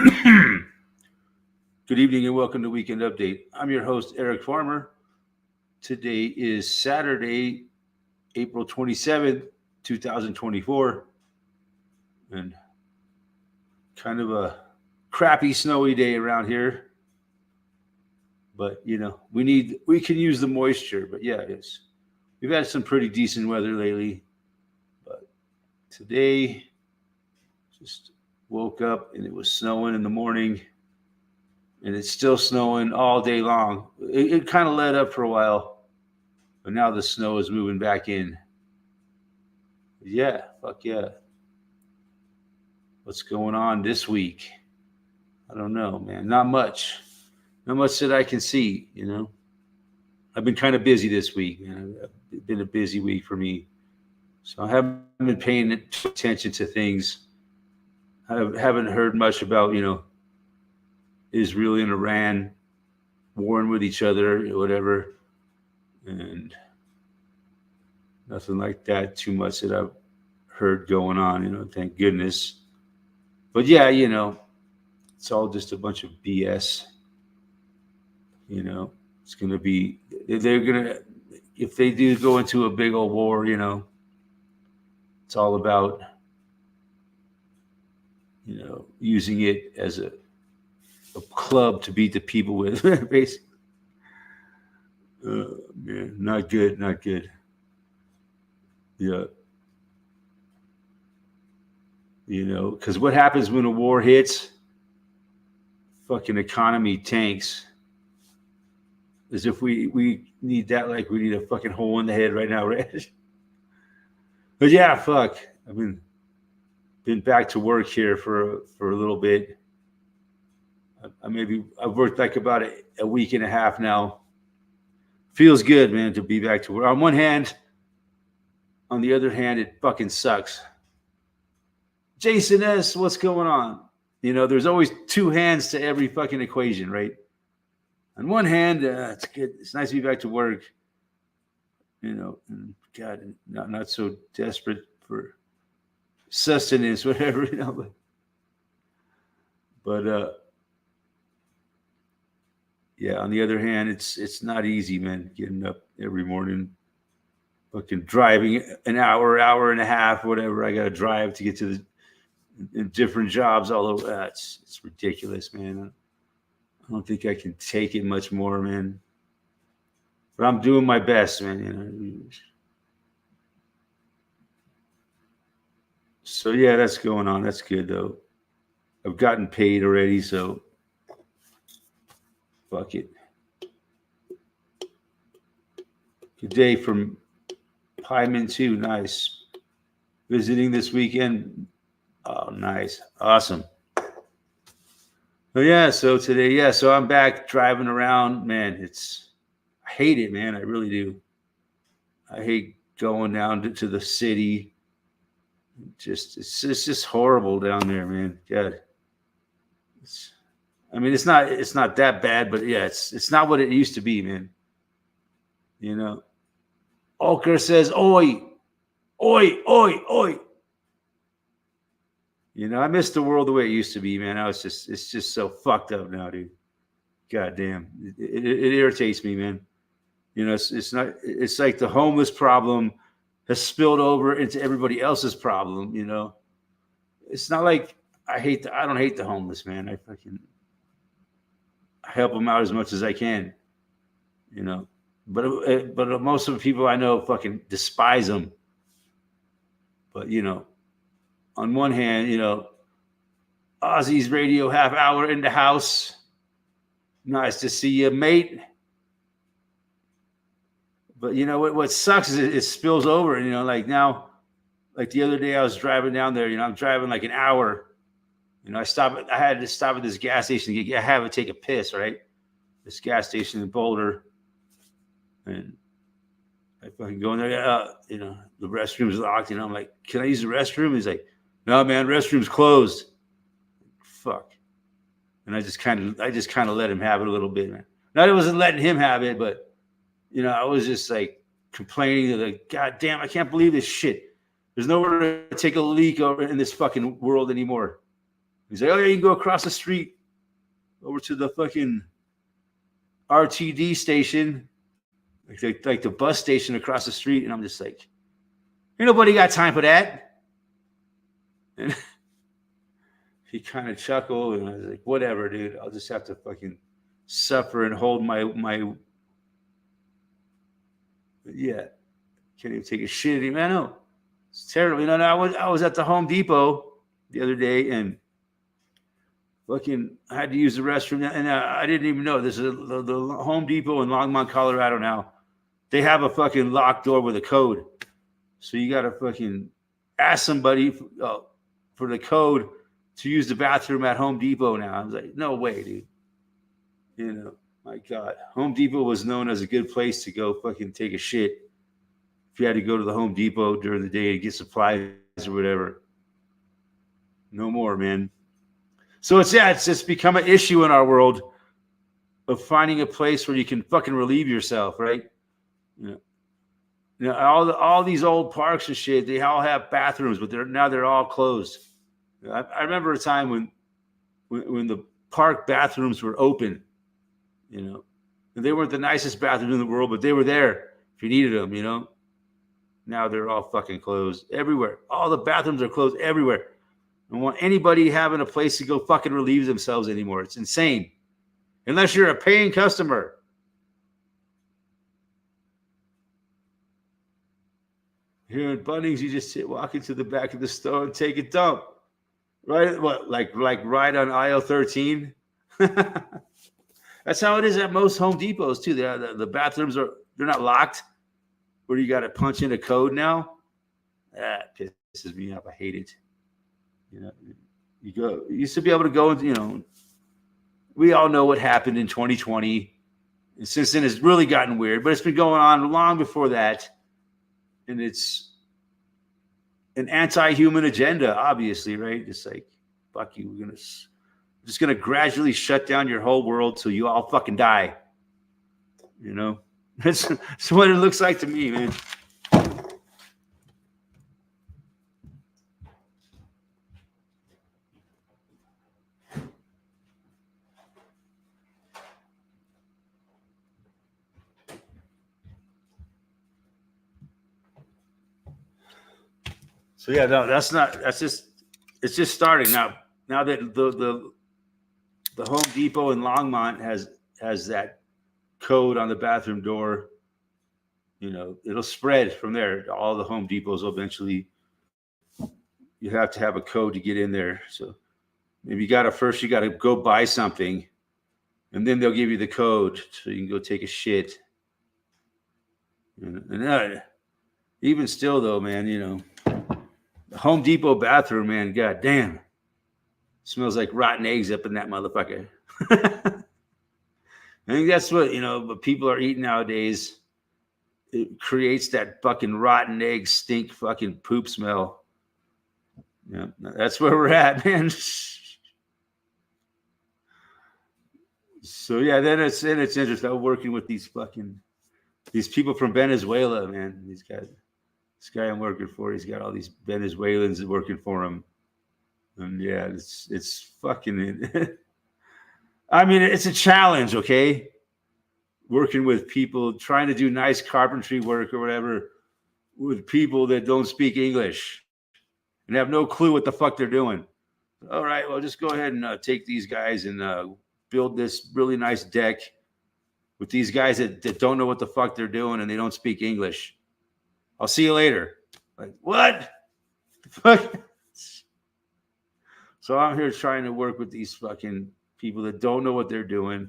Good evening and welcome to Weekend Update. I'm your host, Eric Farmer. Today is Saturday, April 27th, 2024, and kind of a crappy, snowy day around here. But, we can use the moisture. But yeah, we've had some pretty decent weather lately. But today, just woke up and it was snowing in the morning. And it's still snowing all day long. It kind of let up for a while, but now the snow is moving back in. Yeah, fuck yeah. What's going on this week? I don't know, man. Not much. Not much that I can see, I've been kind of busy this week, man. It's been a busy week for me. So I haven't been paying attention to things. I haven't heard much about, Israel and Iran warring with each other or whatever. And nothing like that too much that I've heard going on, thank goodness. But yeah, it's all just a bunch of BS. It's going to be, they're going to, if they do go into a big old war, it's all about, using it as a club to beat the people with, basically. Man, not good, not good. Yeah. Because what happens when a war hits? Fucking economy tanks. As if we need that, like we need a fucking hole in the head right now, right? But yeah, fuck. I've been back to work here for a little bit. I've worked like about a week and a half now. Feels good, man, to be back to work. On one hand, on the other hand, it fucking sucks. Jason S., what's going on? There's always two hands to every fucking equation, right? On one hand, it's good. It's nice to be back to work. And God, not so desperate for sustenance, whatever, But yeah, on the other hand, it's not easy, man, getting up every morning, fucking driving an hour and a half, whatever I got to drive to get to the different jobs. Although it's ridiculous, man. I don't think I can take it much more, man. But I'm doing my best, man. So yeah, that's going on. That's good though. I've gotten paid already, so fuck it. Good day from Pieman too. Nice. Visiting this weekend. Oh, nice. Awesome. Oh yeah, so today, so I'm back driving around. Man, I hate it, man. I really do. I hate going down to the city. It's just horrible down there, man. God. It's not that bad, but yeah, it's not what it used to be, man. Olker says, oi, oi, oi, oi. I miss the world the way it used to be, man. It's just so fucked up now, dude. God damn. It irritates me, man. It's like the homeless problem has spilled over into everybody else's problem, It's not like I don't hate the homeless, man. I help them out as much as I can, But most of the people I know fucking despise them. But on one hand, Ozzy's radio half hour in the house. Nice to see you, mate. But what sucks is it spills over, and like now, like the other day I was driving down there. I'm driving like an hour. I had to stop at this gas station to have it take a piss, right? This gas station in Boulder, and I fucking go in there. The restroom's locked. I'm like, can I use the restroom? He's like, no, man, restroom's closed. Fuck. And I just kind of let him have it a little bit, man. Not I wasn't letting him have it, but I was just like complaining to God damn, I can't believe this shit. There's nowhere to take a leak over in this fucking world anymore. He's like, oh yeah, you can go across the street over to the fucking RTD station, like the bus station across the street. And I'm just like, ain't nobody got time for that. And he kind of chuckled, and I was like, whatever, dude. I'll just have to fucking suffer and hold my yeah. Can't even take a shit anymore. I know. It's terrible. You know, I was at the Home Depot the other day, and fucking I had to use the restroom, and I didn't even know this is the Home Depot in Longmont, Colorado. Now they have a fucking locked door with a code, so you gotta fucking ask somebody for the code to use the bathroom at Home Depot. Now I was like, no way, dude. You know, my God, Home Depot was known as a good place to go fucking take a shit if you had to go to the Home Depot during the day to get supplies or whatever. No more, man. So it's just become an issue in our world of finding a place where you can fucking relieve yourself, right? You know, all these old parks and shit, they all have bathrooms, but they're all closed. I remember a time when the park bathrooms were open, you know, and they weren't the nicest bathrooms in the world, but they were there if you needed them, you know. Now they're all fucking closed everywhere. All the bathrooms are closed everywhere. I don't want anybody having a place to go fucking relieve themselves anymore. It's insane. Unless you're a paying customer. Here in Bunnings, you just walk into the back of the store and take a dump. Right? What, like right on aisle 13? That's how it is at most Home Depots too. The bathrooms they're not locked. Where you got to punch in a code now. That pisses me off. I hate it. You know, you used to be able to go, you know, we all know what happened in 2020. And since then, it's really gotten weird, but it's been going on long before that. And it's an anti-human agenda, obviously, right? It's like, fuck you. We're just going to gradually shut down your whole world till you all fucking die. You know, that's what it looks like to me, man. So yeah, no, it's just starting now. Now that the Home Depot in Longmont has that code on the bathroom door, you know, it'll spread from there. All the Home Depots will eventually, you have to have a code to get in there. So maybe you got to go buy something, and then they'll give you the code so you can go take a shit. And even still, though, man, you know. The Home Depot bathroom, man, god damn. Smells like rotten eggs up in that motherfucker. I think that's what, you know, what people are eating nowadays. It creates that fucking rotten egg stink fucking poop smell. Yeah, that's where we're at, man. So yeah, then it's interesting. I'm working with these people from Venezuela, man. These guys. This guy I'm working for, he's got all these Venezuelans working for him. And yeah, it's fucking, I mean, it's a challenge, okay? Working with people, trying to do nice carpentry work or whatever with people that don't speak English and have no clue what the fuck they're doing. All right, well, just go ahead and take these guys and build this really nice deck with these guys that don't know what the fuck they're doing and they don't speak English. I'll see you later. Like, what? Fuck. So I'm here trying to work with these fucking people that don't know what they're doing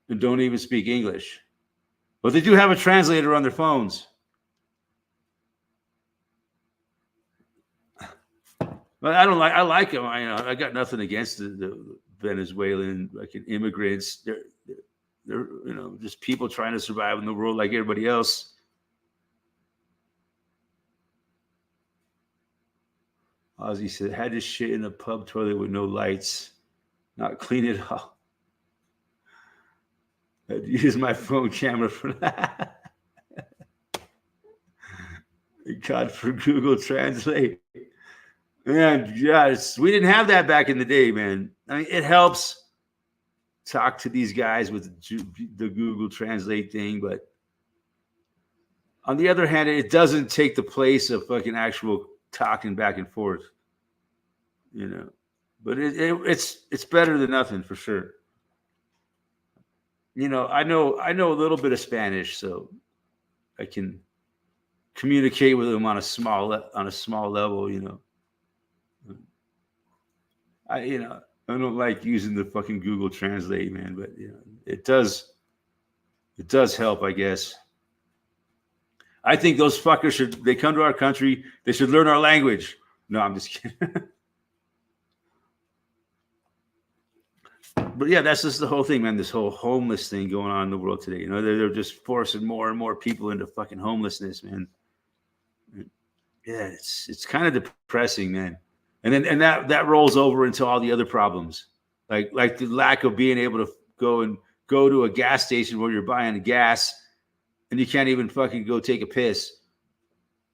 and don't even speak English. But they do have a translator on their phones. But I like them. I got nothing against the Venezuelan fucking immigrants. They're you know, just people trying to survive in the world like everybody else. Ozzy said, had to shit in a pub toilet with no lights. Not clean it up. I'd use my phone camera for that. God, for Google Translate. Man, yeah, we didn't have that back in the day, man. I mean, it helps talk to these guys with the Google Translate thing, but on the other hand, it doesn't take the place of fucking actual talking back and forth, you know. But it's better than nothing for sure. You know, I know a little bit of Spanish, so I can communicate with them on a small level, you know. I don't like using the fucking Google Translate, man, but you know, it does help, I guess. I think those fuckers they come to our country, they should learn our language. No, I'm just kidding. But yeah, that's just the whole thing, man. This whole homeless thing going on in the world today. You know, they're just forcing more and more people into fucking homelessness, man. Yeah, it's kind of depressing, man. And that rolls over into all the other problems, like the lack of being able to go to a gas station where you're buying gas, and you can't even fucking go take a piss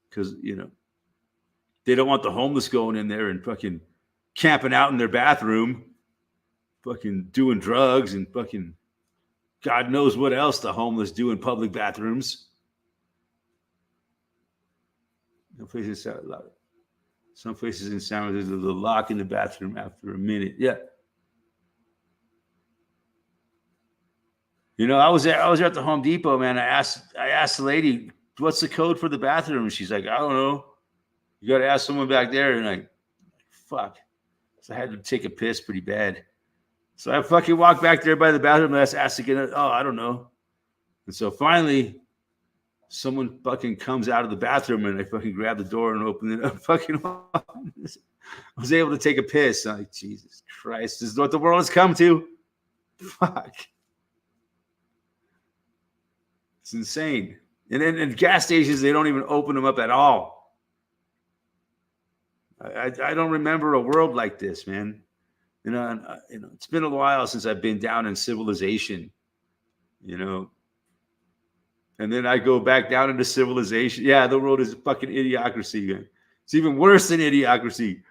because you know they don't want the homeless going in there and fucking camping out in their bathroom, fucking doing drugs and fucking God knows what else the homeless do in public bathrooms. Some places in San Francisco, there's a lock in the bathroom after a minute. Yeah. You know, I was at the Home Depot, man. I asked the lady, what's the code for the bathroom? And she's like, I don't know. You got to ask someone back there. And like, fuck. So I had to take a piss pretty bad. So I fucking walked back there by the bathroom and I asked again. Oh, I don't know. And so finally, someone fucking comes out of the bathroom and I fucking grab the door and open it up. Fucking I was able to take a piss. I'm like, Jesus Christ, this is what the world has come to. Fuck. It's insane. And then in gas stations, they don't even open them up at all. I don't remember a world like this, man. You know, it's been a while since I've been down in civilization, you know. And then I go back down into civilization. Yeah, the world is a fucking idiocracy, man. It's even worse than idiocracy.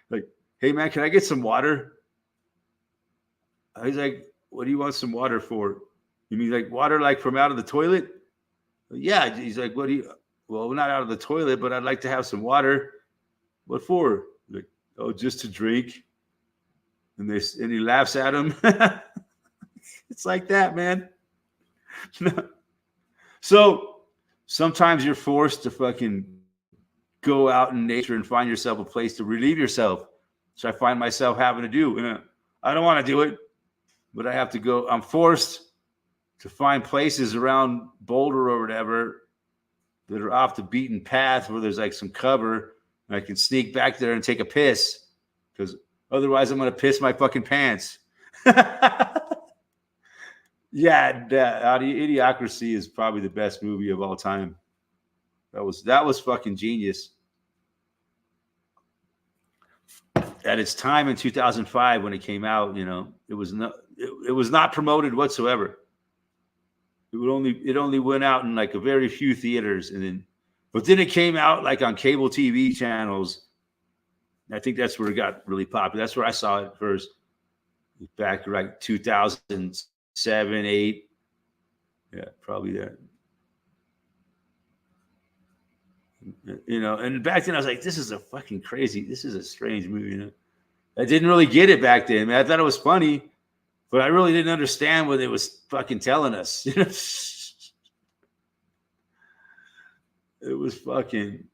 Like, hey, man, can I get some water? He's like, what do you want some water for? You mean like water like from out of the toilet? Yeah. He's like, what do you? Well, not out of the toilet, but I'd like to have some water. What for? Like, oh, just to drink. And he laughs at him. It's like that, man. So sometimes you're forced to fucking go out in nature and find yourself a place to relieve yourself, which I find myself having to do. I don't want to do it, but I have to go. I'm forced to find places around Boulder or whatever that are off the beaten path where there's like some cover and I can sneak back there and take a piss because otherwise I'm going to piss my fucking pants. Yeah, Idiocracy is probably the best movie of all time. That was fucking genius. At its time in 2005 when it came out, you know, it was not promoted whatsoever. It only went out in like a very few theaters, but then it came out like on cable TV channels. I think that's where it got really popular. That's where I saw it first, back like 2007, 8. Yeah, probably that. You know, and back then I was like, this is a strange movie. You know, I didn't really get it back then, man. I thought it was funny, but I really didn't understand what it was fucking telling us. You know, it was fucking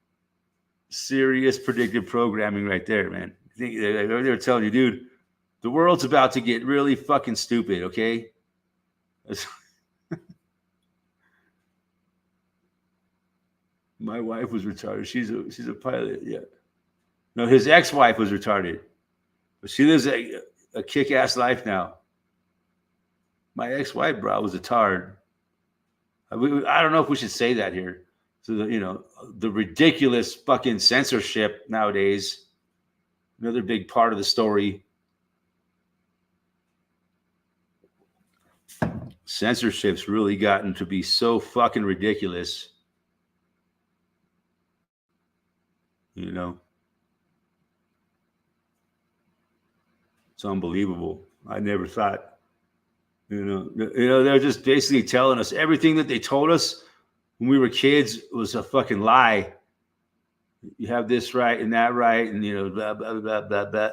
serious predictive programming right there, man. They were telling you, dude, the world's about to get really fucking stupid, okay? My wife was retarded. She's a pilot, yeah. No, his ex-wife was retarded. But she lives a kick-ass life now. My ex-wife, bro, was a tard. I don't know if we should say that here. So, the ridiculous fucking censorship nowadays, another big part of the story. Censorship's really gotten to be so fucking ridiculous. You know, it's unbelievable. I never thought. They're just basically telling us everything that they told us when we were kids was a fucking lie. You have this right and that right, and blah blah blah blah blah.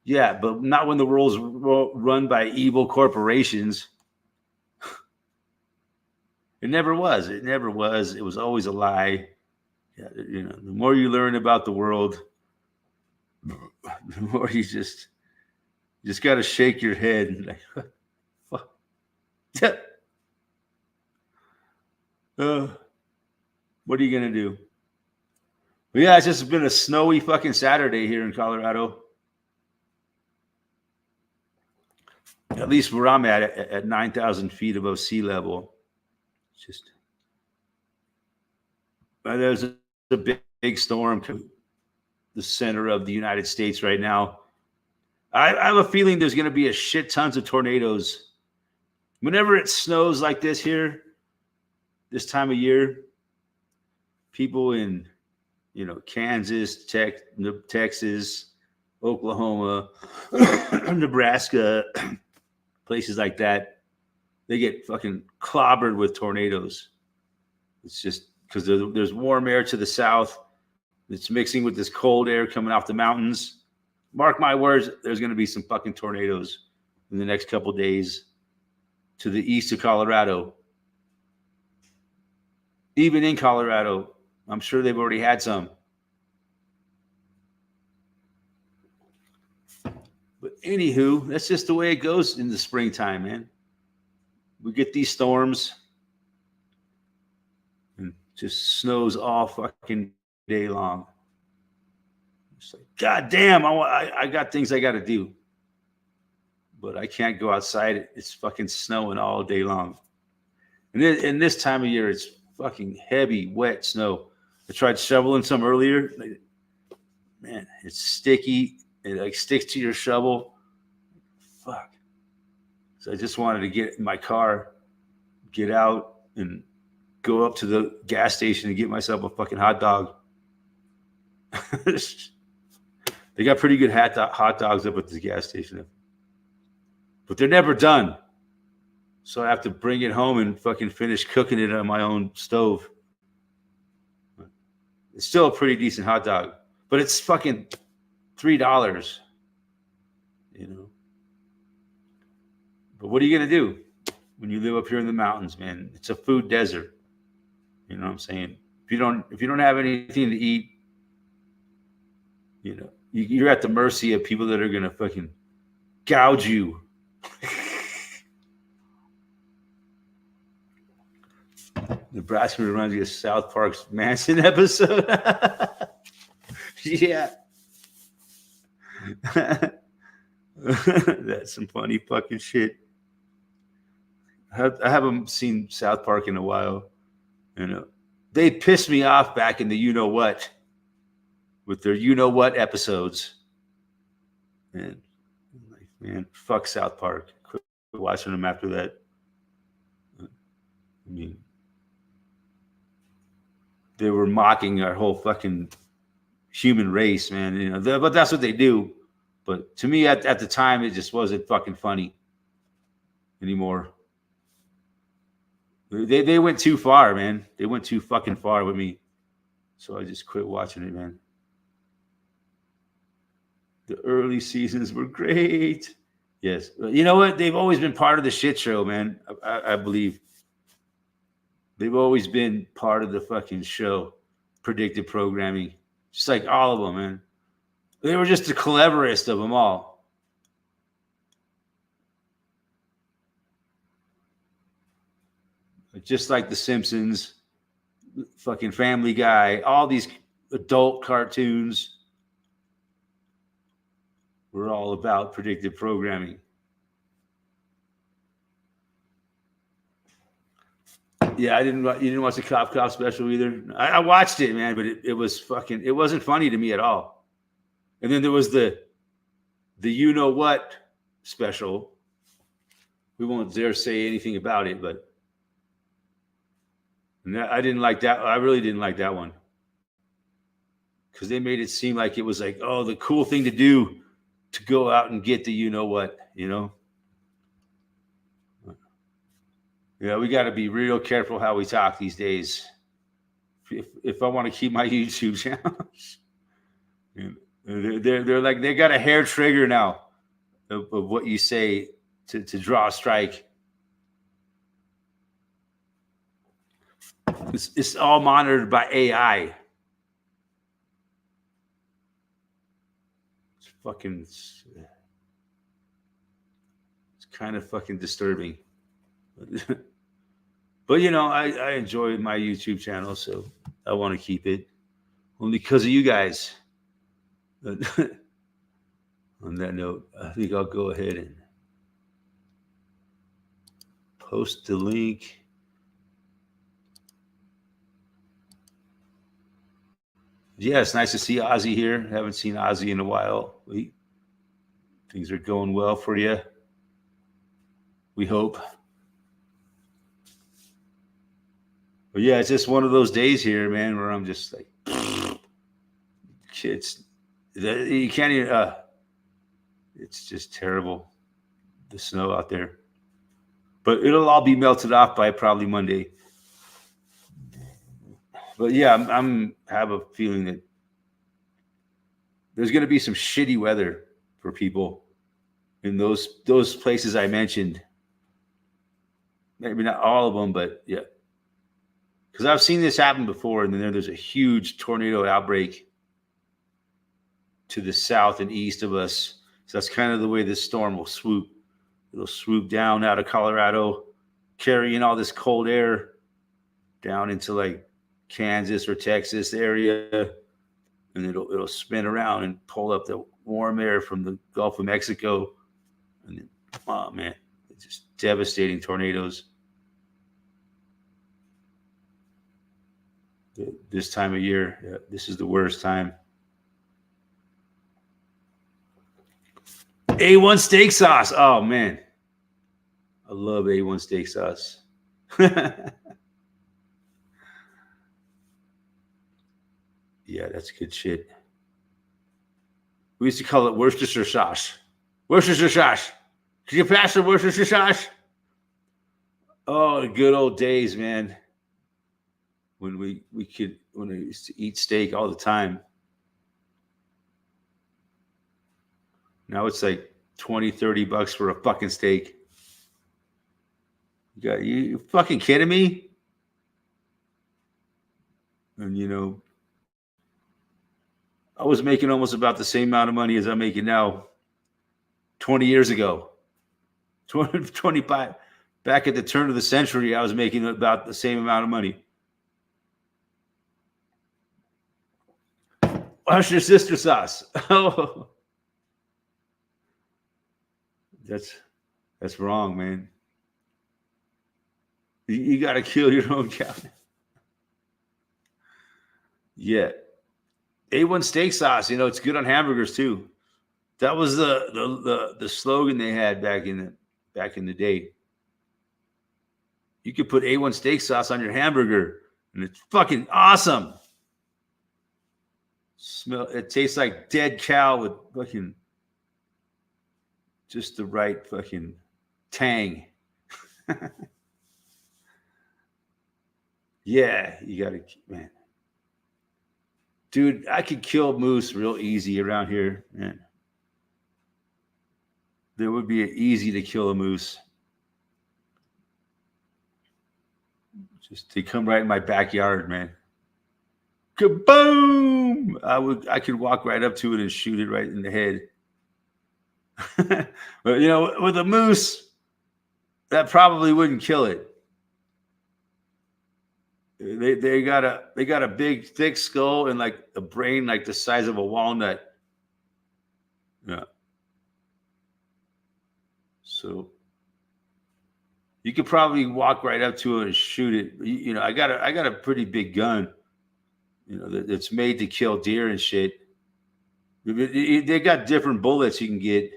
Yeah, but not when the world's run by evil corporations. It never was. It never was. It was always a lie. Yeah, the more you learn about the world, the more you just got to shake your head and like, what are you gonna do? But yeah, it's just been a snowy fucking Saturday here in Colorado. At least where I'm at 9,000 feet above sea level. It's just there's a big storm to the center of the United States right now. I have a feeling there's going to be a shit tons of tornadoes. Whenever it snows like this here, this time of year, people in Kansas, Texas, Oklahoma, Nebraska, places like that, they get fucking clobbered with tornadoes. It's just because there's warm air to the south. It's mixing with this cold air coming off the mountains. Mark my words, there's going to be some fucking tornadoes in the next couple days to the east of Colorado. Even in Colorado, I'm sure they've already had some. But anywho, that's just the way it goes in the springtime, man. We get these storms and just snows all fucking day long. It's like, God damn, I got things I got to do. But I can't go outside. It's fucking snowing all day long. And in this time of year, it's fucking heavy, wet snow. I tried shoveling some earlier. Man, it's sticky. It like sticks to your shovel. Fuck. So I just wanted to get in my car, get out, and go up to the gas station and get myself a fucking hot dog. They got pretty good hot dogs up at the gas station. But they're never done. So I have to bring it home and fucking finish cooking it on my own stove. It's still a pretty decent hot dog. But it's fucking $3. But what are you going to do when you live up here in the mountains, man? It's a food desert. You know what I'm saying? If you don't have anything to eat, you're at the mercy of people that are going to fucking gouge you. Nebraska reminds me of South Park's Manson episode. Yeah. That's some funny fucking shit. I haven't seen South Park in a while. They pissed me off back in the you-know-what with their you-know-what episodes. And man, fuck South Park. Quit watching them after that. I mean, they were mocking our whole fucking human race, man. But that's what they do. But to me, at the time, it just wasn't fucking funny anymore. They went too far, man. They went too fucking far with me. So I just quit watching it, man. The early seasons were great. Yes. You know what? They've always been part of the shit show, man. I believe. They've always been part of the fucking show. Predictive programming. Just like all of them, man. They were just the cleverest of them all. Just like The Simpsons, fucking Family Guy, all these adult cartoons were all about predictive programming. Yeah, you didn't watch the Cop special either? I watched it, man, but it wasn't funny to me at all. And then there was the you-know-what special. We won't dare say anything about it, but I didn't like that. I really didn't like that one. because they made it seem like it was like, oh, the cool thing to do to go out and get the you know what, you know. Yeah, we got to be real careful how we talk these days. If I want to keep my YouTube channels, they're like they got a hair trigger now of what you say to draw a strike. It's all monitored by AI. It's kind of fucking disturbing. But you know, I enjoy my YouTube channel, so I want to keep it only because of you guys. On that note, I think I'll go ahead and post the link. Yeah, it's nice to see Ozzy here. Haven't seen Ozzy in a while. Things are going well for you. We hope. But yeah, it's just one of those days here, man, where I'm just like, kids, you can't even. It's just terrible, the snow out there. But it'll all be melted off by probably Monday. But yeah, I'm have a feeling that there's going to be some shitty weather for people in those places I mentioned. Maybe not all of them, but yeah. Because I've seen this happen before, and then there's a huge tornado outbreak to the south and east of us. So that's kind of the way this storm will swoop. It'll swoop down out of Colorado, carrying all this cold air down into like Kansas or Texas area, and it'll spin around and pull up the warm air from the Gulf of Mexico, and then, oh man, it's just devastating tornadoes. This time of year, yeah, this is the worst time. A1 steak sauce. Oh man, I love A1 steak sauce. Yeah, that's good shit. We used to call it Worcestershire sauce. Worcestershire sauce. Could you pass the Worcestershire sauce? Oh, the good old days, man. When we used to eat steak all the time. Now it's like $20-$30 for a fucking steak. You fucking kidding me? And you know, I was making almost about the same amount of money as I'm making now 20 years ago. 25 back at the turn of the century, I was making about the same amount of money. What's your sister sauce? Oh, that's wrong, man. You got to kill your own cow. Yeah. A1 steak sauce, you know, it's good on hamburgers too. That was the slogan they had back in the day. You could put A1 steak sauce on your hamburger, and it's fucking awesome. It tastes like dead cow with fucking just the right fucking tang. Yeah, you gotta, man. Dude, I could kill moose real easy around here, man. There would be easy to kill a moose. Just they come right in my backyard, man. Kaboom! I could walk right up to it and shoot it right in the head. But you know, with a moose, that probably wouldn't kill it. They got a big thick skull and like a brain like the size of a walnut. Yeah. So you could probably walk right up to it and shoot it. You know, I got a pretty big gun. You know, that's made to kill deer and shit. They got different bullets you can get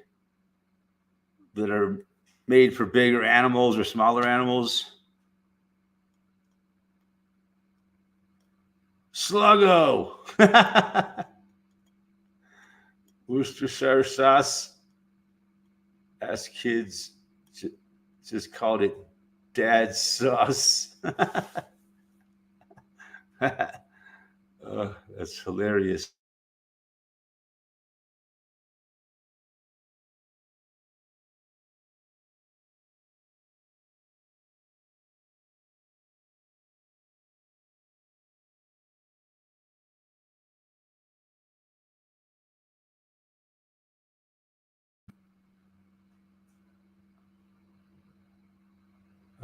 that are made for bigger animals or smaller animals. Sluggo. Worcestershire sauce. As kids just called it dad sauce. Oh, that's hilarious.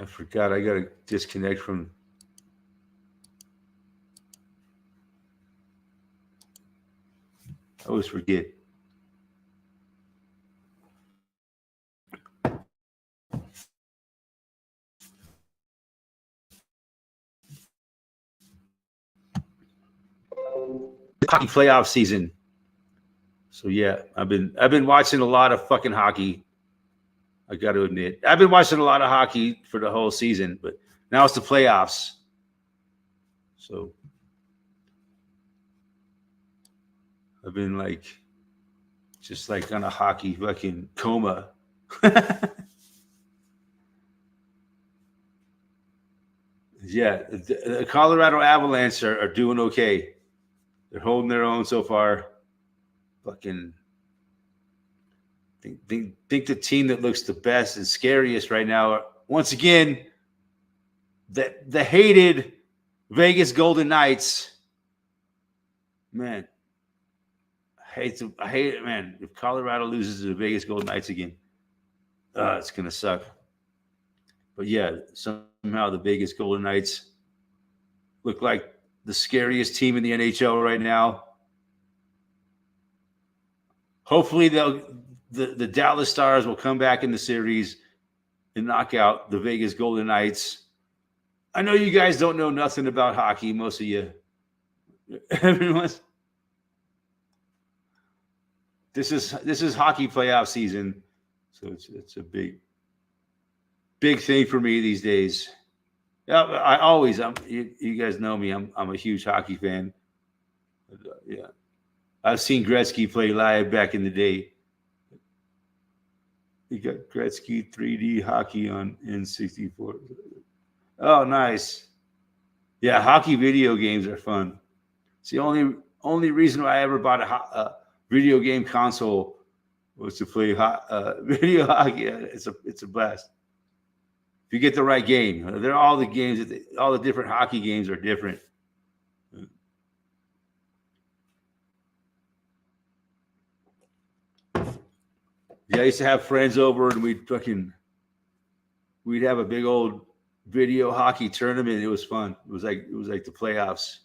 I forgot. I got to disconnect from. I always forget. Hockey playoff season. So yeah, I've been watching a lot of fucking hockey. I got to admit, I've been watching a lot of hockey for the whole season, but now it's the playoffs. So I've been like, just like on a hockey fucking coma. Yeah, the Colorado Avalanche are doing okay. They're holding their own so far. Fucking think the team that looks the best and scariest right now, once again, the hated Vegas Golden Knights. Man, I hate it, man. If Colorado loses to the Vegas Golden Knights again, it's gonna suck. But yeah, somehow the Vegas Golden Knights look like the scariest team in the NHL right now. Hopefully, the Dallas Stars will come back in the series and knock out the Vegas Golden Knights. I know you guys don't know nothing about hockey, most of you. Everyone's. This is hockey playoff season, so it's a big thing for me these days. Yeah, you guys know me. I'm a huge hockey fan. Yeah, I've seen Gretzky play live back in the day. You got Gretzky 3D hockey on N64. Oh, nice. Yeah, hockey video games are fun. It's the only reason why I ever bought a video game console was to play video hockey. It's a blast. If you get the right game, they're all the games. All the different hockey games are different. Yeah, I used to have friends over, and we'd have a big old video hockey tournament. It was fun. It was like the playoffs.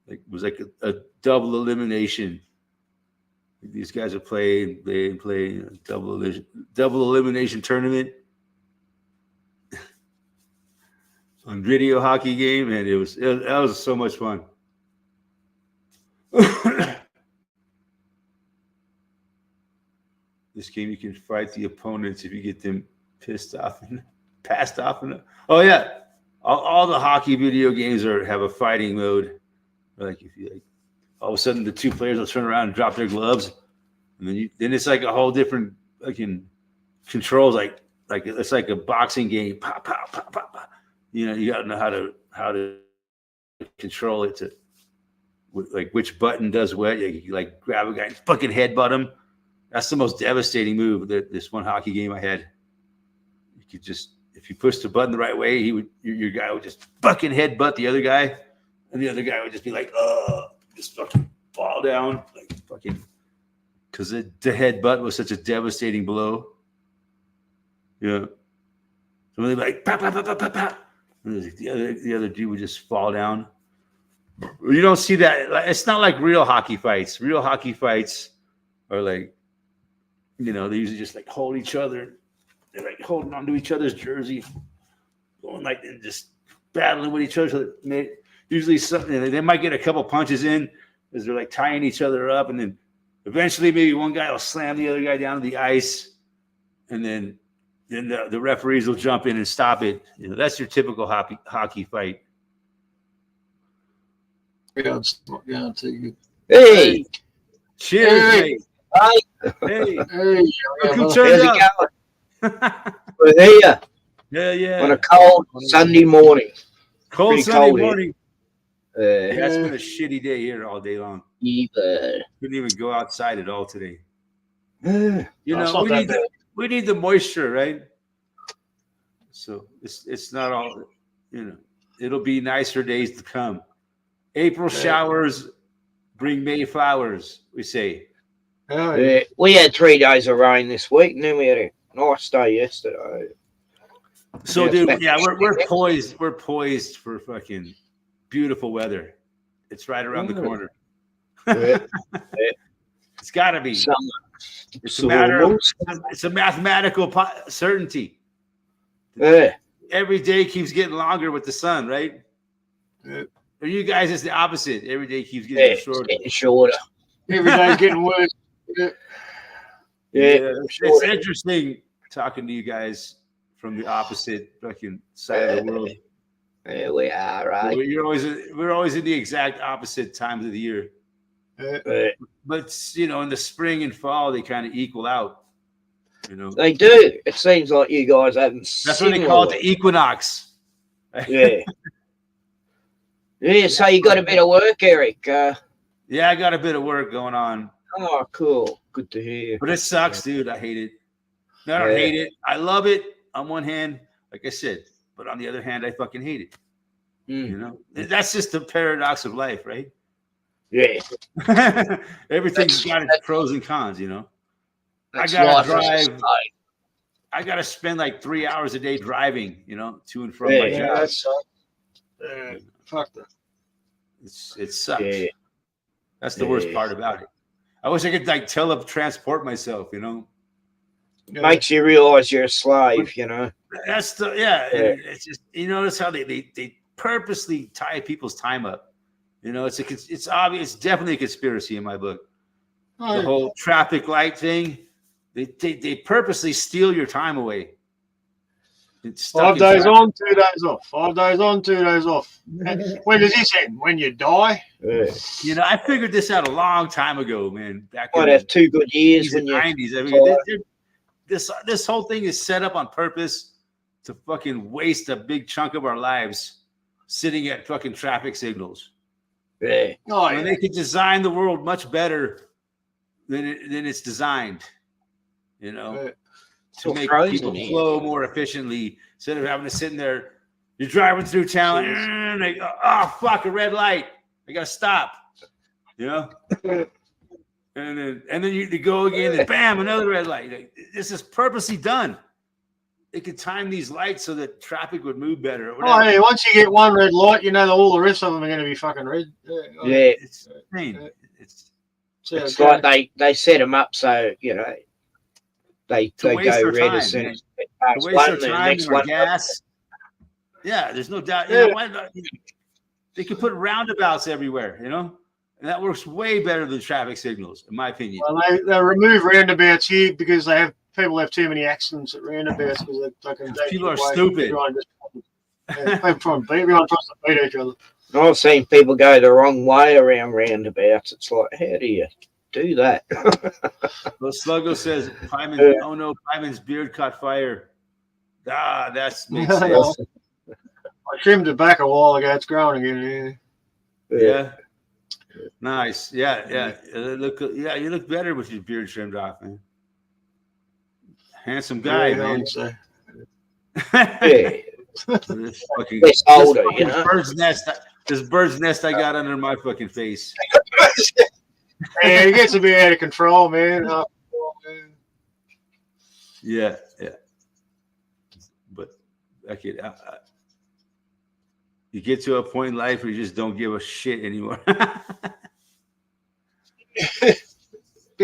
Like it was like a double elimination. These guys would play a double elimination tournament on video hockey game, and that was so much fun. This game, you can fight the opponents if you get them pissed off and passed off. Oh yeah, all the hockey video games have a fighting mode. Like if you all of a sudden the two players will turn around and drop their gloves, and then it's like a whole different controls. Like it's like a boxing game. Pop, pop, pop, pop, pop. You know, you got to know how to control it to like which button does what. You like grab a guy and fucking headbutt him. That's the most devastating move. This one hockey game I had, you could just, if you push the button the right way, your guy would just fucking headbutt the other guy, and the other guy would just be like, just fucking fall down, like fucking, because the headbutt was such a devastating blow. Yeah. So they'd be like, pop, pop, pop, pop, pop, pop. The other dude would just fall down. You don't see that. It's not like real hockey fights. Real hockey fights are like, they usually just like hold each other. They're like holding onto each other's jersey, going like and just battling with each other. Usually something they might get a couple punches in as they're like tying each other up, and then eventually maybe one guy will slam the other guy down to the ice, and then the referees will jump in and stop it. That's your typical hockey fight. Yeah, to you. Hey, cheers, hey. mate. Hey, Hey, look who well, turned How's up. it going? We're here Yeah. on a cold Sunday morning. Cold pretty Sunday cold here. morning. Uh, Yeah, it's been a shitty day here all day long. either. Couldn't even go outside at all today. Uh, You No, it's know, not that bad. we need the moisture, right? So it's not all, you know. It'll be nicer days to come. April showers bring May flowers, we say. Oh, yeah. we had 3 days of rain this week, and then we had a nice day yesterday. So, Yeah, dude, it's yeah, we're poised. We're poised for fucking beautiful weather. It's right around the corner. Yeah. It's got to be. Summer. It's a matter of. Summer. It's a mathematical certainty. Yeah. Every day keeps getting longer with the sun, right? Yeah. For you guys, it's the opposite. Every day keeps getting It's shorter. getting shorter. Every day's getting worse. Yeah. It's interesting talking to you guys from the opposite fucking side of the world. There we are, right? We're always in the exact opposite times of the year. But you know, in the spring and fall, they kind of equal out. You know, They do. It seems like you guys haven't. that's what they call it, the equinox. Yeah. Yeah. So you got a bit of work, Eric. Yeah, I got a bit of work going on, Oh, cool. Good to hear. but it sucks, dude. I hate it. No, I don't hate it. I love it on one hand, like I said, but on the other hand, I fucking hate it. You know, that's just the paradox of life, right? Yeah. Everything's got its pros and cons, you know. That's I gotta life as a drive. state. I gotta spend like 3 hours a day driving, you know, to and from Yeah. my Yeah, job. that sucks. Fuck that. It sucks. Yeah. That's the worst Yeah. part about it. I wish I could like teletransport myself, you know. Makes you realize you're a slave, you know. That's the and it's just, you notice how they purposely tie people's time up. You know, it's obvious, it's definitely a conspiracy in my book. Oh, The whole traffic light thing, they purposely steal your time away. It's stuck 5 in days traffic. on, 2 days off. 5 days on, 2 days off. And when does this end? When you die? Yeah. You know, I figured this out a long time ago, man. Back Might in have 2 good years the when you. 90s. I mean, this whole thing is set up on purpose to fucking waste a big chunk of our lives sitting at fucking traffic signals. Yeah. Oh, When yeah. they could design the world much better than it's designed, you know, to make people flow more efficiently instead of having to sit in there. You're driving through town, and they go, oh fuck, a red light. I gotta stop. You know? And then you go again, and bam, another red light. Like, this is purposely done. They could time these lights so that traffic would move better. Or Oh, whatever. yeah. Once you get one red light, you know that all the rest of them are going to be fucking red. Yeah. It's insane. It's like they set them up so, you know, they To go waste our red time, as soon man. as it passes To waste one, our the time next and our one. gas. Yeah, there's no doubt. You Yeah. know, why not? They could put roundabouts everywhere, you know, and that works way better than traffic signals, in my opinion. Well, they remove roundabouts here because people have too many accidents at roundabouts because they fucking People are stupid. People trying to beat each other. I've seen people go the wrong way around roundabouts. It's like, how do you do that? Well, Sluggo says, oh no, Pimon's beard caught fire. Ah, that makes sense. I trimmed it back a while ago. It's growing again. Yeah. Nice. Yeah. You look better with your beard trimmed off, man. Handsome guy, man. Yeah. This older, you know. This bird's nest I got under my fucking face. Yeah, it gets a bit out of control, man. Yeah. But okay, you get to a point in life where you just don't give a shit anymore. Bit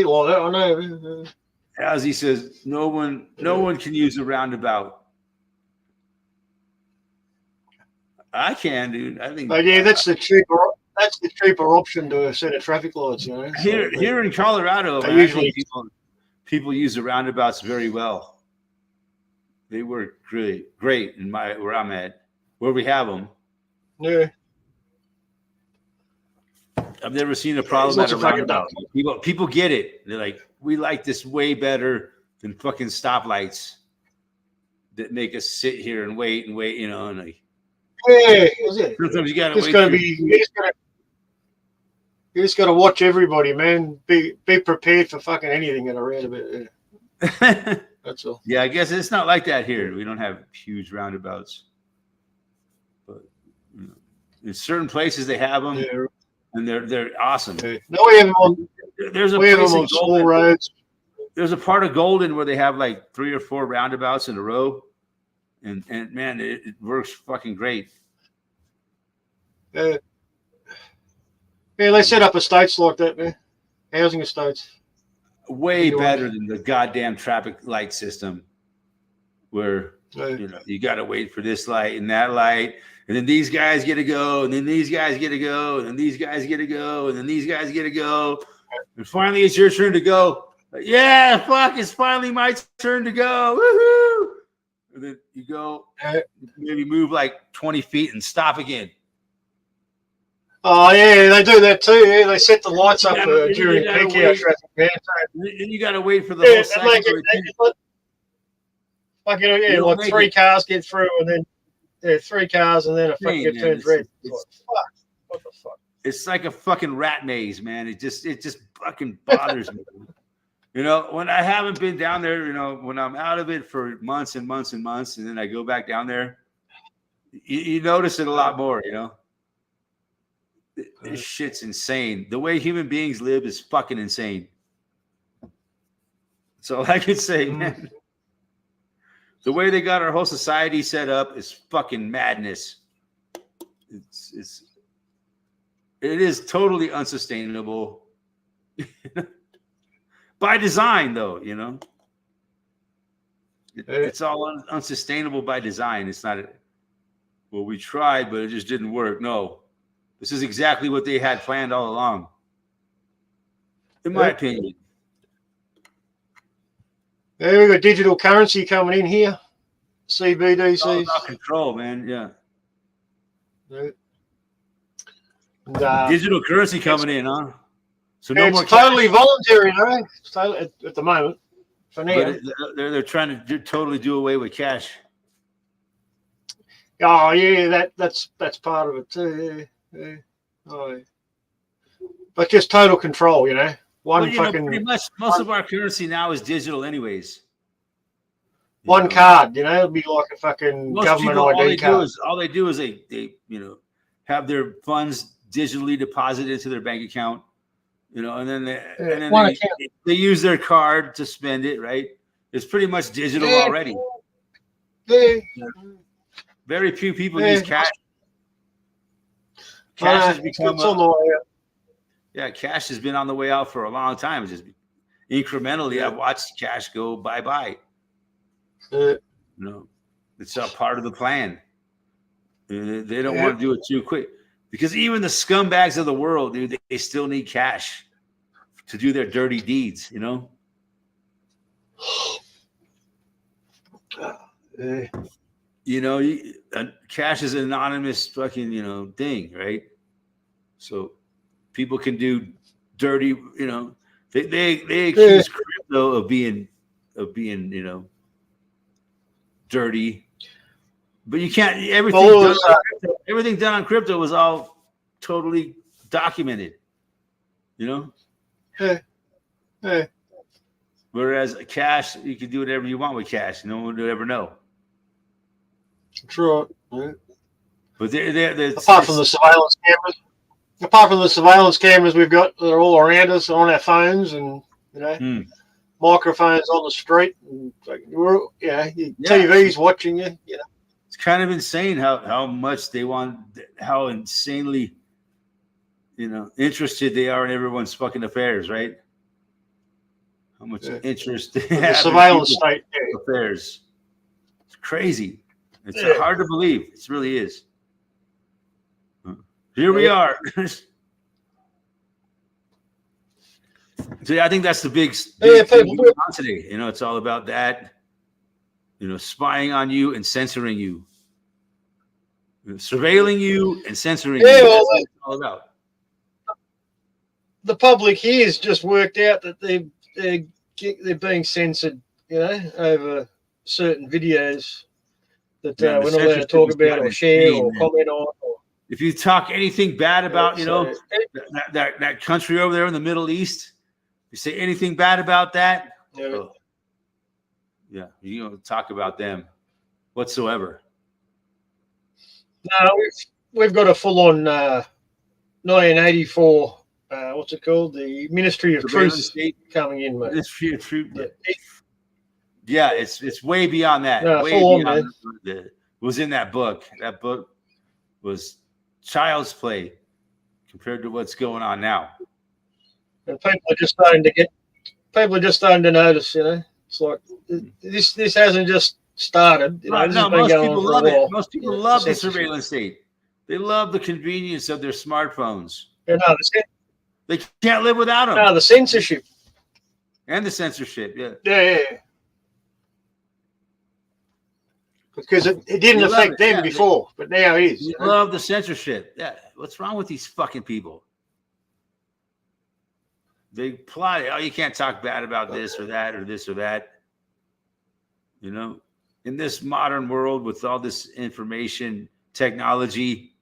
like that, I know. As he says, no one can use a roundabout. I can, dude. I think. But yeah, that's the cheaper option to a set of traffic lights, you know. Here in Colorado, man, usually people use the roundabouts very well. They work great in where I'm at, where we have them. Yeah. I've never seen a problem lots at a of fucking roundabout. People get it. They're like, we like this way better than fucking stoplights that make us sit here and wait, and like Yeah, that's it. sometimes you gotta Just wait. gotta be. You just gotta watch everybody, man. Be prepared for fucking anything at a roundabout. Yeah, that's all. Yeah, I guess it's not like that here. We don't have huge roundabouts, but in certain places they have them, Yeah. and they're awesome. Yeah. No, we have them on. There's a We have place them in on small Golden. roads. There's a part of Golden where they have like 3 or 4 roundabouts in a row, and man, it works fucking great. Yeah, they set up estates like that, man. Housing estates. Way You better want- than the goddamn traffic light system, where Yeah. you got to wait for this light and that light, and then these guys get to go, and then these guys get to go, and then these guys get to go, and then these guys get to go, and finally it's your turn to go. Like, yeah, fuck, it's finally my turn to go. Woohoo! And then you go, maybe move like 20 feet and stop again. Oh yeah, they do that too. Yeah, they set the lights up You during gotta peak hour wait. traffic, man. Then you got to wait for the Yeah, whole and cycle. like, to like You don't like make 3 it. cars get through, and then 3 cars, and then a fucking Man, it turns red. it's- Like, fuck, what the fuck? It's like a fucking rat maze, man. It just fucking bothers me. When I haven't been down there, when I'm out of it for months and months and months, and then I go back down there, you notice it a lot more, This shit's insane. The way human beings live is fucking insane. That's all I could say, man. The way they got our whole society set up is fucking madness. It is totally unsustainable. By design, though, it's all unsustainable by design. It's not, well, we tried, but it just didn't work. No, this is exactly what they had planned all along, in my opinion. Yeah, we've got digital currency coming in here. It's all CBDCs. about control, man. Yeah. Yeah. And, Digital currency coming in, huh? So no it's more totally cash, voluntary, no? It's totally, at the moment. For now. but they're trying to totally do away with cash. Oh yeah, that's part of it too. Yeah. Oh, yeah. But just total control, One Well, fucking pretty much most of our currency now is digital, anyways. one card, it'll be like a fucking Most government people, ID card. all they do is they have their funds digitally deposited into their bank account, and then One they use their card to spend it. Right? It's pretty much digital Yeah. already. Yeah. Very few people Yeah. use cash. Cash has It's become on the way out. yeah. Cash has been on the way out for a long time. It's just incrementally, I've watched cash go bye. It's a part of the plan. They don't want to do it too quick, because even the scumbags of the world, dude, they still need cash to do their dirty deeds. Cash is an anonymous fucking thing, right? So people can do dirty. They accuse crypto of being dirty, but you can't. Everything done on crypto was all totally documented. Yeah. Whereas cash, you can do whatever you want with cash. No one would ever know. That's right. Yeah. But they're Apart from the surveillance cameras we've got, they're all around us on our phones, and microphones on the street, and TV's watching you. It's kind of insane how much they want, how insanely interested they are in everyone's fucking affairs, right? How much interest they have The in surveillance people's state. Yeah. affairs. It's crazy. It's Yeah. hard to believe. It really is. Here we are. So I think that's the big thing going on today. It's all about that. Spying on you and censoring you, surveilling you and censoring you. That's what it's all about. the public here has just worked out that they're being censored, over certain videos that Yeah, the we're not allowed to censorship talk is about or share insane, or man. comment on. If you talk anything bad about, So, that country over there in the Middle East, you say anything bad about that, oh, yeah, you don't talk about them whatsoever. no, we've got a full-on 1984. What's it called? The Ministry of Surveillance Truth state, coming in, mate. Ministry of Truth. Yeah. Yeah, it's way beyond that. No, way full on, beyond it was in that book. That book was child's play compared to what's going on now. And people are just starting to notice. It's like this hasn't just started. This has been most going people on for love a it. while. Most people love the censorship. surveillance state. They love the convenience of their smartphones. No, They can't live without them. the censorship. And the censorship, yeah. Yeah. Because it didn't You love affect it, them yeah. before, but now it is. You love the censorship. Yeah. What's wrong with these fucking people? They plot it. Oh, you can't talk bad about this or that or this or that. In this modern world with all this information technology,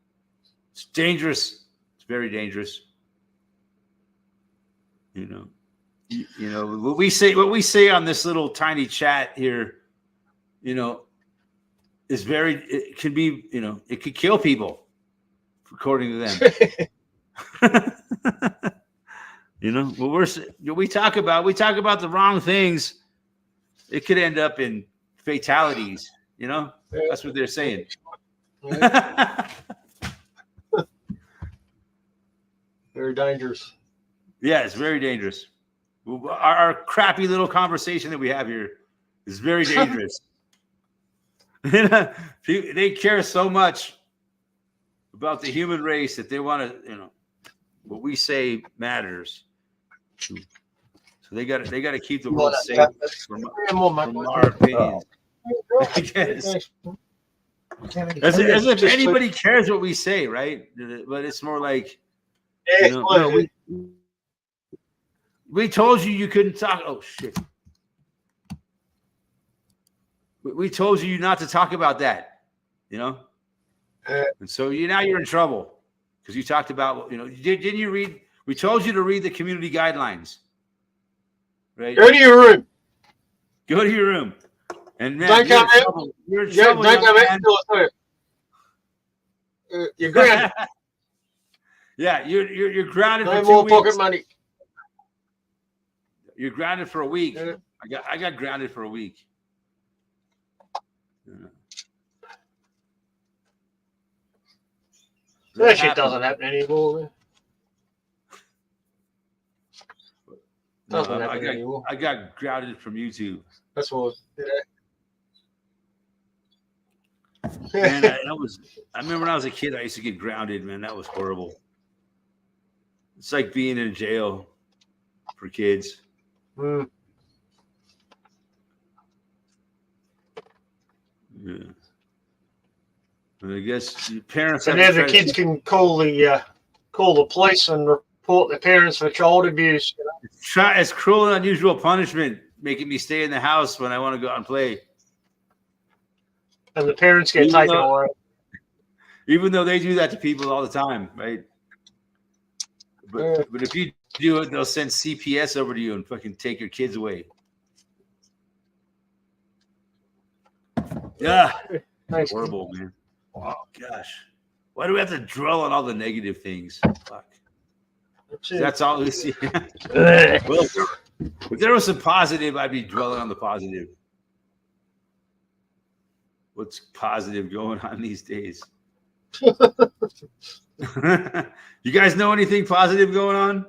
it's dangerous. It's very dangerous. What we say on this little tiny chat here, is it can be, it could kill people, according to them. What we talk about the wrong things. It could end up in fatalities. That's what they're saying. Very dangerous. Yeah, it's very dangerous. Our crappy little conversation that we have here is very dangerous. They care so much about the human race that they want to, what we say matters. So they got to keep the world safe from our opinions. As if anybody cares what we say, right? But it's more like, we told you couldn't talk. Oh shit! We told you not to talk about that, and so now you're in trouble because you talked about, didn't you read? We told you to read the community guidelines, right? Go to your room. Go to your room, and man, Don't come out. You're in trouble. Don't come young out man. until you're grounded. Yeah, you're grounded No for 2 more weeks. pocket money. You're grounded for a week. Yeah. I got grounded for a week. That shit doesn't happen anymore. Doesn't happen anymore. I got grounded from YouTube. That's what. Man, I remember when I was a kid, I used to get grounded, man. That was horrible. It's like being in jail for kids. Mm. Yeah. And I guess your parents. So now the kids can call the police and report their parents for child abuse. It's cruel and unusual punishment, making me stay in the house when I want to go out and play. And the parents get taken away. Even though they do that to people all the time, right? But if you do it, they'll send CPS over to you and fucking take your kids away. Yeah. Nice. Horrible, man. Oh, gosh. Why do we have to dwell on all the negative things? Fuck. That's all we see. Well, if there was some positive, I'd be dwelling on the positive. What's positive going on these days? You guys know anything positive going on?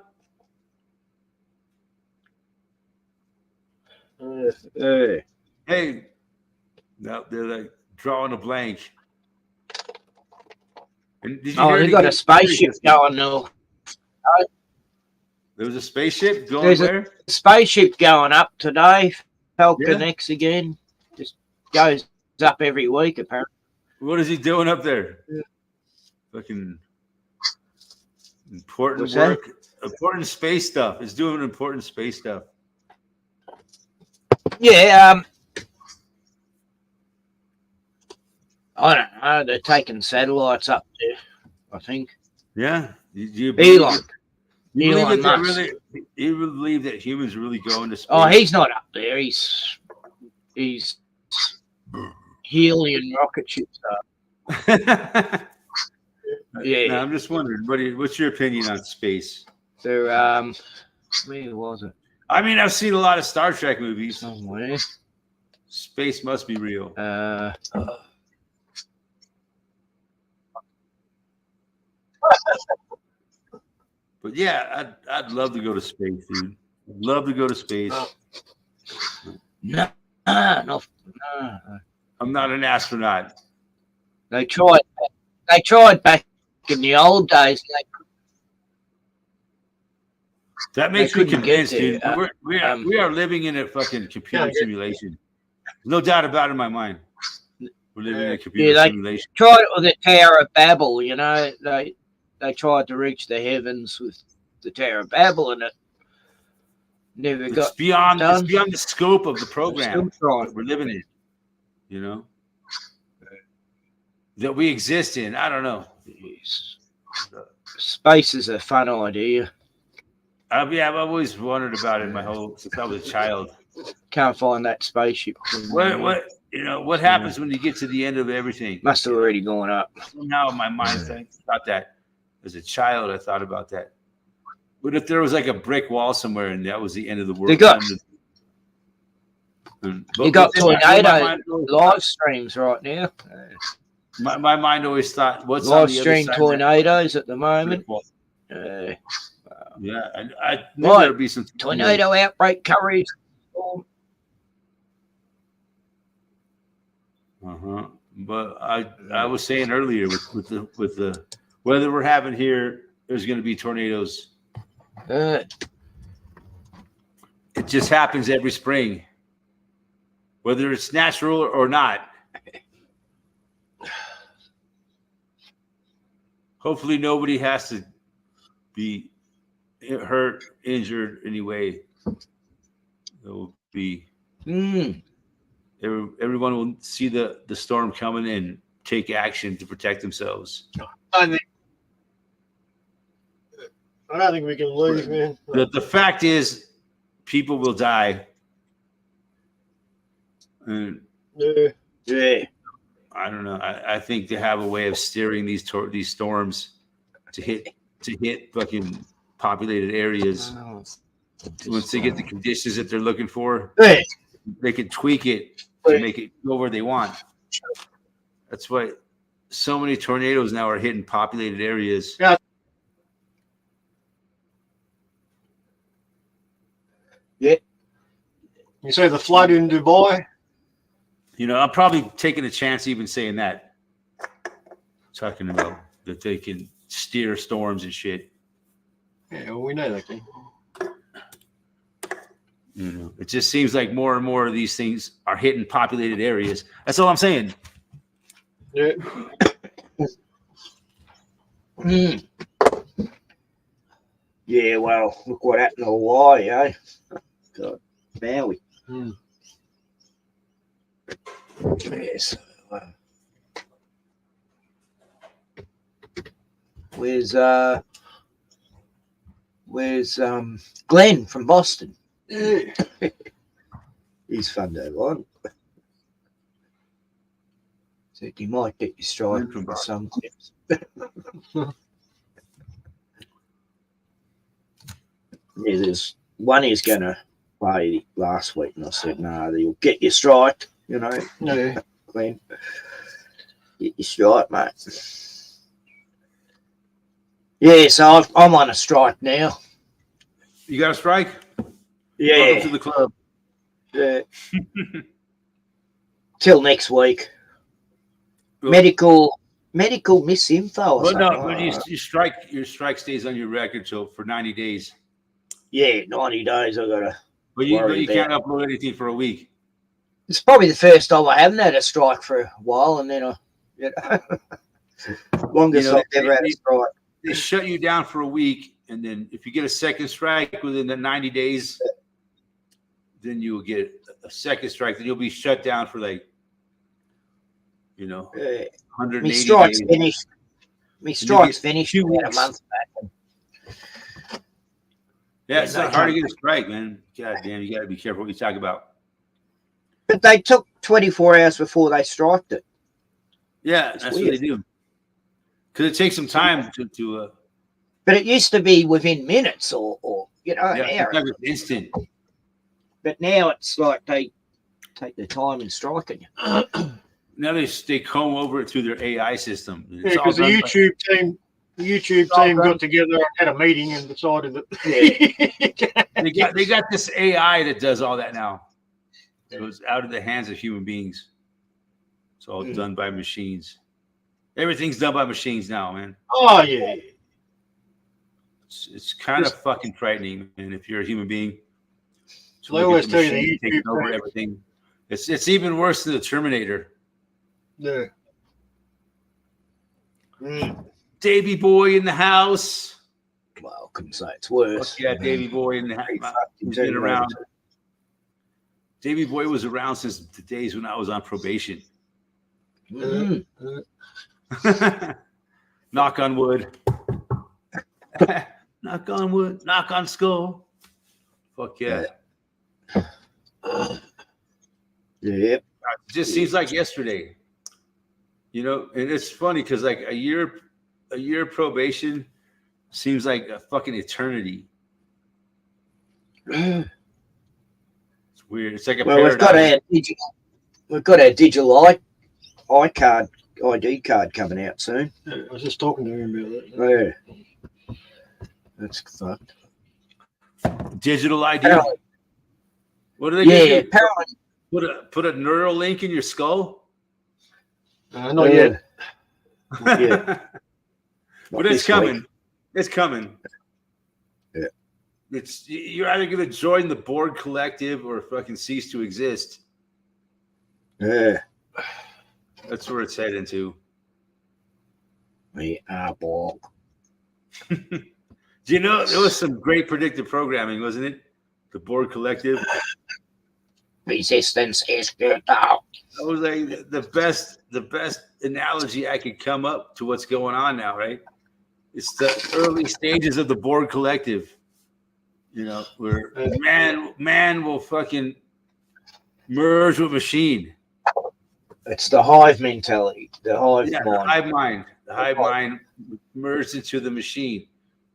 Hey, no, they're like drawing a blank. And did you hear they got a spaceship going now. There was a spaceship going There's where? a spaceship going up today. Falcon X again. Just goes up every week, apparently. What is he doing up there? Fucking important What's work. important space stuff. It's doing important space stuff. Yeah. I don't know. They're taking satellites up there, I think. Yeah. You Elon. You believe Elon that Musk. you believe that humans really go into space? Oh, he's not up there. He's helium rocket ships up. Yeah. No, I'm just wondering, what's your opinion on space? They're where was it? I mean, I've seen a lot of Star Trek movies. Somewhere. Space must be real. But yeah, I'd love to go to space, dude. I'd love to go to space. No. I'm not an astronaut. They tried. They tried back in the old days. That makes me couldn't get convinced, there. dude. We are living in a fucking computer simulation. No doubt about it in my mind. We're living in a computer simulation. Tried it with the Tower of Babel. You know, they tried to reach the heavens with the Tower of Babel, and it never got beyond. done. It's beyond the scope of the program Right. that we're living in. You know, that we exist in. I don't know. Space is a fun idea. I've always wondered about it since I was a child. Can't find that spaceship. What happens when you get to the end of everything? Must have already gone up. Somehow my mind thought that as a child. I thought about that. But if there was like a brick wall somewhere and that was the end of the world, You got tornado live streams right now. My mind always thought, what's live on the stream other side tornadoes at the moment. Yeah, I knew there'd be some tornado outbreak coverage. But I was saying earlier with the weather we're having here, there's going to be tornadoes. It just happens every spring, whether it's natural or not. Hopefully, nobody has to be hurt, injured anyway. There will be. Everyone will see the storm coming and take action to protect themselves. I don't think we can lose, man. The fact is, people will die. And Yeah. I don't know. I think they have a way of steering these storms to hit fucking populated areas. Once they get the conditions that they're looking for, they can tweak it to make it go where they want. That's why so many tornadoes now are hitting populated areas. Yeah. Yeah. You say the flood in Dubai? I'm probably taking a chance even saying that. Talking about that they can steer storms and shit. Yeah, well, we know that thing. It just seems like more and more of these things are hitting populated areas. That's all I'm saying. Yeah. Yeah, well, look what happened to Hawaii, eh? God, Maui. Yes. Where's Glenn from Boston? He's fun to have on. So you might get your strike from some clips. Yeah, there's one he's going to play last week, and I said, no, you'll get your strike, No. Glenn. Get your strike, mate. Yeah, so I'm on a strike now. You got a strike? Yeah. Welcome to the club. Yeah. Till next week. Well, Medical misinfo. Or well, no, something. when your strike stays on your record for 90 days. Yeah, 90 days I gotta. But you can't upload anything for a week. It's probably the first time I haven't had a strike for a while, and then longest I've ever had a strike. They shut you down for a week, and then if you get a second strike within the 90 days, then you'll get a second strike. Then you'll be shut down for like, 180 Me strike's days. finished. Me strike's finished few about a weeks. month back. Yeah, it's Yeah, not hard to get a strike, man. God damn, you got to be careful what you talk about. But they took 24 hours before they striked it. Yeah, It's that's weird. what they do. Because it takes some time to But it used to be within minutes or an yeah, hour. it's instant. But now it's like they take their time in striking you. Now they comb over it through their AI system. Yeah, It's all because the done by- YouTube all team done- got together and had a meeting and decided that they got this AI that does all that now. So it's out of the hands of human beings. It's all done by machines. Everything's done by machines now, man. Oh yeah. It's kind of fucking frightening, man. If you're a human being, to They look at always the tell you the machine taking YouTube over thing. everything. It's even worse than the Terminator. Yeah. Davy Boy in the house. Well, I couldn't say it's worse. Fuck yeah, Davy Boy in the house. He's been around. Davy Boy was around since the days when I was on probation. Mhm. Knock on wood. Knock on wood. Knock on skull. Fuck yeah. Yep. It just seems like yesterday. And it's funny because like a year of probation seems like a fucking eternity. It's weird. It's like a Well, paradox. we've got our digital ID card coming out soon. I was just talking to him about that. Yeah. That's fucked. Digital ID. Apparently, What do they yeah, do? apparently. Put a neural link in your skull? Not yet. Yeah. But it's this coming. week. It's coming. Yeah. You're either gonna join the Borg Collective or fucking cease to exist. Yeah. That's where it's heading to. We are Borg. Do you know there was some great predictive programming, wasn't it? The Borg Collective. Resistance is futile. That was like the best analogy I could come up to what's going on now, right? It's the early stages of the Borg Collective. Where man will fucking merge with machine. It's the hive mentality. The hive Yeah, mind. the hive mind merged into the machine,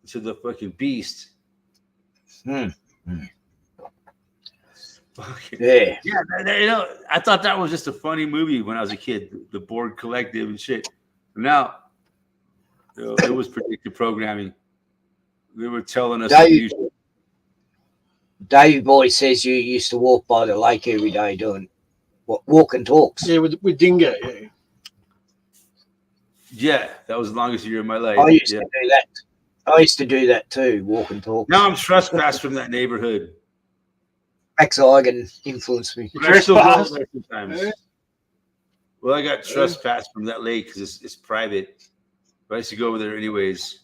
into the fucking beast. Fucking- Yeah. Yeah, I thought that was just a funny movie when I was a kid, the Borg Collective and shit. Now, it was predictive programming. They were telling us. Davey Boy says you used to walk by the lake every day doing walk and talks. Yeah, with Dingo. Yeah. Yeah, that was the longest year of my life. I used Yeah. to do that. I used to do that too, walk and talk. Now I'm trespassed from that neighborhood. Max Eigen influenced me. But I still go Trespassed? there sometimes. Yeah. Well, I got trespassed from that lake because it's private. But I used to go over there anyways.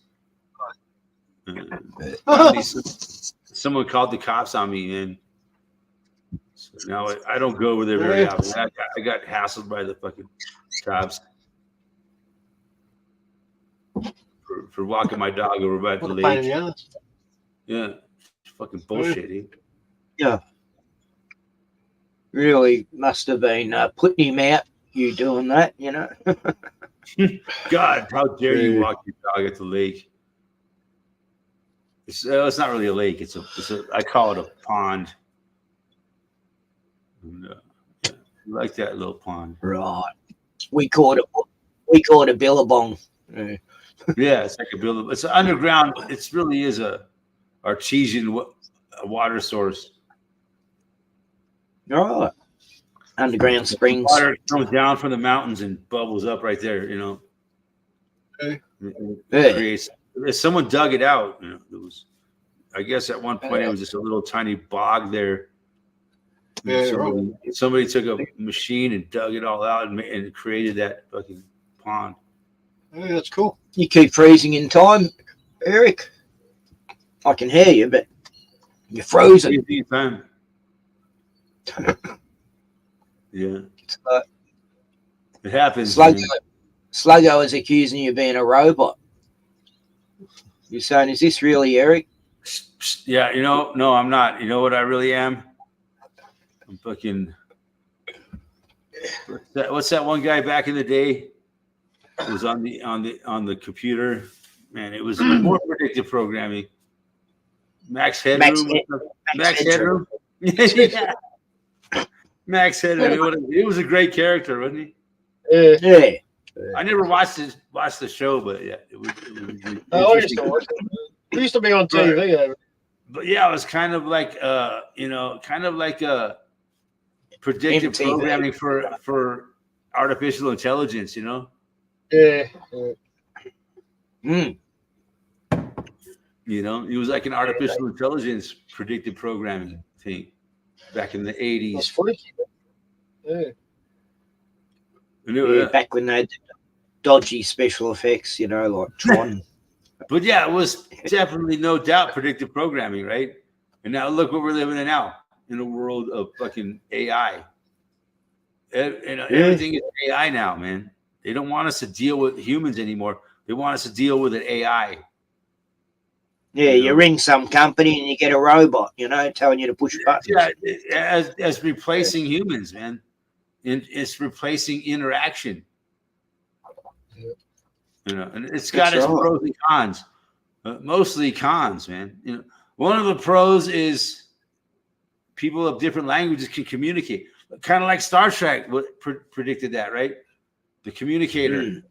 Someone called the cops on me, man. So now I don't go over there very often. I got hassled by the fucking cops for walking my dog over by the What a pain in lake. the ass. Yeah, it's fucking bullshit, dude. Really must have been putting him out. You doing that, God, how dare you walk your dog at the lake? It's not really a lake. It's a I call it a pond. And, yeah, I like that little pond. Right. We caught a billabong. Yeah. Yeah, it's like a build. It's an underground. It really is a artesian water source. Right. Underground springs. Water comes down from the mountains and bubbles up right there. Okay. Yeah. Creates. Someone dug it out. It was. I guess at one point it was just a little tiny bog there. Yeah, Somebody took a machine and dug it all out and created that fucking pond. Yeah, that's cool. You keep freezing in time, Eric. I can hear you, but you're frozen. Easy time. Yeah, it happens. man. Sluggo is accusing you of being a robot. You're saying, is this really Eric? Yeah, no, I'm not. You know what I really am? I'm fucking. What's that one guy back in the day? It was on the computer. Man, it was more predictive programming. Max Headroom. Max Headroom. Yeah. Max Headroom. It was a great character, wasn't he? Yeah. I never watched the show, but yeah, it was I used to watch it. It used to be on TV. But yeah, it was kind of like predictive MTV. programming for artificial intelligence, Yeah. Mm. It was like an artificial intelligence predictive programming thing back in the That's 80s. freaky. Yeah. And it- Back when they had dodgy special effects, like Tron. But yeah, it was definitely no doubt predictive programming, right? And now look what we're living in now, in a world of fucking AI. Everything is AI now, man. They don't want us to deal with humans anymore. They want us to deal with an AI. Yeah, you ring some company and you get a robot, telling you to push buttons. Yeah, as replacing humans, man. It's replacing interaction. And it's got its pros and cons. Mostly cons, man. One of the pros is people of different languages can communicate. Kind of like Star Trek predicted that, right? The communicator.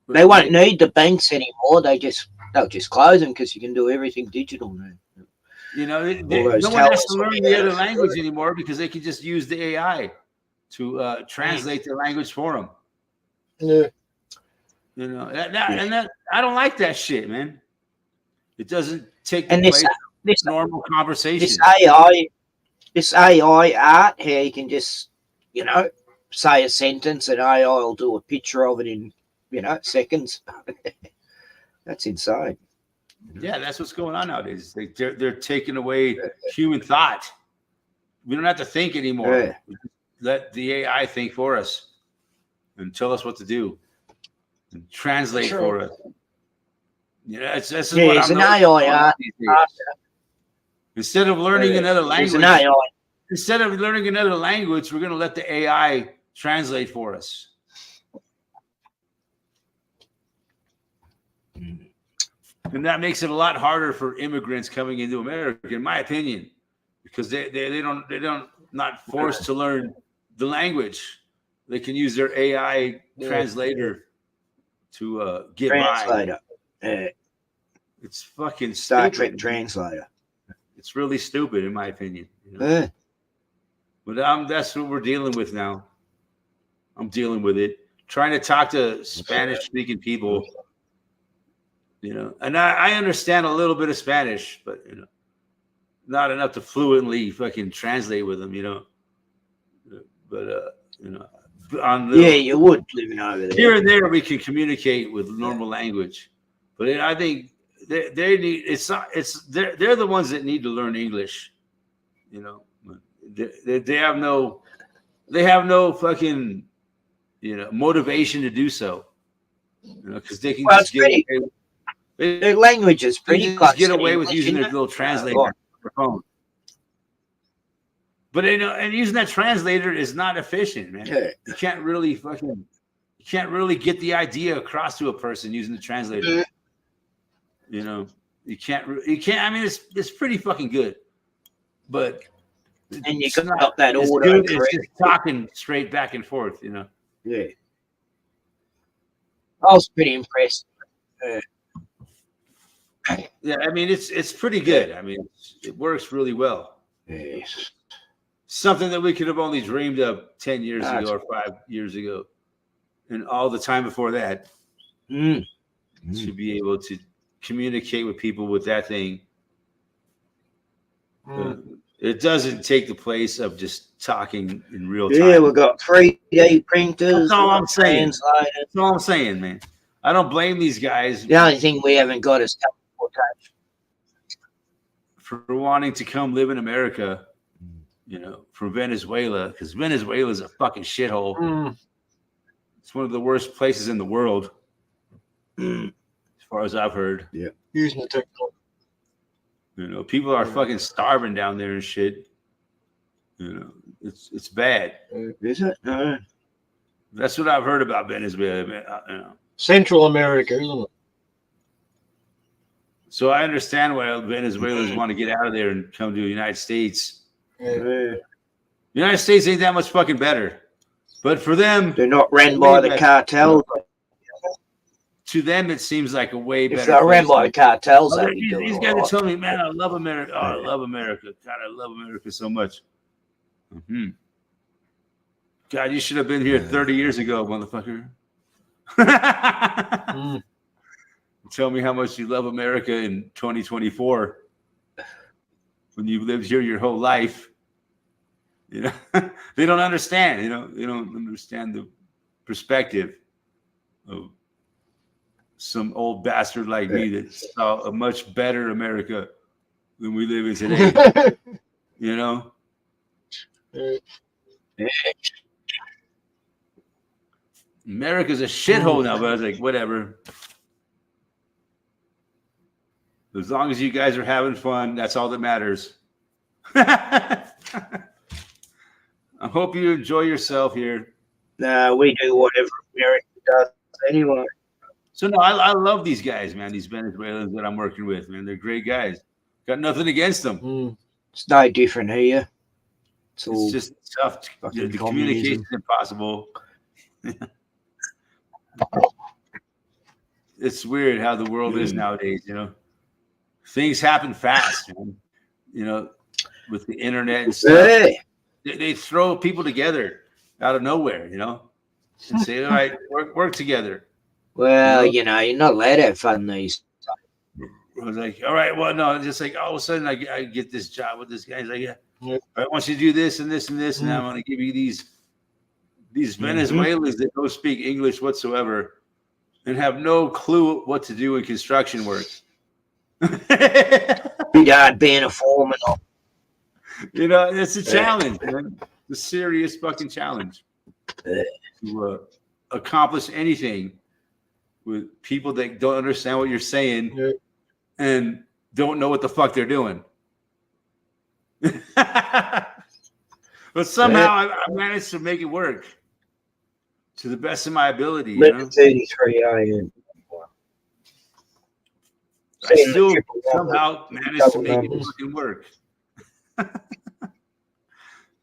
They won't need the banks anymore. They'll just close them because you can do everything digital now. No one has to learn the other language anymore because they can just use the AI to translate the language for them. Yeah. And I don't like that shit, man. It doesn't take the And place of normal conversation. This AI art here, you can just, say a sentence and AI will do a picture of it in, seconds. That's insane. Yeah, that's what's going on nowadays. They're taking away human thought. We don't have to think anymore. Yeah. Let the AI think for us and tell us what to do and translate for us. This is what it's I'm an AI art. Instead of learning another language, It's an AI. Instead of learning another language, we're going to let the AI translate for us. And that makes it a lot harder for immigrants coming into America, in my opinion, because they don't not forced to learn the language. They can use their AI translator to get Translator. by. It's fucking Star stupid. Trek translator. It's really stupid, in my opinion. Yeah. But that's what we're dealing with now. I'm dealing with it. Trying to talk to Spanish-speaking people. And I understand a little bit of Spanish, but not enough to fluently fucking translate with them, But on the, You would living over there. here and there we can communicate with normal language, but I think they need they're the ones that need to learn English, They have no fucking motivation to do so, because they can just get away. Their language is pretty They close. just get away with using their little translator on their phone. But and using that translator is not efficient, man. Yeah. You can't really get the idea across to a person using the translator. You can't. I mean, it's pretty fucking good, but And you got that it's order. good. It's just talking straight back and forth, Yeah. I was pretty impressed. Yeah, I mean, it's pretty good. I mean, it works really well. Yes. Something that we could have only dreamed of 10 years ago or 5 years ago, and all the time before that, to be able to communicate with people with that thing. It doesn't take the place of just talking in real time. Yeah, we've got 3D printers. That's all I'm saying. Translators. That's all I'm saying, man. I don't blame these guys. The only thing we haven't got is teleportation. for wanting to come live in America, from Venezuela, because Venezuela is a fucking shithole. It's one of the worst places in the world, as far as I've heard. Yeah. Using the technology. People are fucking starving down there and shit. It's bad. Is it? No. That's what I've heard about Venezuela, man. Central America, isn't it? So I understand why Venezuelans want to get out of there and come to the United States. Yeah. The United States ain't that much fucking better. But for them, They're not ran by the cartels. to them, it seems like a way better. If they're ran by the cartels, Oh, they'd be doing these all guys are right. telling me, man, I love America. Oh, I love America. God, I love America so much. God, you should have been here 30 years ago, motherfucker. Tell me how much you love America in 2024 when you've lived here your whole life. They don't understand. They don't understand the perspective of some old bastard like me that saw a much better America than we live in today. America's a shithole now, but I was like, whatever. As long as you guys are having fun, that's all that matters. I hope you enjoy yourself here. No, we do whatever America does anyway. So no, I love these guys, man. These Venezuelans that I'm working with, man. They're great guys. Got nothing against them. It's no different here. It's just tough. The communication is impossible. It's weird how the world is nowadays. Things happen fast, man. With the internet and stuff. Hey. They throw people together out of nowhere, and say, all right, work together. Well, you're not allowed to have fun these. I was like, all right, well, no, just like all of a sudden I get this job with this guy. He's like, yeah, I want you to do this and this and this, and I'm going to give you these Venezuelans that don't speak English whatsoever and have no clue what to do in construction work. Big hard being a foreman. It's a challenge, man. It's a serious fucking challenge to accomplish anything with people that don't understand what you're saying and don't know what the fuck they're doing. But somehow I managed to make it work to the best of my ability. 11:33 a.m. I still somehow managed to make it fucking work.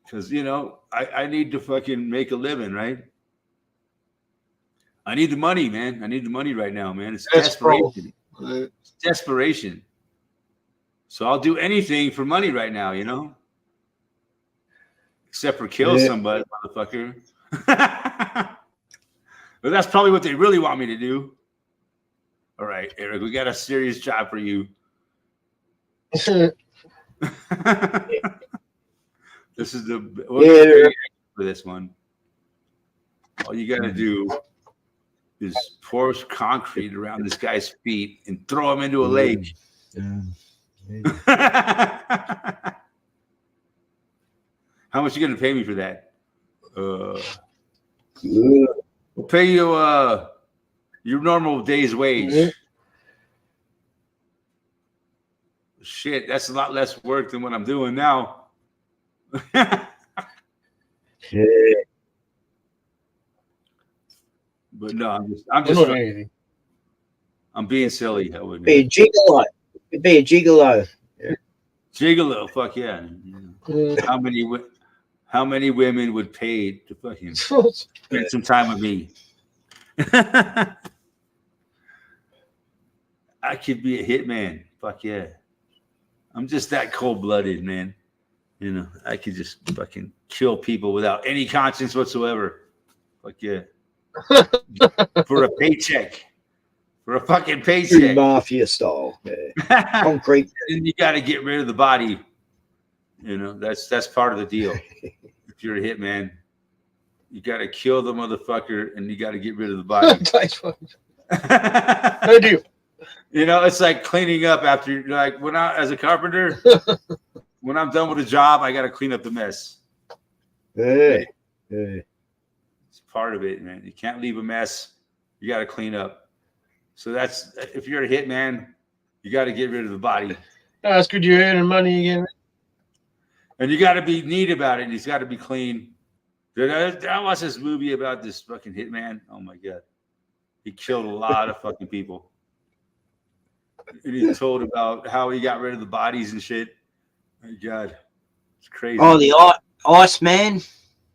Because, I need to fucking make a living, right? I need the money, man. I need the money right now, man. It's desperation. It's desperation. So I'll do anything for money right now, except for kill somebody, motherfucker. But that's probably what they really want me to do. All right, Eric, we got a serious job for you. This is for this one. All you got to do is pour concrete around this guy's feet and throw him into a lake. How much you gonna pay me for that? We'll pay you your normal day's wage. Shit, that's a lot less work than what I'm doing now. But no, I'm being silly. Be a gigolo. Be a gigolo. Gigolo, fuck yeah. How many women would pay to fucking spend some time with me? I could be a hitman. Fuck yeah. I'm just that cold-blooded, man. I could just fucking kill people without any conscience whatsoever. Fuck yeah. For a paycheck. For a fucking paycheck. Mafia style. Concrete. And you got to get rid of the body. That's part of the deal. If you're a hitman, you got to kill the motherfucker and you got to get rid of the body. No deal. You know, it's like cleaning up after you're like when I as a carpenter, when I'm done with a job, I gotta clean up the mess. Yeah. It's part of it, man. You can't leave a mess. You gotta clean up. So that's if you're a hitman, you gotta get rid of the body. That's good you're earning money again. And you gotta be neat about it. He's gotta be clean. I watched this movie about this fucking hitman. Oh my god. He killed a lot of fucking people. And he told about how he got rid of the bodies and shit. Oh my god. It's crazy. Oh, the Iceman,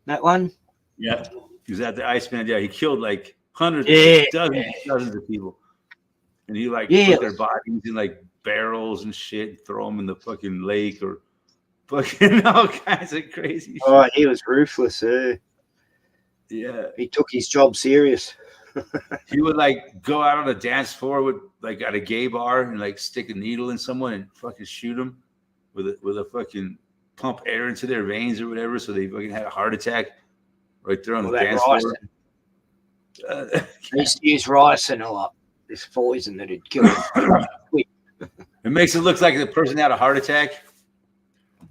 that one. Yeah. He was at the Iceman. Yeah, he killed like hundreds, dozens of people. And he like put their bodies in like barrels and shit, and throw them in the fucking lake or fucking all kinds of crazy shit. Oh, he was ruthless. Yeah. He took his job serious. He would like go out on a dance floor with like at a gay bar and like stick a needle in someone and fucking shoot them with a fucking pump air into their veins or whatever, so they fucking had a heart attack right there on the dance floor. They used to use ricin a lot. This poison that had killed him. It makes it look like the person had a heart attack.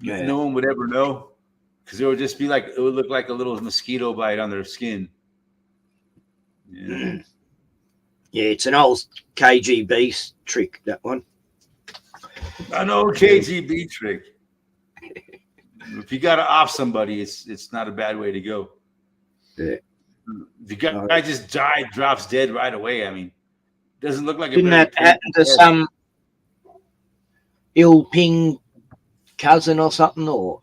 Yeah. No one would ever know because it would just be like it would look like a little mosquito bite on their skin. Yeah. Yeah, it's an old KGB trick, that one. An old KGB trick. If you got to off somebody, it's not a bad way to go. Yeah. The guy just died, drops dead right away. I mean, doesn't look like Didn't that happen to some ill ping cousin or something, or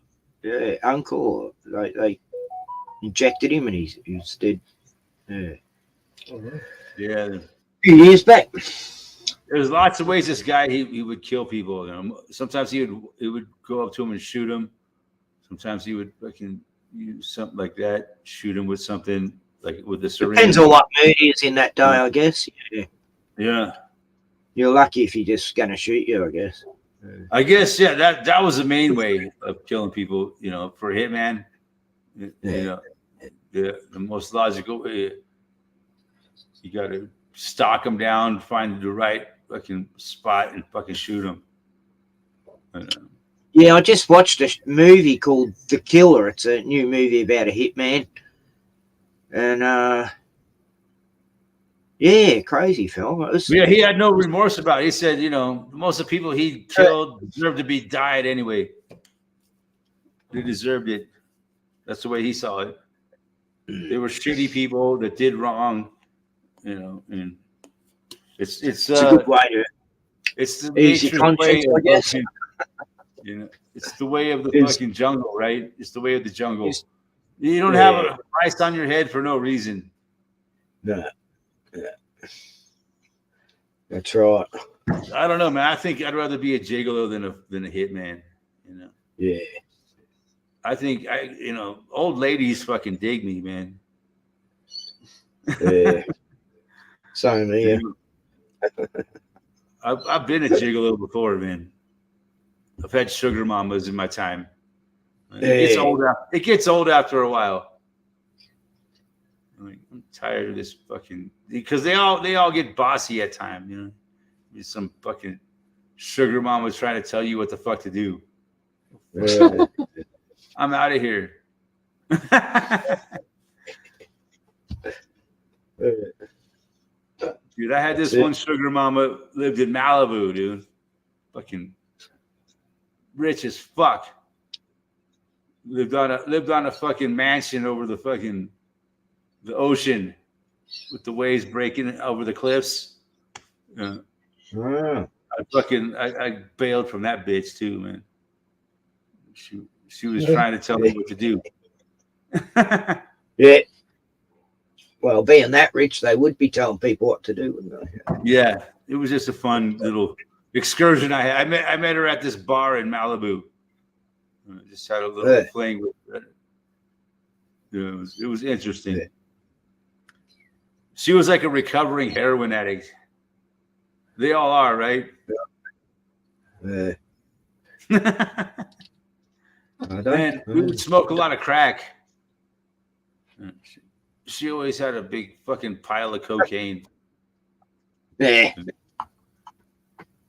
uncle? Or they injected him and he was dead. Yeah. Yeah. A few years back. There's lots of ways this guy he would kill people. You know, sometimes he would go up to him and shoot him. Sometimes he would fucking use something like that, shoot him with something like with the syringe. Depends on what mood he is in that day, I guess. Yeah. Yeah. You're lucky if he's just gonna shoot you, I guess. I guess that was the main way of killing people. You know, for a hitman, you know, the most logical way. You got to stalk them down, find the right fucking spot, and fucking shoot them. Yeah, I just watched a movie called The Killer. It's a new movie about a hitman. And, yeah, crazy film. Yeah, he had no remorse about it. He said, you know, most of the people he killed deserved to be died anyway. They deserved it. That's the way he saw it. They were shitty people that did wrong, you know, and it's a good way to it's the easy nature's conscience, way I guess. of, you know, it's the way of the fucking jungle, right? It's the way of the jungle. You don't have a price on your head for no reason. Yeah. That's right. I don't know, man. I think I'd rather be a gigolo than a hitman. You know. Yeah. I think old ladies fucking dig me, man. Yeah. Same here. I've been a gigolo before, man. I've had sugar mamas in my time. It gets old after a while. I'm tired of this fucking because they all get bossy at times, you know. There's some fucking sugar mamas trying to tell you what the fuck to do. Yeah. I'm out of here. Dude, I had this one sugar mama lived in Malibu, dude. Fucking rich as fuck. Lived on a fucking mansion over the ocean with the waves breaking over the cliffs. I bailed from that bitch too, man. She was trying to tell me what to do. Yeah. Well, being that rich, they would be telling people what to do, wouldn't they? Yeah, it was just a fun little excursion I had. I met her at this bar in Malibu. I just had a little fling with her. It was interesting. Yeah. She was like a recovering heroin addict. They all are, right? Yeah. Man, we would smoke a lot of crack. She always had a big fucking pile of cocaine. Yeah.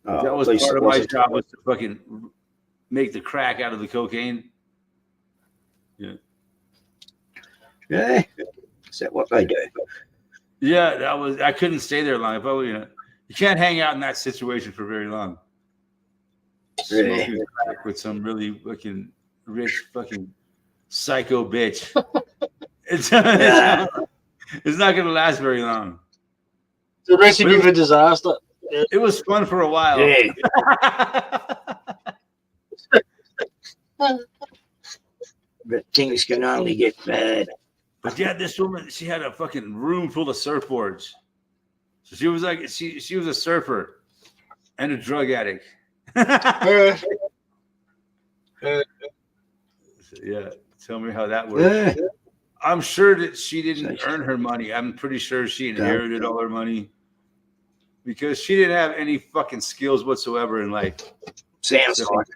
Oh, That was at least part it of my wasn't. job, was to fucking make the crack out of the cocaine. Yeah. Is that what they do? Yeah, that was. I couldn't stay there long. If I, you can't hang out in that situation for very long. Really? Smoking crack with some really fucking rich fucking psycho bitch. It's not going to last very long. The recipe for disaster. It was fun for a while. Yeah. But things can only get bad. But yeah, this woman, she had a fucking room full of surfboards. So she was like, she was a surfer and a drug addict. Uh, Yeah, tell me how that works. Yeah. I'm sure that she didn't earn her money. I'm pretty sure she inherited all her money because she didn't have any fucking skills whatsoever in life. Sounds like.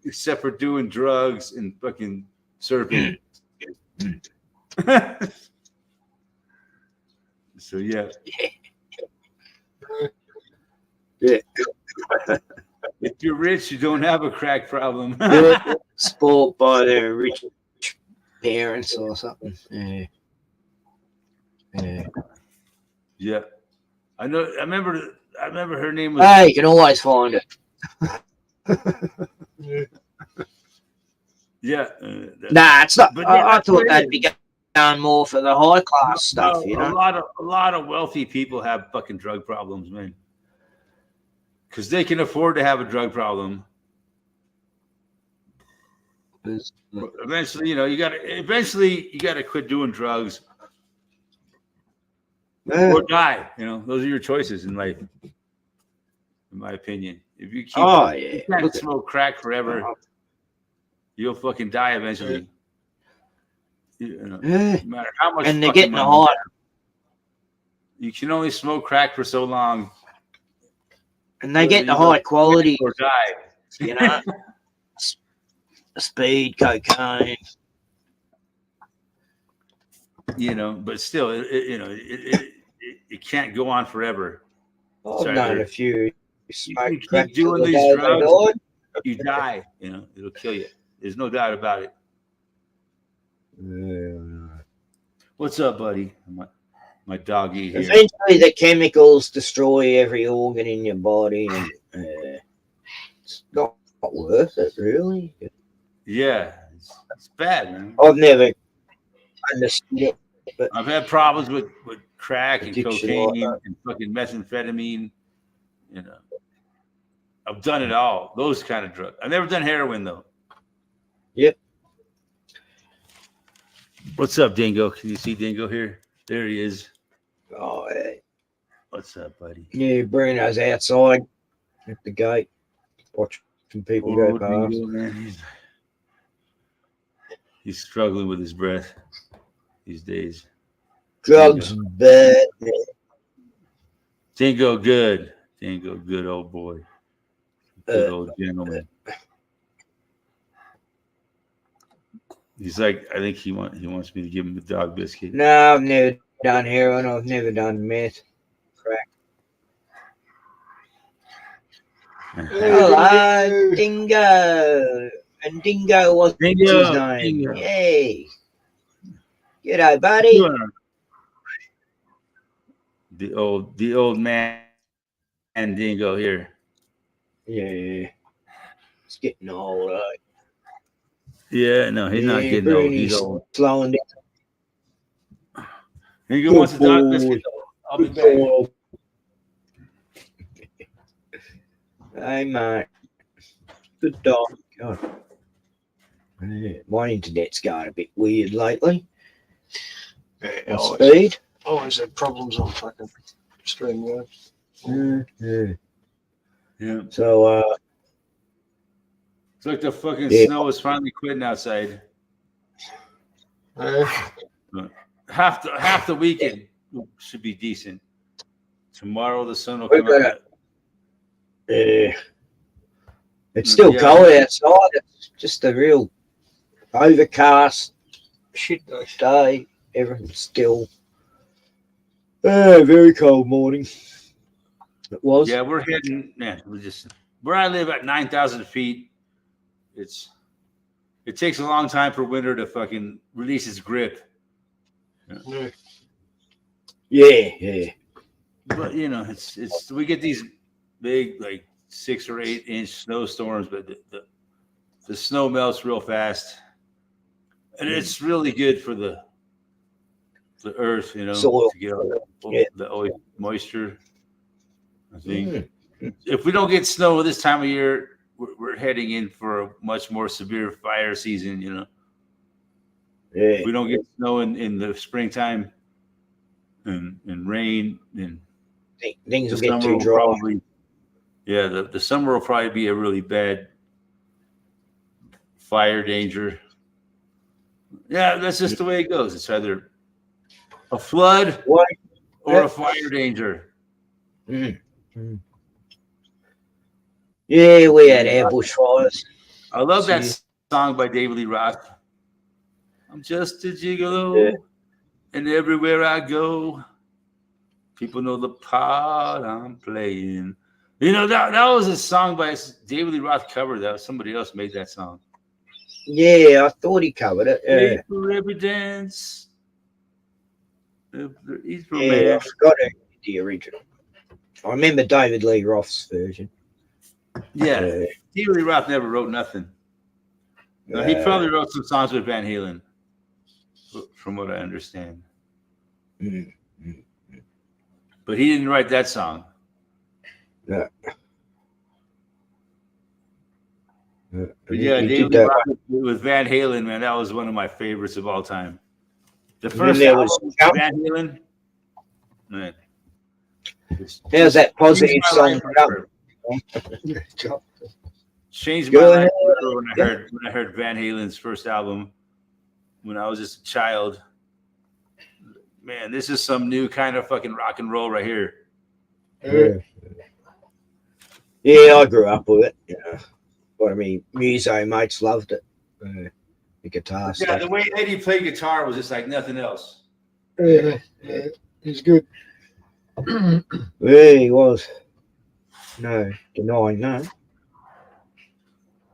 Except for doing drugs and fucking surfing. So yeah. Yeah. If you're rich, you don't have a crack problem. Spoiled by their rich parents or something. Yeah. Yeah. Yeah. I know. I remember her name was. Hey, you can always find it. Yeah. Nah, it's not. But I that's thought what it they'd be going more for the high class stuff, you A know. lot of wealthy people have fucking drug problems, man. Because they can afford to have a drug problem. Eventually, you gotta quit doing drugs or die. Those are your choices in life, in my opinion. If you keep, you can't smoke crack forever, you'll fucking die eventually. No matter how much. And they're getting high. You can only smoke crack for so long. And they get the high quality, or die. Speed, cocaine. But still, it can't go on forever. I've known a few. You keep doing these drugs, you die. It'll kill you. There's no doubt about it. What's up, buddy? My doggy here. Eventually, the chemicals destroy every organ in your body, and it's not worth it, really. Yeah, it's bad, man. I've never understood it, but I've had problems with crack and addiction cocaine like and fucking methamphetamine. I've done it all. Those kind of drugs. I've never done heroin though. Yep. What's up, Dingo? Can you see Dingo here? There he is. Oh, yeah. What's up, buddy? Yeah, Bruno's outside at the gate, watching people go past. Dingo, man. He's struggling with his breath these days. Drugs bad. Dingo, good. Dingo, good old boy. Good old gentleman. He's like, I think he wants me to give him a dog biscuit. No, I've never done heroin. I've never done meth. Crack. Hello, Dingo. And Dingo was his name. Dingo. Yay. G'day, buddy. The old man and Dingo here. Yeah. It's getting old, eh? Yeah, no, he's not getting old. He's old. Slowing down. Dingo wants a dog biscuit. I'll be back. Hey, mate. Good dog. God. Yeah, my internet's going a bit weird lately. Yeah, Speed. always had problems on fucking StreamYard. Yeah. So, It's like the fucking Yeah. snow is finally quitting outside. Yeah. Half the weekend should be decent. Tomorrow the sun will We're come gonna- out. it's still Yeah. cold outside. It's just a real overcast Shit, day. Everything's still. Very cold morning. It was. Yeah, we're heading, man. Where I live at 9,000 feet. It takes a long time for winter to fucking release its grip. Yeah. But you know, it's we get these big like 6 or 8 inch snowstorms, but the snow melts real fast, and it's really good for the earth, you know, Soil. to get all the moisture. I think Mm. if we don't get snow this time of year, we're heading in for a much more severe fire season. You know, Yeah. if we don't get snow in the springtime and rain, then Things the will get summer too will dry. probably, yeah, the summer will probably be a really bad fire danger. Yeah, that's just the way it goes. It's either a flood What? or a fire danger. Mm. Yeah, we had our bushfires. I love that See. song by David Lee Roth. I'm just a gigolo, and everywhere I go, people know the part I'm playing. You know, that was a song by David Lee Roth cover. That was somebody else made that song. Yeah, I thought he covered it. Pay for every dance. Each Yeah, I romance. forgot the original. I remember David Lee Roth's version. Yeah, David Lee Roth never wrote nothing. No, he probably wrote some songs with Van Halen, from what I understand. Mm. But he didn't write that song. Yeah. But yeah, He David did Lee that. Roth with Van Halen, man, that was one of my favorites of all time. The then first there album was with Van Halen, man. How's that positive changed my song? life forever. Changed my Go life ahead. forever when I heard Van Halen's first album when I was just a child. Man, this is some new kind of fucking rock and roll right here. Yeah, I grew up with it. Yeah, but I mean, muso mates loved it. The guitar Yeah, stuff. the way Eddie played guitar was just like nothing else. Yeah, he's good. Yeah, he was. No denying that.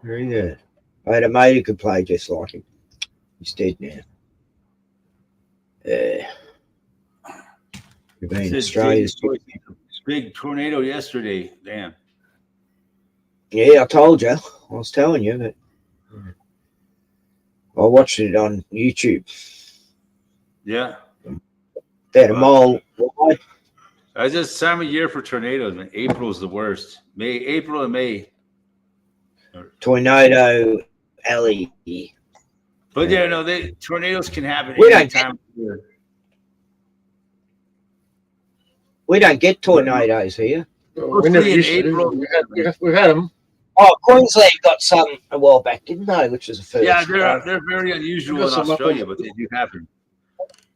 Very good. I had a mate who could play just like him. He's dead now. We've been in Australia's. Big tornado yesterday. Damn. Yeah, I told you. I was telling you that. I watched it on YouTube. Yeah. They had a mile wide. It's just time of year for tornadoes, man. April's the worst. April and May. Tornado alley. But yeah, no, tornadoes can happen We any don't time of year. We don't get tornadoes here. We never in used to. April. We've had them. Oh, Queensland got some a while back, didn't they? Which was the first. Yeah, they're very unusual Got in some up Australia, on- but they do happen.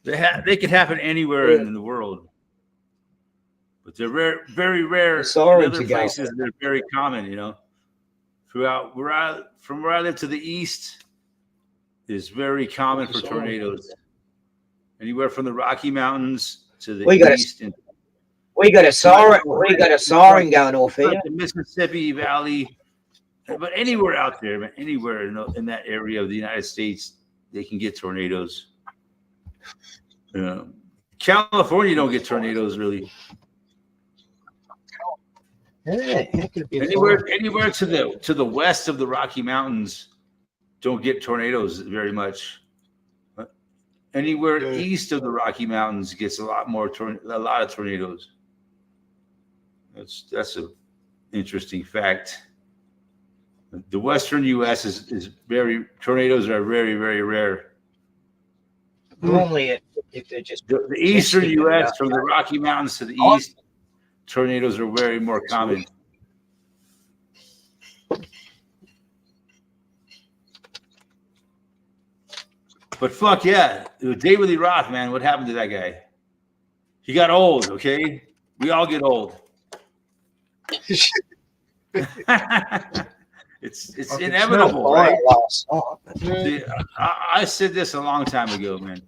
They can happen anywhere in the world, but they're very rare. Sorry in other to go. places, they're very common. You know, from where I live to the east is very common for tornadoes. Anywhere from the Rocky Mountains to the east. We got a siren. We got a siren going off here. The Mississippi Valley, but anywhere out there, man, anywhere in that area of the United States, they can get tornadoes. California don't get tornadoes really. Yeah, Anywhere to the west of the Rocky Mountains, don't get tornadoes very much. Anywhere east of the Rocky Mountains gets a lot of tornadoes. That's an interesting fact. The western U.S. is tornadoes are very, very rare. Normally, if they're just The eastern U.S. from the Rocky Mountains to the east, tornadoes are very more common. But fuck yeah, David Lee Roth, man, what happened to that guy? He got old, okay? We all get old. It's inevitable, right? See, I said this a long time ago, man.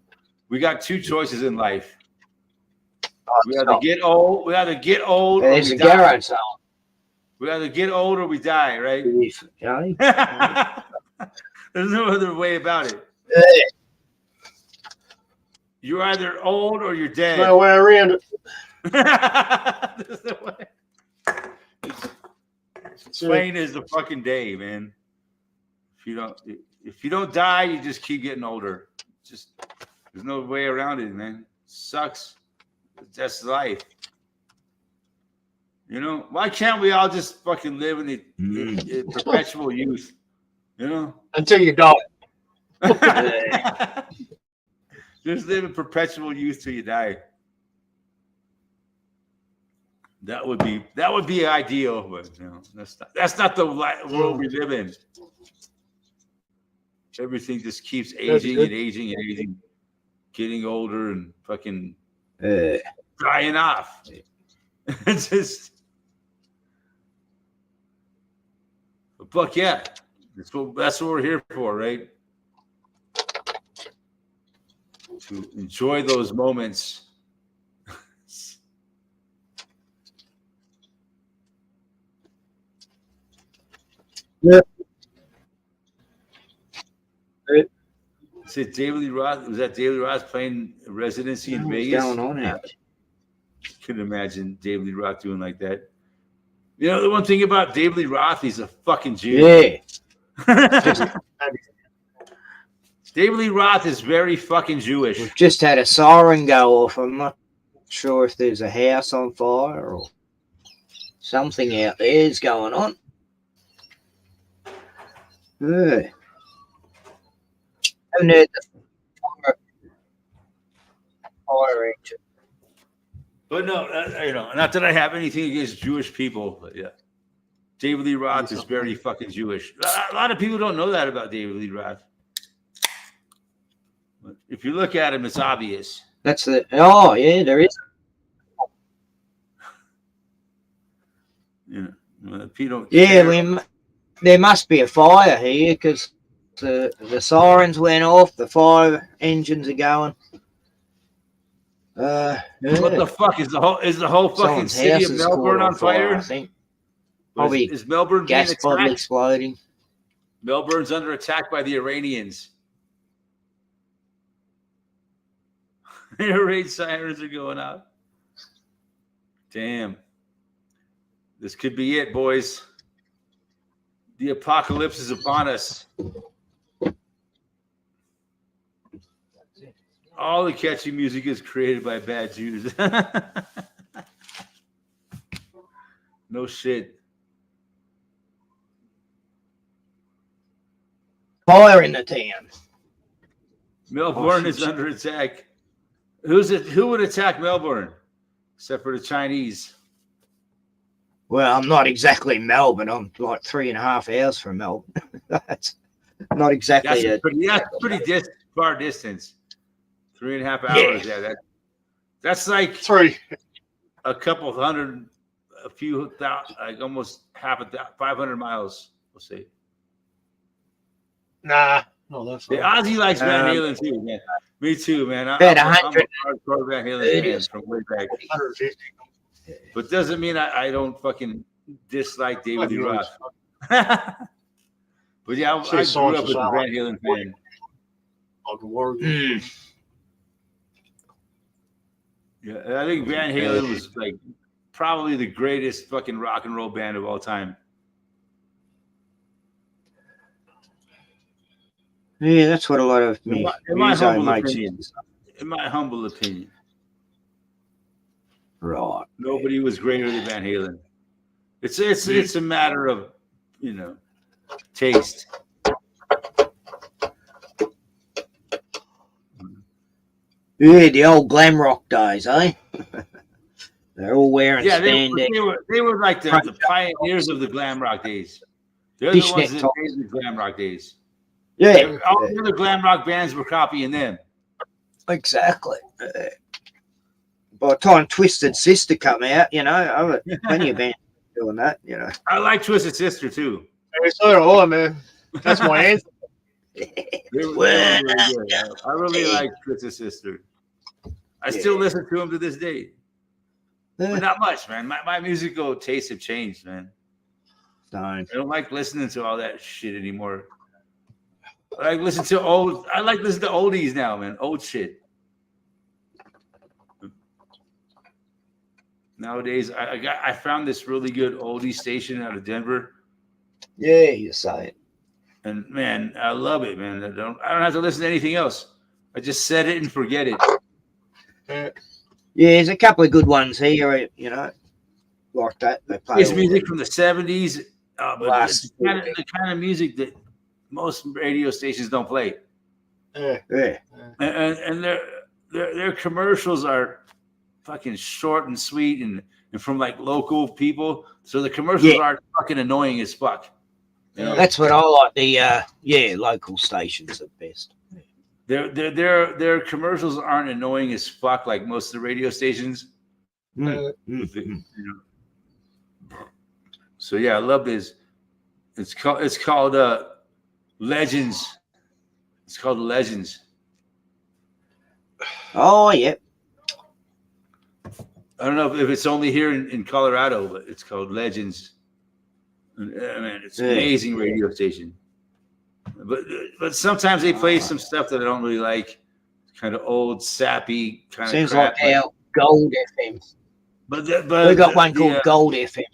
We got two choices in life. We either get old. We either get old or There's we a die. Garrow song. We either get old or we die, right? Johnny. There's no other way about it. You're either old or you're dead. No way around it. There's no way. It's plain as the fucking day, man. If you don't die, you just keep getting older. Just there's no way around it, man. Sucks. That's life. You know, why can't we all just fucking live in perpetual youth? You know? Until you die. Just live in perpetual youth till you die. That would be ideal, but you know, that's not the world we live in. Everything just keeps aging and aging and aging, getting older and fucking dying off. It's just, but yeah, that's what we're here for, right? To enjoy those moments. Yeah. Is it David Lee Roth? Was that David Lee Roth playing residency in What's Vegas? going on out? Couldn't imagine David Lee Roth doing like that. You know, the one thing about David Lee Roth, he's a fucking Jew. Yeah. David Lee Roth is very fucking Jewish. We've just had a siren go off. I'm not sure if there's a house on fire or something out there is going on. Yeah. Haven't heard the fire engine. But no, you know, not that I have anything against Jewish people, but yeah. David Lee Roth is very fucking Jewish. A lot of people don't know that about David Lee Roth. But if you look at him, it's obvious. That's the yeah, there is. You know, if you don't Yeah, there must be a fire here because the sirens went off, the fire engines are going. Yeah. What the fuck is the whole fucking Someone's city house of is Melbourne caught on fire? I think. Or Probably is Melbourne being gas bottle attacked? exploding. Melbourne's under attack by the Iranians. Air raid sirens are going out. Damn. This could be it, boys. The apocalypse is upon us. All the catchy music is created by bad Jews. No shit. Fire in the town. Melbourne is under attack. Who would attack Melbourne? Except for the Chinese. Well, I'm not exactly Melbourne. I'm like 3.5 hours from Melbourne. That's not exactly That's pretty far distance. 3.5 hours. Yeah, that's like 3. a couple hundred, a few thousand, like almost 500 miles. We'll see. Nah, no, that's Yeah, not. Ozzy likes Van Halen too, man. Me too, man. I'm About a 100. hardcore Van Halen fan from way back. 150. But doesn't mean I don't fucking dislike David Lee Roth. But yeah, I grew up as a Van Halen fan. Of the world. Yeah, I think Van Halen was like probably the greatest fucking rock and roll band of all time. Yeah, that's what a lot of me In my humble mates opinion. In my humble opinion. Right. Nobody was greater than Van Halen. It's a matter of, you know, taste. Yeah, the old glam rock days, eh? They're all wearing spandex. They were like the pioneers of the glam rock days. They're the ones that made the glam rock days. Yeah. All the other glam rock bands were copying them. Exactly. By the time Twisted Sister come out, you know, I've got plenty of bands doing that, you know. I like Twisted Sister too. Hey, so do I, man. That's my answer. They were really good. I really like Twisted Sister. I still listen to them to this day. but not much, man. My musical tastes have changed, man. So, I don't like listening to all that shit anymore. I like listen to oldies now, man. Old shit. Nowadays, I found this really good oldie station out of Denver, yeah, you say it. and man, I love it, man. I don't have to listen to anything else. I just set it and forget it. Yeah. Yeah, there's a couple of good ones here, you know, like that. They play It's all music from the 70s, but Last it's the kind of music that most radio stations don't play. Yeah. yeah. And their commercials are fucking short and sweet and from like local people. So the commercials aren't fucking annoying as fuck. You know? That's what I like. The local stations are best. Their commercials aren't annoying as fuck like most of the radio stations. Uh, You know? So yeah, I love this. It's called Legends. It's called Legends. Oh yeah. I don't know if it's only here in Colorado, but it's called Legends. And, man, it's an amazing radio station. But sometimes they play some stuff that I don't really like, kind of old, sappy kind Seems of crap. like our Gold FM. But We got one called Gold FM.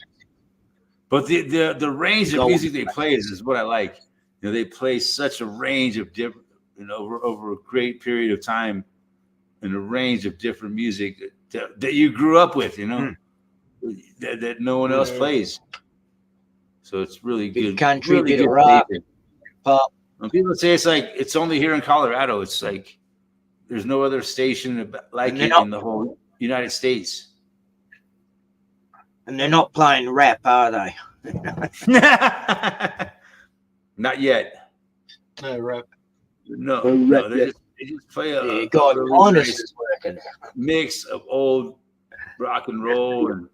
But the range of Gold. music they play is what I like. You know, they play such a range of different, you know, over a great period of time, and a range of different music that you grew up with, you know, that no one else plays. So it's really good. Country, really bit good of rock, station. pop. When people say it's only here in Colorado, it's like there's no other station like it in the whole United States. And they're not playing rap, are they? Not yet. no rap. No, rap they just play a God, really honest nice is working. mix of old rock and roll, and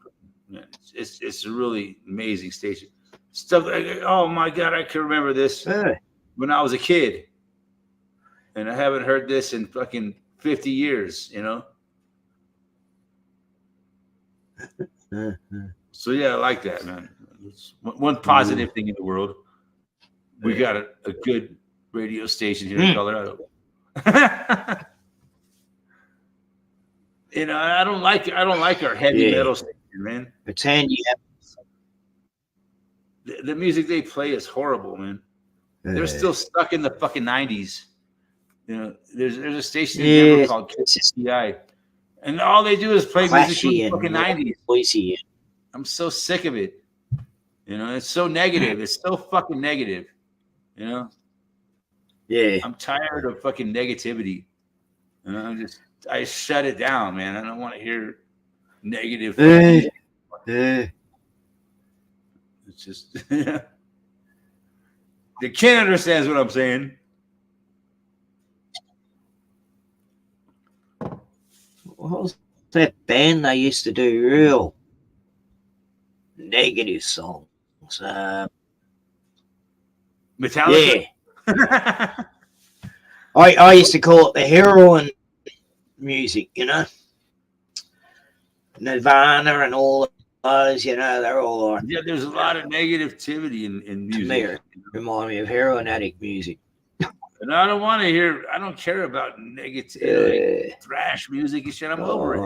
man, it's a really amazing station. Stuff like, oh my God, I can remember this when I was a kid, and I haven't heard this in fucking 50 years, you know. So yeah, I like that, man. It's one positive thing in the world. We got a good radio station here in Colorado. You know, I don't like our heavy metal station, man. It's handy. The music they play is horrible, man. They're still stuck in the fucking 90s. You know, there's a station in Denver called KCI, and all they do is play music from the fucking 90s. Noisy. I'm so sick of it. You know, it's so negative. It's so fucking negative. You know? Yeah. I'm tired of fucking negativity. You know, I shut it down, man. I don't want to hear negative. It's just the kid understands what I'm saying. What was that band they used to do? Real negative songs. Metallica. Yeah. I used to call it the heroin music, you know. Nirvana and all those, you know, they're all like, Yeah, there's a lot of negativity in music. Remind me of heroin addict music. And I don't want to hear. I don't care about negative thrash music and shit. I'm over it.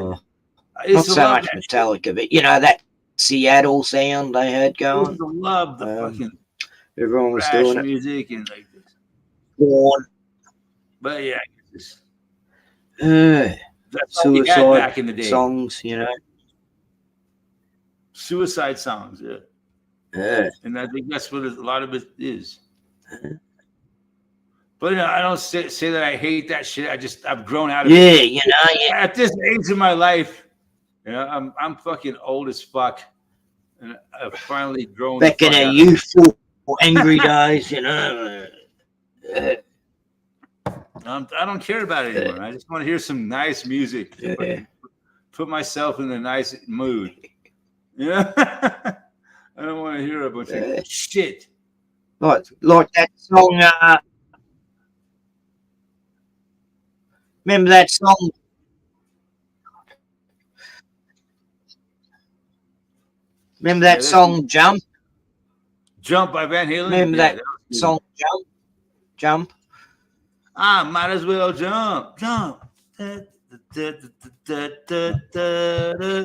I Not used to so love much that Metallica, but you know that Seattle sound they had shit. I used going. to love the fucking Everyone was thrash doing it. music and like this. Born. But yeah, that's all we had Suicide back in the day. songs, you know. Suicide songs, yeah. And I think that's what a lot of it is. But you know, I don't say that I hate that shit. I've grown out of it. Yeah, you know, yeah. At this age of my life, you know, I'm fucking old as fuck, and I've finally grown. Back in our youthful, angry days, you know. I don't care about it anymore. I just want to hear some nice music. Put myself in a nice mood. Yeah, I don't want to hear a bunch of shit. Like that song. Remember that song? Remember that that's- song Jump? Jump by Van Halen. Remember Yeah, that was good. song Jump? I might as well jump. Da, da, da, da, da, da,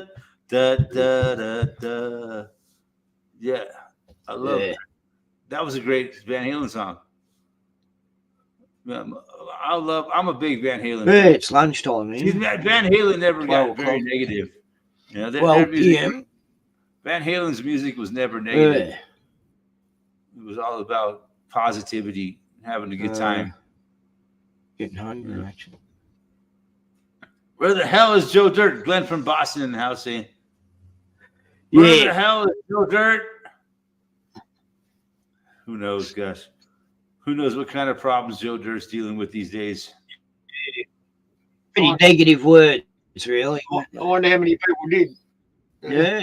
da, da, da, da. Yeah, I love it. That was a great Van Halen song. I'm a big Van Halen Yeah, fan. it's lunchtime. See, Yeah. Van Halen never 12 got very o'clock. negative. You know, their 12 music, p.m. Van Halen's music was never negative. Yeah. It was all about positivity, having a good time. Getting hungry, Yeah. actually. Where the hell is Joe Dirt? Glenn from Boston in the house saying, where the Yeah. hell is Joe Dirt? Who knows, Gus? Who knows what kind of problems Joe Dirt's dealing with these days? Pretty negative words, really. I wonder how many people did. Yeah.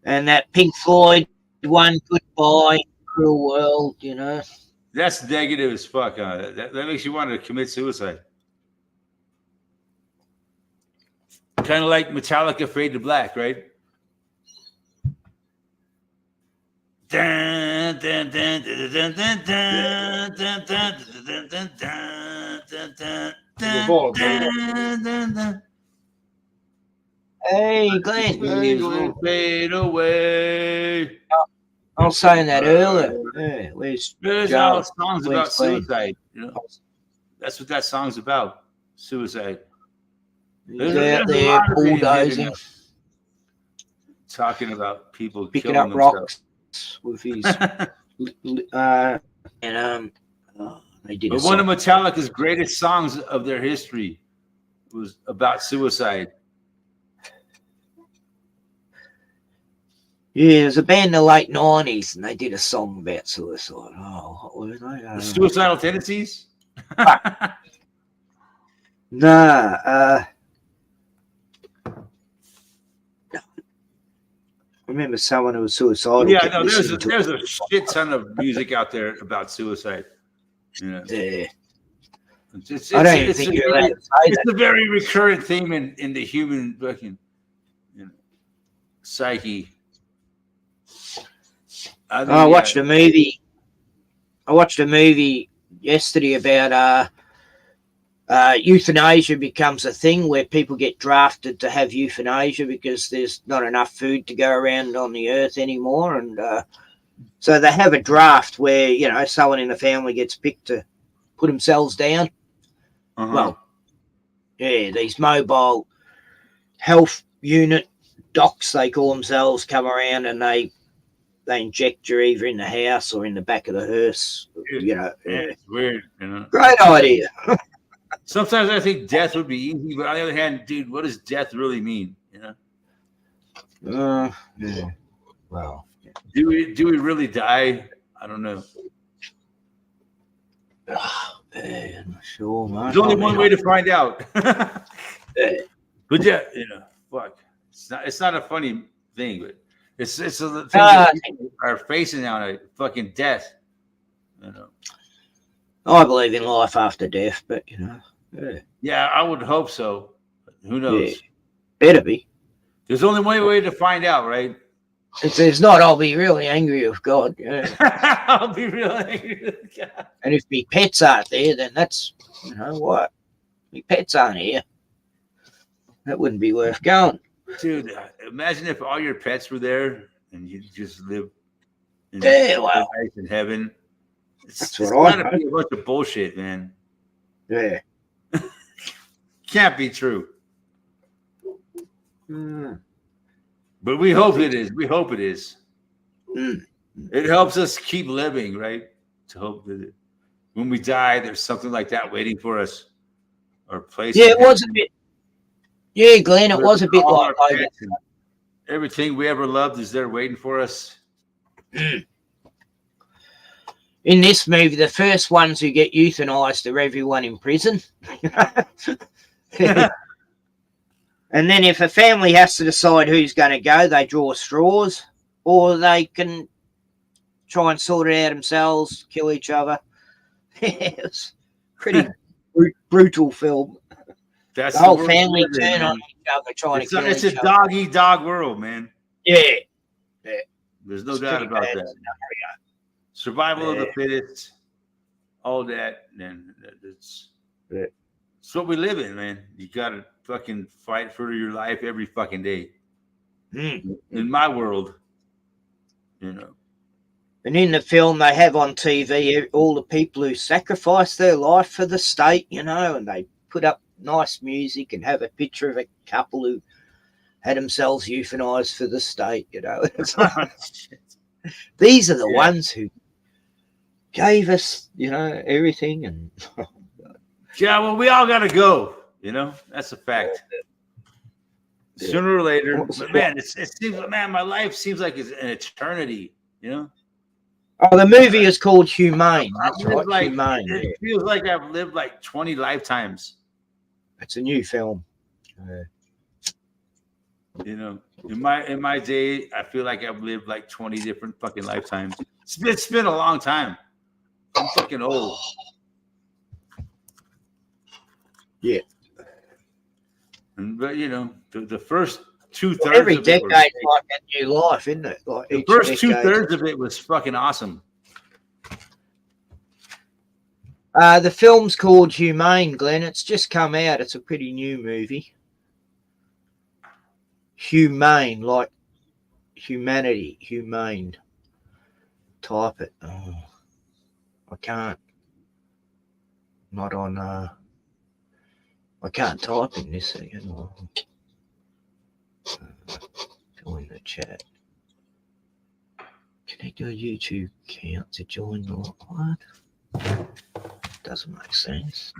And that Pink Floyd one, Goodbye, Cruel World, you know. That's negative as fuck. That makes you want to commit suicide. Kind of like Metallica Fade to Black, right? Dun, dun, dun, dun, dun, dun, dun, dun, dun, dun, dun, dun, dun, dun, dun, dun. Hey, Glenn. Things will fade away. I was saying that earlier. Yeah, where's There's Joe? all songs about Where's Glenn? suicide. You know, that's what that song's about. Suicide. He's There's out a there lot of videos bulldozing, talking about people picking killing up rocks with his themselves. they did But a one of song. Metallica's greatest songs of their history was about suicide. Yeah, there's a band in the late 90s and they did a song about suicide. Oh, what were they? Suicidal tendencies? Nah, I remember someone who was suicidal. Yeah, kept no, there's listening to there's a shit ton of music out there about suicide. You know, it. it's, I don't even it's think a you're very- allowed to say It's that. a very recurrent theme in the human fucking psyche. I watched a movie. I watched a movie yesterday about euthanasia becomes a thing where people get drafted to have euthanasia because there's not enough food to go around on the earth anymore, and so they have a draft where someone in the family gets picked to put themselves down. Uh-huh. Well, yeah, these mobile health unit docs, they call themselves, come around and they inject you either in the house or in the back of the hearse. Yeah, it's weird. You know, Great idea. sometimes I think death would be easy, but on the other hand, dude, what does death really mean? You know, Yeah. Well, do we really die? I don't know. man, sure, man. There's only one way to find out. Yeah. But yeah, fuck. It's not a funny thing, but it's a thing Ah, that people are facing now, fucking death. You know. I believe in life after death, but yeah, Yeah, I would hope so. But who knows? Yeah. Better be. There's only one way to find out, right? If there's not, I'll be really angry with God. Yeah. I'll be real angry with God. And if me pets aren't there, then that's what? Me pets aren't here. That wouldn't be worth going. Dude, imagine if all your pets were there and you just live in Well, in heaven. That's It's what I gotta be a bunch of bullshit, man. yeah. Can't be true. Mm. But we hope it is. We hope it is. Mm. It helps us keep living, right? To hope that when we die, there's something like that waiting for us, or a place. Yeah, it was a bit. Yeah, Glenn, it was a bit All like our that. pets and everything we ever loved is there waiting for us. In this movie, the first ones who get euthanized are everyone in prison. And then if a family has to decide who's going to go, they draw straws, or they can try and sort it out themselves, kill each other. It was pretty brutal film. That's The whole world family we live in, turn man. on each other, trying It's to kill it's each a other. dog eat dog world, man. Yeah. There's no It's doubt pretty about bad that. scenario. Survival of the Yeah. fittest, all that, and it's Yeah. it's what we live in, man. You gotta fucking fight for your life every fucking day. Mm. In my world, you know. And in the film, they have on TV all the people who sacrificed their life for the state, you know, and they put up nice music and have a picture of a couple who had themselves euthanized for the state, you know. It's like, these are the Yeah. ones who gave us, you know, everything. And Yeah, well, we all gotta go. You know, that's a fact. Yeah. Sooner or later, What was but the- man, it seems, man, my life seems like it's an eternity. You know, oh, the movie is called Humane. I've That's lived right, like Humane. it Yeah. feels like I've lived like 20 lifetimes. It's a new film. You know, in my day, I feel like I've lived like 20 different fucking lifetimes. It's been a long time. I'm fucking old. Yeah. But you know, the first 2/3 Every of it decade's was, like a new life, isn't it? Like the each first decade. 2/3 of it was fucking awesome. The film's called Humane, Glenn. It's just come out. It's a pretty new movie. Humane, like humanity, humane. Type it. Oh, I can't. Not on. I can't type in this again. Join the chat. Connect your YouTube account to join the what? Doesn't make sense.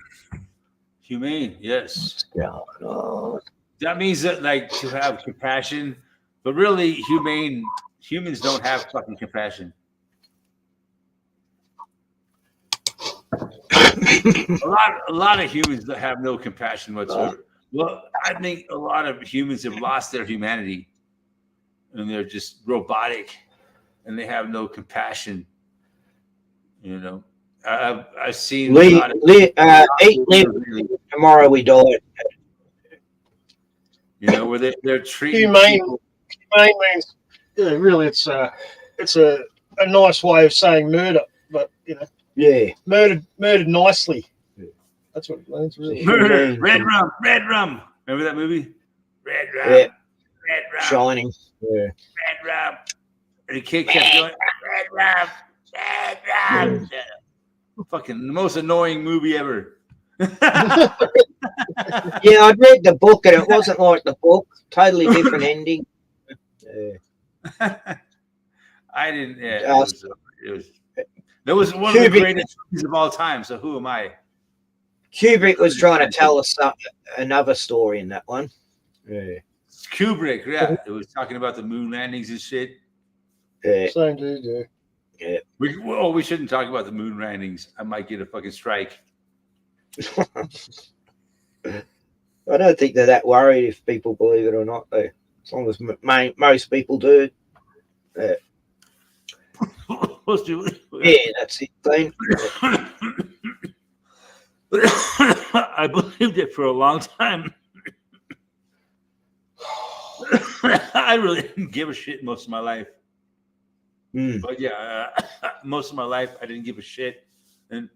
Humane, yes. What's going on? That means that like to have compassion, but really humans don't have fucking compassion. A lot of humans that have no compassion whatsoever. Well, I think a lot of humans have lost their humanity, and they're just robotic, and they have no compassion. You know, I've seen a lot of Eat, live, tomorrow we die. you know, where they're treating Humane. people. Humane means, yeah, really, it's a nice way of saying murder, but you know, Yeah. murdered nicely. That's what it means, really. Murder, Humane. red rum. Remember that movie? Red rum, Yeah. red rum, Shining. Yeah. red rum. And the kid kept going, red rum, red rum. Fucking the most annoying movie ever. Yeah, I'd read the book and it wasn't like the book. Totally different ending. Yeah. I didn't. Yeah, it was. That was one of the greatest movies of all time. So who am I? Kubrick was trying to tell us another story in that one. Yeah. Kubrick. Yeah, it was talking about the moon landings and shit. Yeah. Same dude, yeah. We shouldn't talk about the moon landings. I might get a fucking strike. I don't think they're that worried if people believe it or not, though. As long as most people do. Most people. Yeah, that's it, Glenn. I believed it for a long time. I really didn't give a shit most of my life. But yeah, most of my life I didn't give a shit, and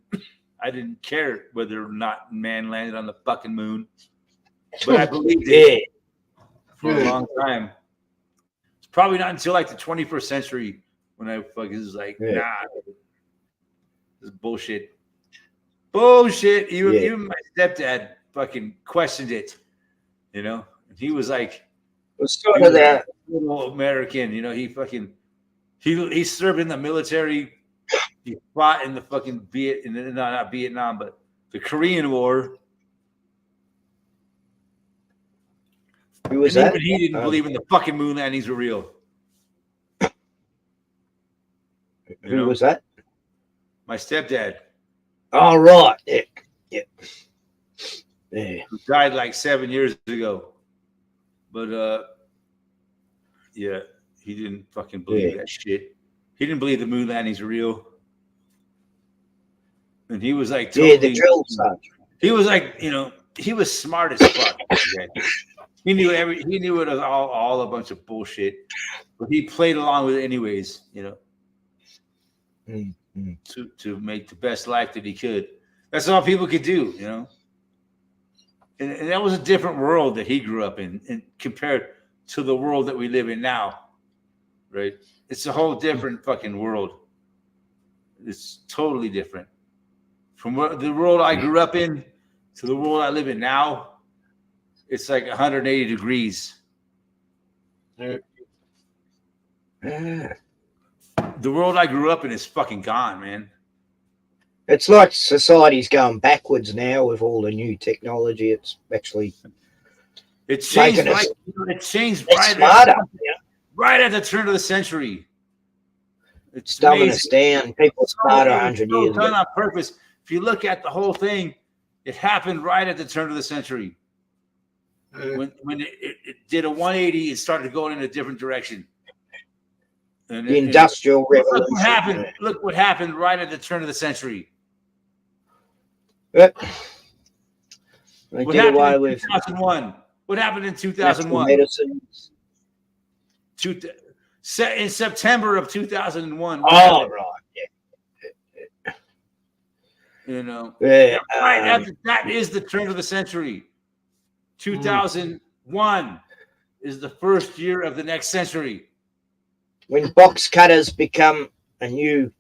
I didn't care whether or not man landed on the fucking moon. But I believed it for a long time. It's probably not until like the 21st century when I fucking was like, nah, this is bullshit. Bullshit. Even my stepdad fucking questioned it. You know, and he was like, It was sort of that. little American. You know, he served in the military. He fought in the fucking not Vietnam, but the Korean War. Who was And that? even he didn't believe in the fucking moon landings were real. Who was that? My stepdad, Oh, right. Yeah. who died like 7 years ago. But yeah, he didn't fucking believe that shit. He didn't believe the moon landings were real. And he was like, Yeah, the drill sergeant. he was like, you know, he was smart as fuck. Okay? He knew it was all a bunch of bullshit, but he played along with it anyways, to make the best life that he could. That's all people could do, And that was a different world that he grew up in, and compared to the world that we live in now, right? It's a whole different fucking world. It's totally different from the world I grew up in to the world I live in now. It's like 180 degrees. Yeah. The world I grew up in is fucking gone, man. It's like society's going backwards now with all the new technology. It's actually It changed making us right, smarter. at the turn of the century. It's Dumbing amazing. us down. People smarter 100 years done ago. on purpose. If you look at the whole thing, it happened right at the turn of the century. When it did a 180, it started going in a different direction. And The Industrial Revolution. Look what happened. Look what happened right at the turn of the century. They What did happened away in with 2001? What happened in natural 2001? medicines. In September of 2001. Oh, happened? right. Yeah. That is the turn of the century. 2001 is the first year of the next century. When box cutters become a new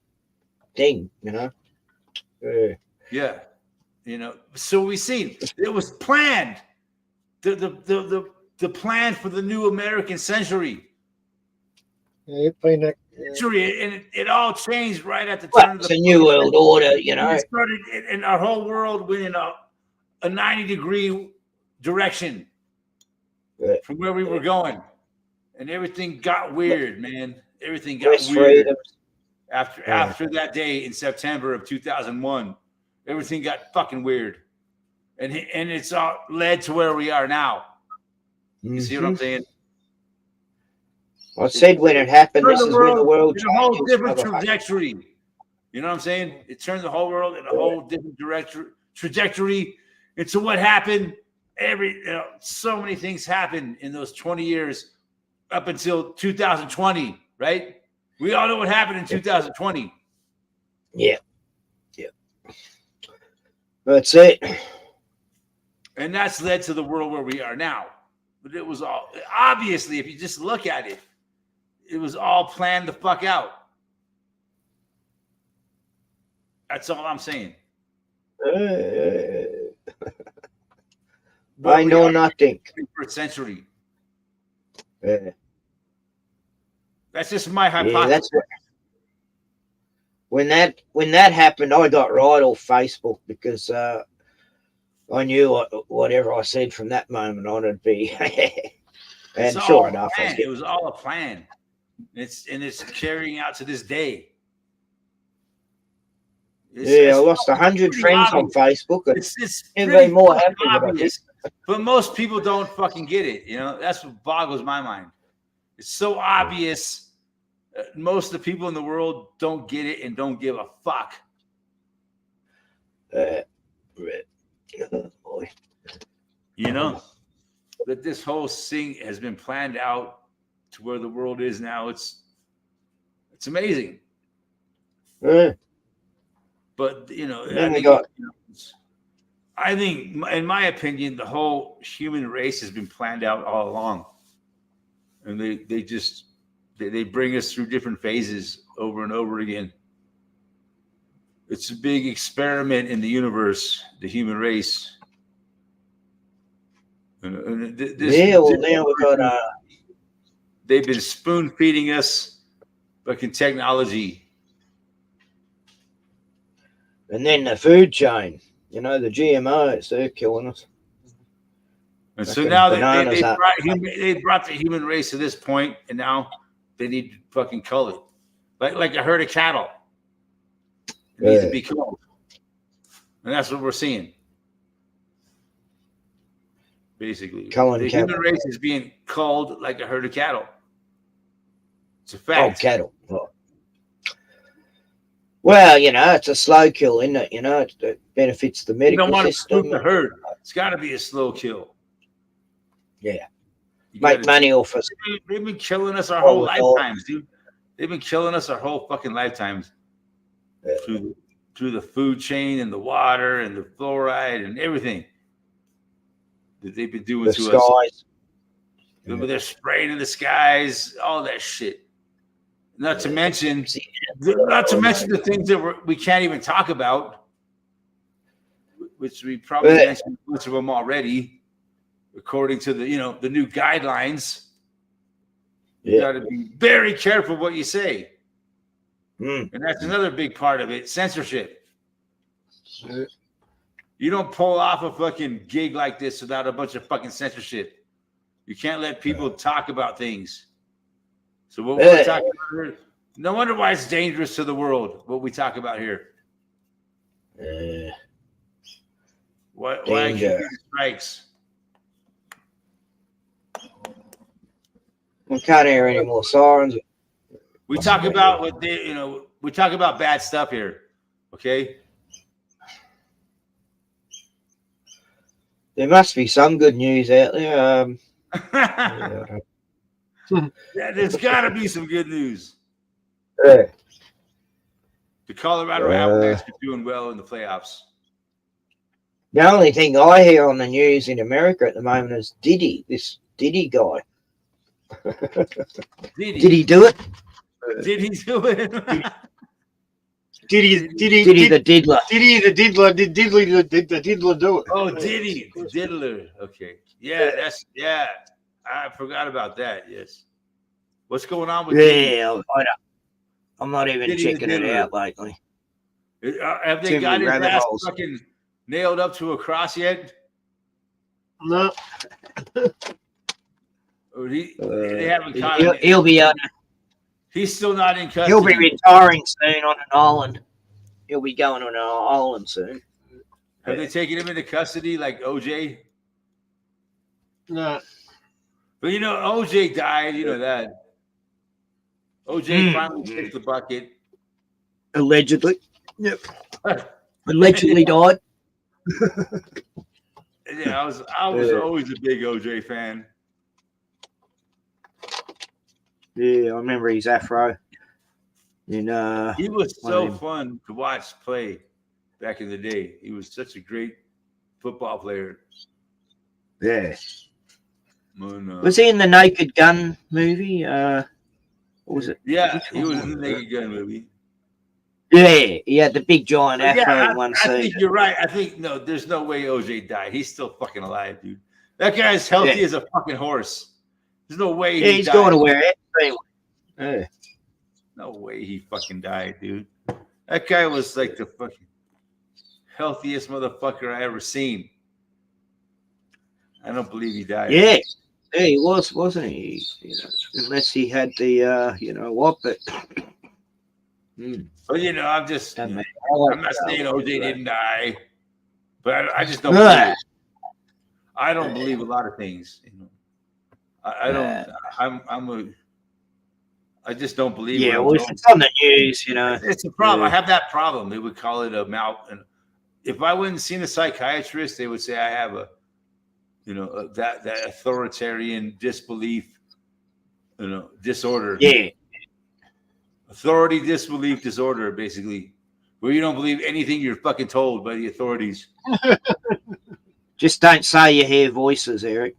thing, Yeah. So we see it was planned. The plan for the new American century. Yeah, playing that. Century, and it all changed right at the Well, turn of it's the a new world order, It started, and our whole world went in a 90-degree direction from where we were going, and everything got weird, man. Everything got Less weird freedoms. after that day in September of 2001. Everything got fucking weird, and it's all led to where we are now. You see what I'm saying? I said when it happened, this is when the world in a whole changes, different motherfucker. trajectory. You know what I'm saying? It turned the whole world in a whole different trajectory. And so what happened? So many things happened in those 20 years up until 2020, right? We all know what happened in 2020. Yeah. That's it. And that's led to the world where we are now. But it was all, obviously, if you just look at it, it was all planned the fuck out. That's all I'm saying. I know nothing. 21st century. That's just my hypothesis. that's when that happened. I got right off Facebook because I knew whatever I said from that moment on would be. And sure enough, it was all a plan. It's carrying out to this day. I lost 100 friends on Facebook. It's very more happy obvious, but most people don't fucking get it. That's what boggles my mind. It's so obvious. Most of the people in the world don't get it and don't give a fuck. That this whole thing has been planned out to where the world is now. It's amazing. But I think, in my opinion, the whole human race has been planned out all along, and they bring us through different phases over and over again. It's a big experiment in the universe, the human race. And now we got they've been spoon feeding us fucking technology. And then the food chain, the GMOs, they're killing us. And so now they brought the human race to this point, and now they need to fucking cull it. Like a herd of cattle. It needs to be culled. And that's what we're seeing. Basically. The human race is being culled like a herd of cattle. It's a fact. Oh, cattle. Oh. Well, it's a slow kill, isn't it? It benefits the medical system. You don't want to spook the herd. It's got to be a slow kill. Yeah. You Make gotta- money off us. They've been killing us our Oh, whole no. lifetimes, dude. They've been killing us our whole fucking lifetimes Yeah. through the food chain and the water and the fluoride and everything that they've been doing The to us. skies. They're spraying in the skies, all that shit. Not to mention the things that we can't even talk about, which we probably Yeah. mentioned much of them already, according to the new guidelines. You Yeah. got to be very careful what you say. Mm. And that's another big part of it, censorship. Yeah. You don't pull off a fucking gig like this without a bunch of fucking censorship. You can't let people talk about things. So what we're talking about here, no wonder why it's dangerous to the world, what we talk about here. Why I keep Danger. getting strikes? We can't hear any more sirens. We talk about we talk about bad stuff here. Okay? There must be some good news out there. Yeah, there's got to be some good news. Yeah. The Colorado Avalanche are doing well in the playoffs. The only thing I hear on the news in America at the moment is Diddy, this Diddy guy. Did Did he do it? Did he do it? Did Diddy the Diddler. the Diddler did the Diddler do it? Oh, Diddy, the Diddler. Okay, yeah. I forgot about that. Yes. What's going on with Diddy? Yeah, I'm not even Diddy the checking it Diddler. out lately. Have they Too got many his rabbit ass holes. fucking nailed up to a cross yet? No. Or they haven't caught him. He'll be He's still not in custody. he'll be retiring soon on an island. He'll be going on an island soon. Have they taken him into custody like OJ? No. But OJ died. You know that. OJ finally kicked the bucket. Allegedly. Yep. Allegedly died. Yeah, I was always a big OJ fan. Yeah, I remember his afro. And He was one so of them. fun to watch play back in the day. He was such a great football player. yeah. When, Was he in the Naked Gun movie? What was it? yeah, Which he one was in the was it? Naked Gun movie. Yeah, he had the big giant afro Yeah, in one I scene. think you're right. I think no, there's no way OJ died. He's still fucking alive, dude. That guy's healthy Yeah. as a fucking horse. There's no way Yeah, he's he's got to wear it. Anyway. Yeah. No way he fucking died, dude. That guy was like the fucking healthiest motherfucker I ever seen. I don't believe he died. Yeah. Yeah, he was, wasn't he? Unless he had the, what, but. But I'm just. Doesn't matter. I'm not saying OJ didn't die, but I just don't. Ugh. Believe it. I don't believe a lot of things. I don't. I just don't believe. Yeah, what I'm well, if told. it's on the news, It's a problem. Yeah. I have that problem. They would call it a and if I wouldn't seen a psychiatrist, they would say I have that authoritarian disbelief, disorder. Yeah. Authority disbelief disorder, basically, where you don't believe anything you're fucking told by the authorities. Just don't say you hear voices, Eric.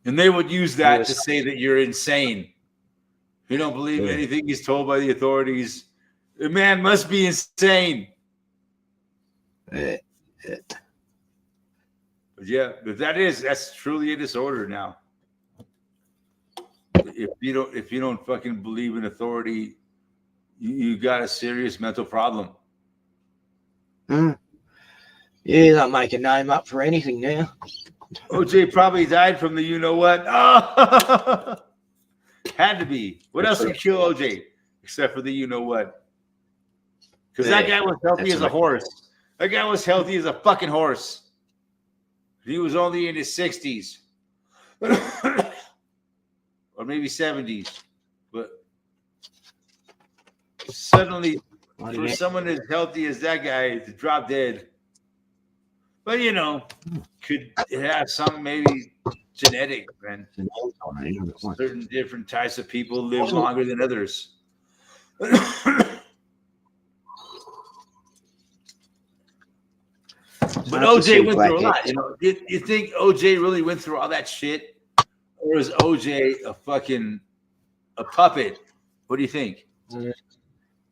And they would use that Yes. to say that you're insane. You don't believe anything he's told by the authorities. The man must be insane. But yeah, but that's truly a disorder now. If you don't fucking believe in authority, you got a serious mental problem. Yeah, they'll make a name up for anything now. OJ probably died from the what? Oh, had to be. What else would kill OJ except for the what? Because that guy was healthy That's as a right. horse. That guy was healthy as a fucking horse. He was only in his 60s. Or maybe 70s. But suddenly, for someone as healthy as that guy to drop dead, But could it have some maybe genetic, man? Certain different types of people live longer than others. But OJ went through a lot. You think OJ really went through all that shit, or is OJ a puppet? What do you think?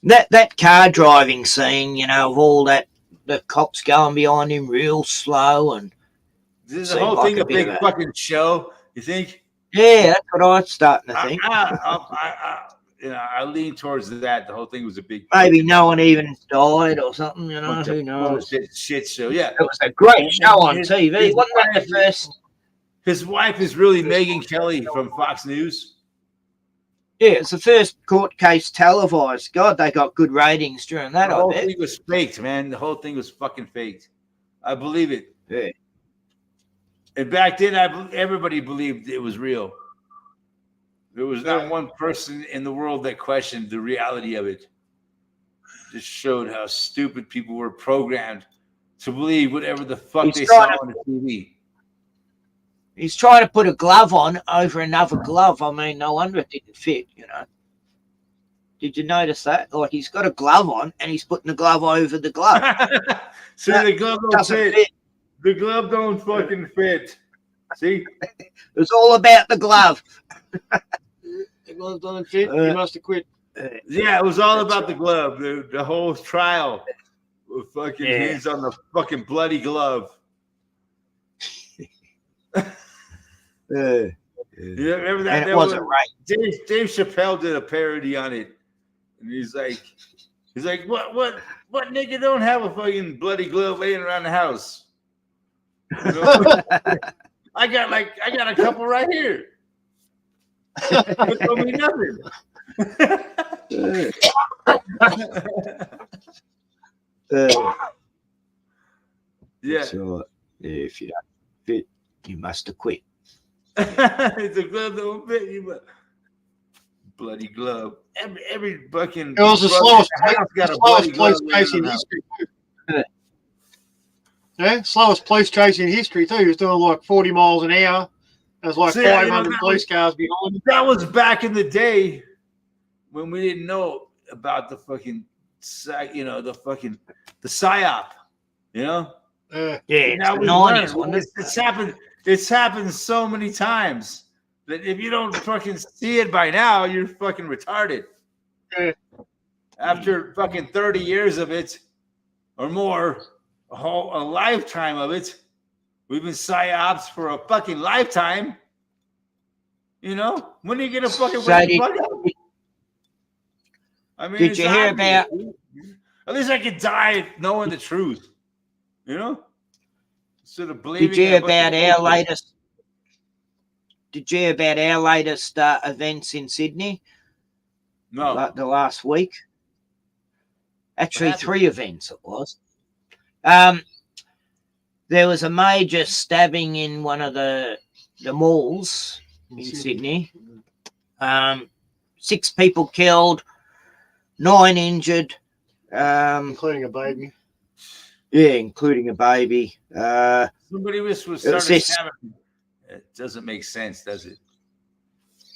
That car driving scene, of all that, the cops going behind him real slow, and this is the whole thing a big fucking show. You think? Yeah, that's what I'm starting to think. I lean towards that. The whole thing was a big. Maybe no one even died or something. Who knows? Shit show. Yeah, it was a great show on TV. Wasn't that the first? His wife is really Megyn Kelly from Fox News. Yeah, it's the first court case televised. God, they got good ratings during that. The whole thing was faked, man. The whole thing was fucking faked. I believe it. Yeah. And back then, everybody believed it was real. There was not one person in the world that questioned the reality of it. Just showed how stupid people were programmed to believe whatever the fuck they saw on the TV. He's trying to put a glove on over another glove. I mean, no wonder it didn't fit, Did you notice that? Like, he's got a glove on and he's putting the glove over the glove. See, the glove don't fit. The glove don't fucking fit. See? It's all about the glove. The glove doesn't fit. He must have quit. Yeah, it was all about the glove. The whole trial with fucking hands on the fucking bloody glove. Remember that? And it wasn't right. Dave Chappelle did a parody on it, and he's like, what nigga don't have a fucking bloody glove laying around the house? I got a couple right here. It don't mean nothing. Yeah. So, if you don't fit, you must have quit. It's a glove that won't fit you, but bloody glove. Every fucking. It was the slowest police chase in history. Yeah, slowest police chase in history too. He was doing like 40 miles an hour. There's like 500 police cars behind him. That was back in the day when we didn't know about the fucking, the psyop, Yeah, now it's happened so many times that if you don't fucking see it by now, you're fucking retarded. Yeah. After fucking 30 years of it or more, a lifetime of it, we've been psyops for a fucking lifetime. When are you gonna fucking wake the fuck up? I mean, did you hear about? At least I could die knowing the truth. Instead of believing. Did you hear about our latest? Did you hear about our latest events in Sydney? No. Like the last week. Actually, 3 events it was. There was a major stabbing in one of the malls in Sydney. 6 people killed, 9 injured. Including a baby. Yeah, including a baby. Somebody was starting stabbing. It doesn't make sense, does it?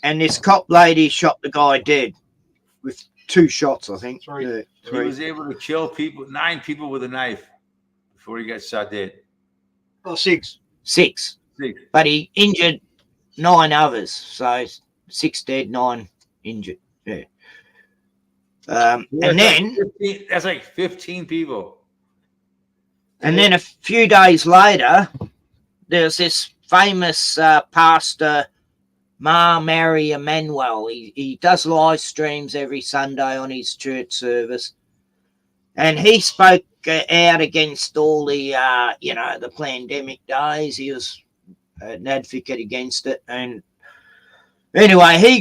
And this cop lady shot the guy dead with 2 shots, I think. 3. Yeah, 3. He was able to kill 9 people with a knife before he got shot dead. Oh, 6. 6. But he injured 9 others. So 6 dead, 9 injured. Yeah. And then that's like 15 people. And then a few days later, there's this famous pastor, Mary Emanuel. He does live streams every Sunday on his church service. And he spoke out against all the, the pandemic days. He was an advocate against it. And anyway,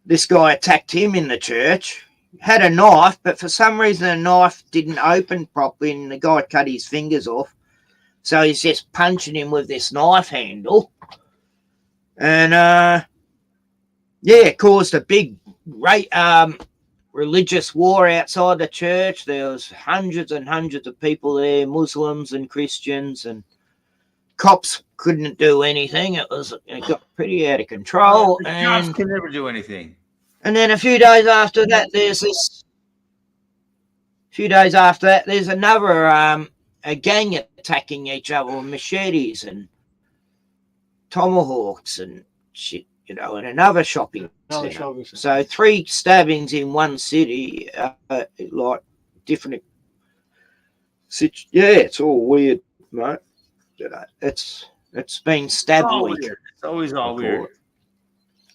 this guy attacked him in the church, had a knife, but for some reason the knife didn't open properly and the guy cut his fingers off. So he's just punching him with this knife handle. And, it caused a big religious war outside the church. There was hundreds and hundreds of people there, Muslims and Christians, and cops couldn't do anything. It got pretty out of control. The cops And can never do anything. And then a few days after that, there's another a gang attacking each other with machetes and tomahawks and shit, in another shopping centre. So 3 stabbings in one city, like different. Yeah, it's all weird, mate. It's been stabbed week. It's always all weird.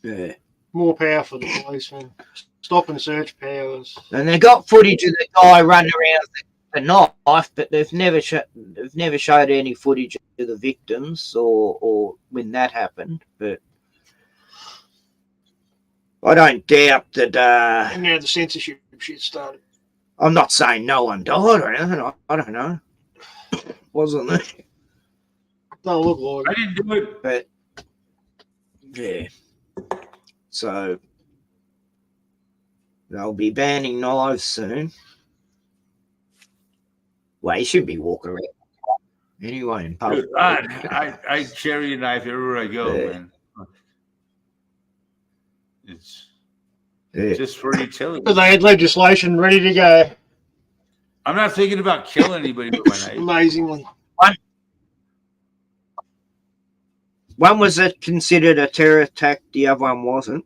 Yeah. More power for the policeman. Stop and search powers. And they got footage of the guy running around with the knife, but they've never showed any footage of the victims or when that happened. But I don't doubt that. And now the censorship shit started. I'm not saying no one died or anything. I don't know. Wasn't there? Don't look like I didn't do it. But yeah. So they'll be banning knives soon. Well, you should be walking around anyway in public. Dude, I carry a knife everywhere I go, man. It's just for utility. they had legislation ready to go. I'm not thinking about killing anybody with my knife. Amazingly. One was considered a terror attack, the other one wasn't.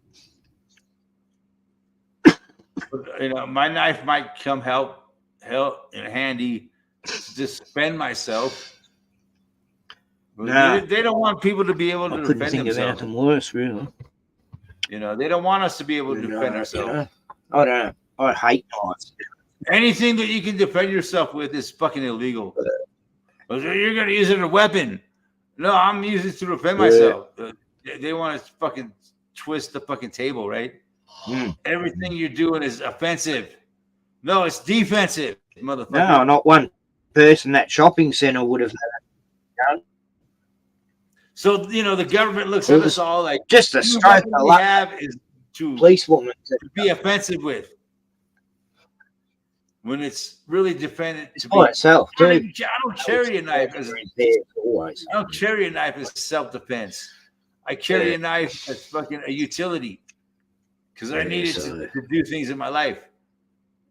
My knife might come help in handy to defend myself. No. They don't want people to be able to I couldn't defend think themselves. of anything worse, really. They don't want us to be able to defend ourselves. I don't know. I hate knives. Anything that you can defend yourself with is fucking illegal. You're going to use it as a weapon. No, I'm using it to defend myself. They want to fucking twist the fucking table, right? Everything you're doing is offensive. No, it's defensive, motherfucker. No, not one person at shopping centre would have done. So, the government looks at us all like, just a stroke of we luck. have is to Policewoman to be offensive with. When it's really defended to by be. itself, I too. don't carry a knife as Always. I don't carry a knife as self-defense. I carry a knife as fucking a utility because I need it to do things in my life.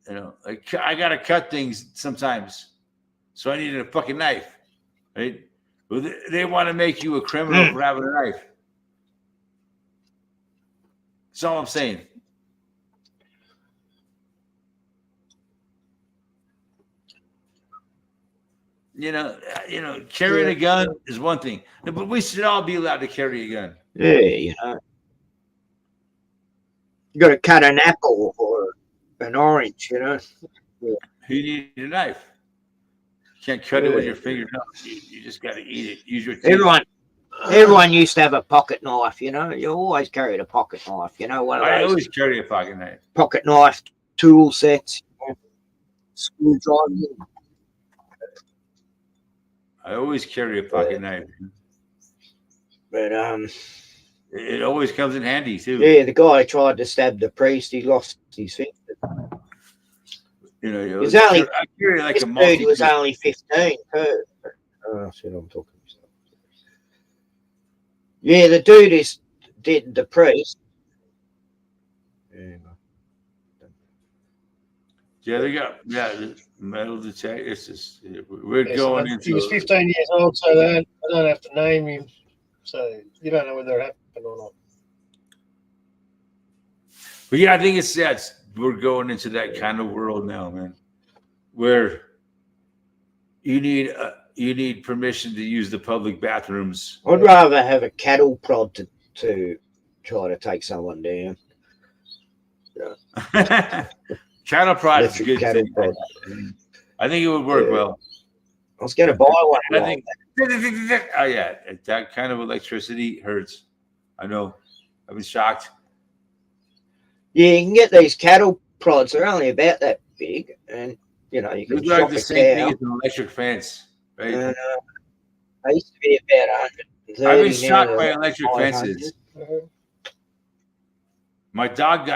I gotta cut things sometimes, so I needed a fucking knife, right? Well, they want to make you a criminal for having a knife. That's all I'm saying. Carrying a gun is one thing, but we should all be allowed to carry a gun. Yeah, you got to cut an apple or an orange, You need a knife. You can't cut it with your finger. No, you just got to eat it. Use your teeth. Everyone used to have a pocket knife, You always carried a pocket knife, one of I those always carry a pocket knife. pocket knife tool sets, screwdriver. I always carry a pocket knife. But It always comes in handy too. yeah, the guy tried to stab the priest. He lost his finger. I carry like This a dude was only 15 too. Oh, shit, I'm talking. Yeah, the dude did the priest. Yeah, they got metal detectors. We're going into. He was 15 years old, so I don't have to name him. So you don't know whether it happened or not. But yeah, I think we're going into that kind of world now, man, where you need permission to use the public bathrooms. I'd rather have a cattle prod to try to take someone down. Cattle prod is a good cattle thing. prod. I think it would work well. I was going to buy one. I think. Oh yeah, that kind of electricity hurts. I know. I've been shocked. Yeah, you can get these cattle prods. They're only about that big, and you can It's like shock the a same cow. thing as an electric fence, right? They used to be about 130. I've been shocked now by they're electric 500. fences. My dog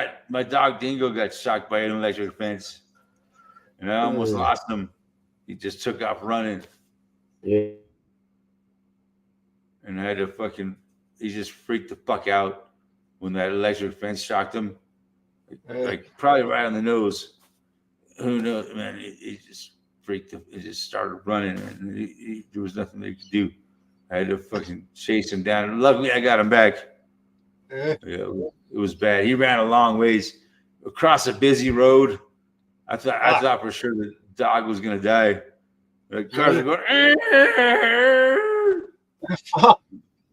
Dingo got shocked by an electric fence, and I almost lost him. He just took off running, Yeah. and I had to fucking. He just freaked the fuck out when that electric fence shocked him, like probably right on the nose. Who knows, man? He just freaked. He just started running, and there was nothing they could do. I had to fucking chase him down. Luckily, I got him back. Yeah. Yeah, it was bad. He ran a long ways across a busy road. I thought for sure the dog was gonna die. The cars are going.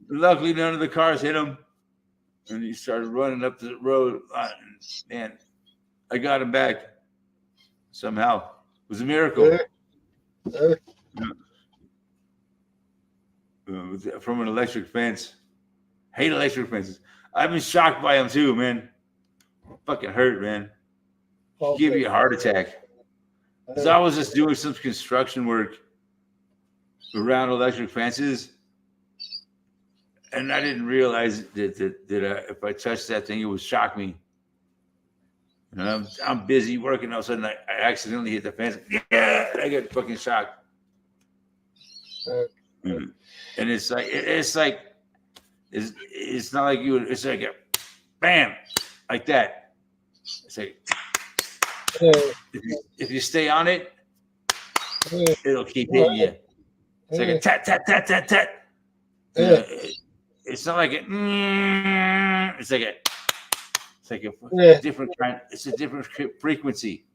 Luckily, none of the cars hit him, and he started running up the road. Man, I got him back somehow. It was a miracle. From an electric fence. Hate electric fences. I've been shocked by them too, man. Fucking hurt, man. Give you a heart attack. Because I was just doing some construction work around electric fences, and I didn't realize that if I touched that thing, it would shock me. And I'm busy working, all of a sudden I accidentally hit the fence. Yeah, I get fucking shocked. And it's not like you. It's like a bam, like that. It's like if you stay on it, it'll keep hitting you. It's like a tat tat tat tat tat. It's not like it. It's like a different kind. It's a different frequency.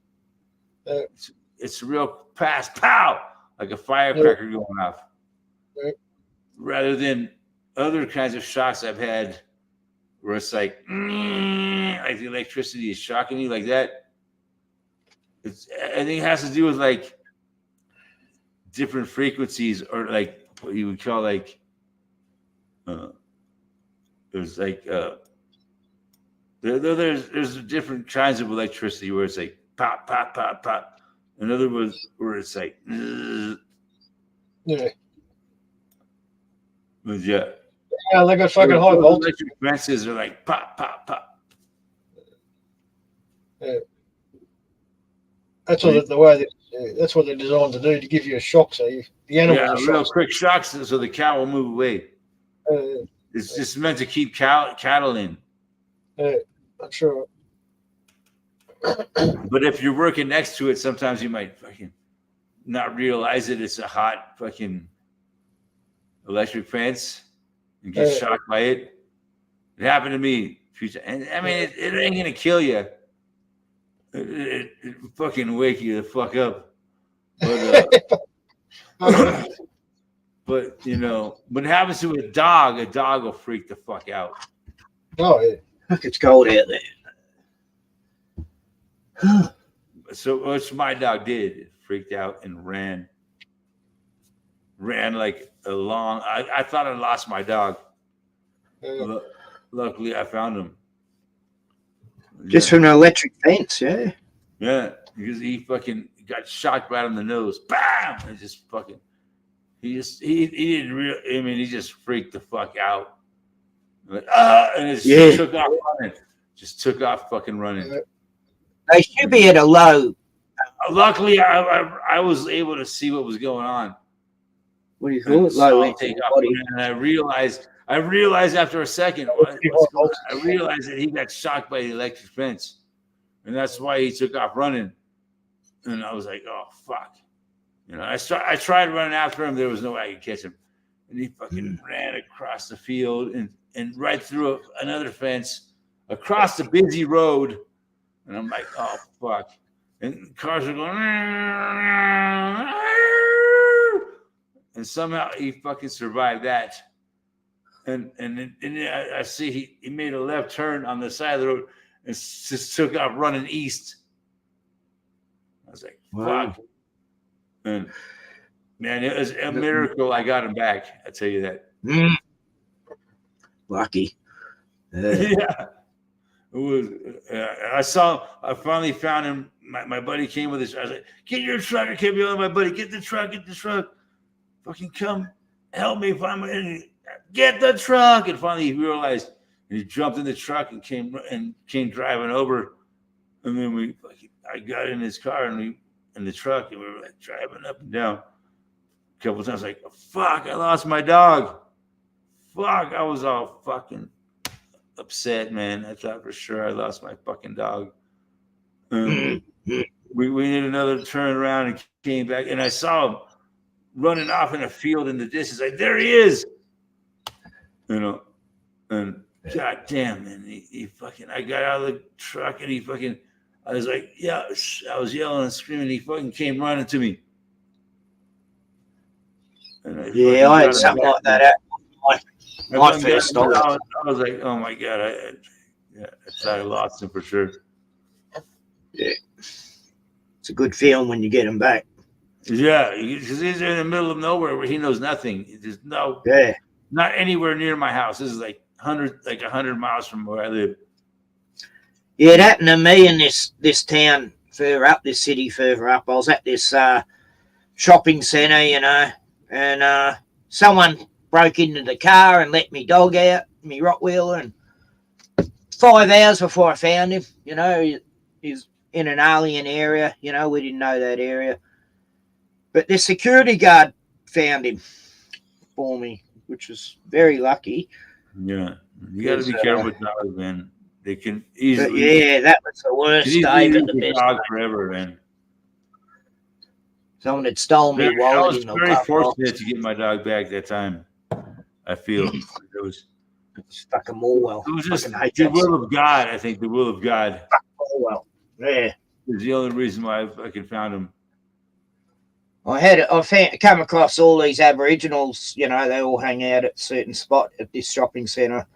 It's real fast, pow, like a firecracker going off. Rather than other kinds of shocks I've had, where it's like the electricity is shocking you like that. I think it has to do with like different frequencies, or like what you would call like there's like there's different kinds of electricity where it's like pop pop pop pop. In other words, where it's like yeah, like a fucking high voltage. Electric fences are like pop pop pop. That's what that's what they're designed to do, to give you a shock, so the animals are real shocked. quick shocks so the cow will move away. It's just meant to keep cattle in. I'm sure. But if you're working next to it, sometimes you might fucking not realize that it's a hot fucking electric fence and get shocked by it. It happened to me. And I mean, it ain't gonna kill you. It fucking wake you the fuck up. But but you know, when it happens to a dog will freak the fuck out. Oh yeah. It's cold out there. So what my dog did, it freaked out and ran like a long. I thought I lost my dog. Luckily, I found him. Just from an electric fence, yeah. Yeah, because he fucking got shocked right on the nose. Bam! And just fucking. He didn't really. I mean, he just freaked the fuck out. Like, and it just took off running. Just took off fucking running. They should be at a low. Luckily, I was able to see what was going on. What do you call it? Low take off, and I realized after a second, I realized that he got shocked by the electric fence, and that's why he took off running. And I was like, "Oh fuck!" You know, I tried running after him. There was no way I could catch him, and he fucking ran across the field and right through another fence, across the busy road, and I'm like, "Oh fuck!" And cars are going, and somehow he fucking survived that. And I see he made a left turn on the side of the road and just took off running east. I was like, fuck. And man, it was a miracle I got him back. I tell you that. Lucky. Yeah. It was. I finally found him. My buddy came with us. I was like, "Get your truck!" I kept yelling, "My buddy, get the truck! Get the truck! Fucking come, help me find my. Get the truck!" And finally, he realized And he jumped in the truck and came driving over. And then I got in his car and in the truck, and we were like driving up and down. A couple of times, like, fuck, I lost my dog. Fuck, I was all fucking upset, man. I thought for sure I lost my fucking dog. We did another turn around and came back, and I saw him running off in a field in the distance. Like, there he is. You know, and god damn, man, he fucking, I got out of the truck and I was like, yeah, I was yelling and screaming. He fucking came running to me. And I had something like that happen. My first dog. I was like, oh my god, I thought I lost him for sure. Yeah, it's a good feeling when you get him back. Yeah, because he's in the middle of nowhere where he knows nothing. There's not anywhere near my house. This is like 100 miles from where I live. Yeah, it happened to me in this town further up, this city further up. I was at this shopping centre, you know, and someone broke into the car and let me dog out, me Rottweiler, and 5 hours before I found him, you know, he's in an alien area, you know, we didn't know that area. But the security guard found him for me, which was very lucky. Yeah, you got to be careful with dogs, man. They can easily. Yeah, that was the worst day, but the best dog day. forever, man. Someone had stolen me I wallet was in the very car fortunate box. to get my dog back that time. I feel it was Fucking Morwell. it was just Fucking hate the that will of God. I think the will of God Morwell. Yeah. is the only reason why I fucking found him. I come across all these Aboriginals, you know, they all hang out at a certain spot at this shopping centre,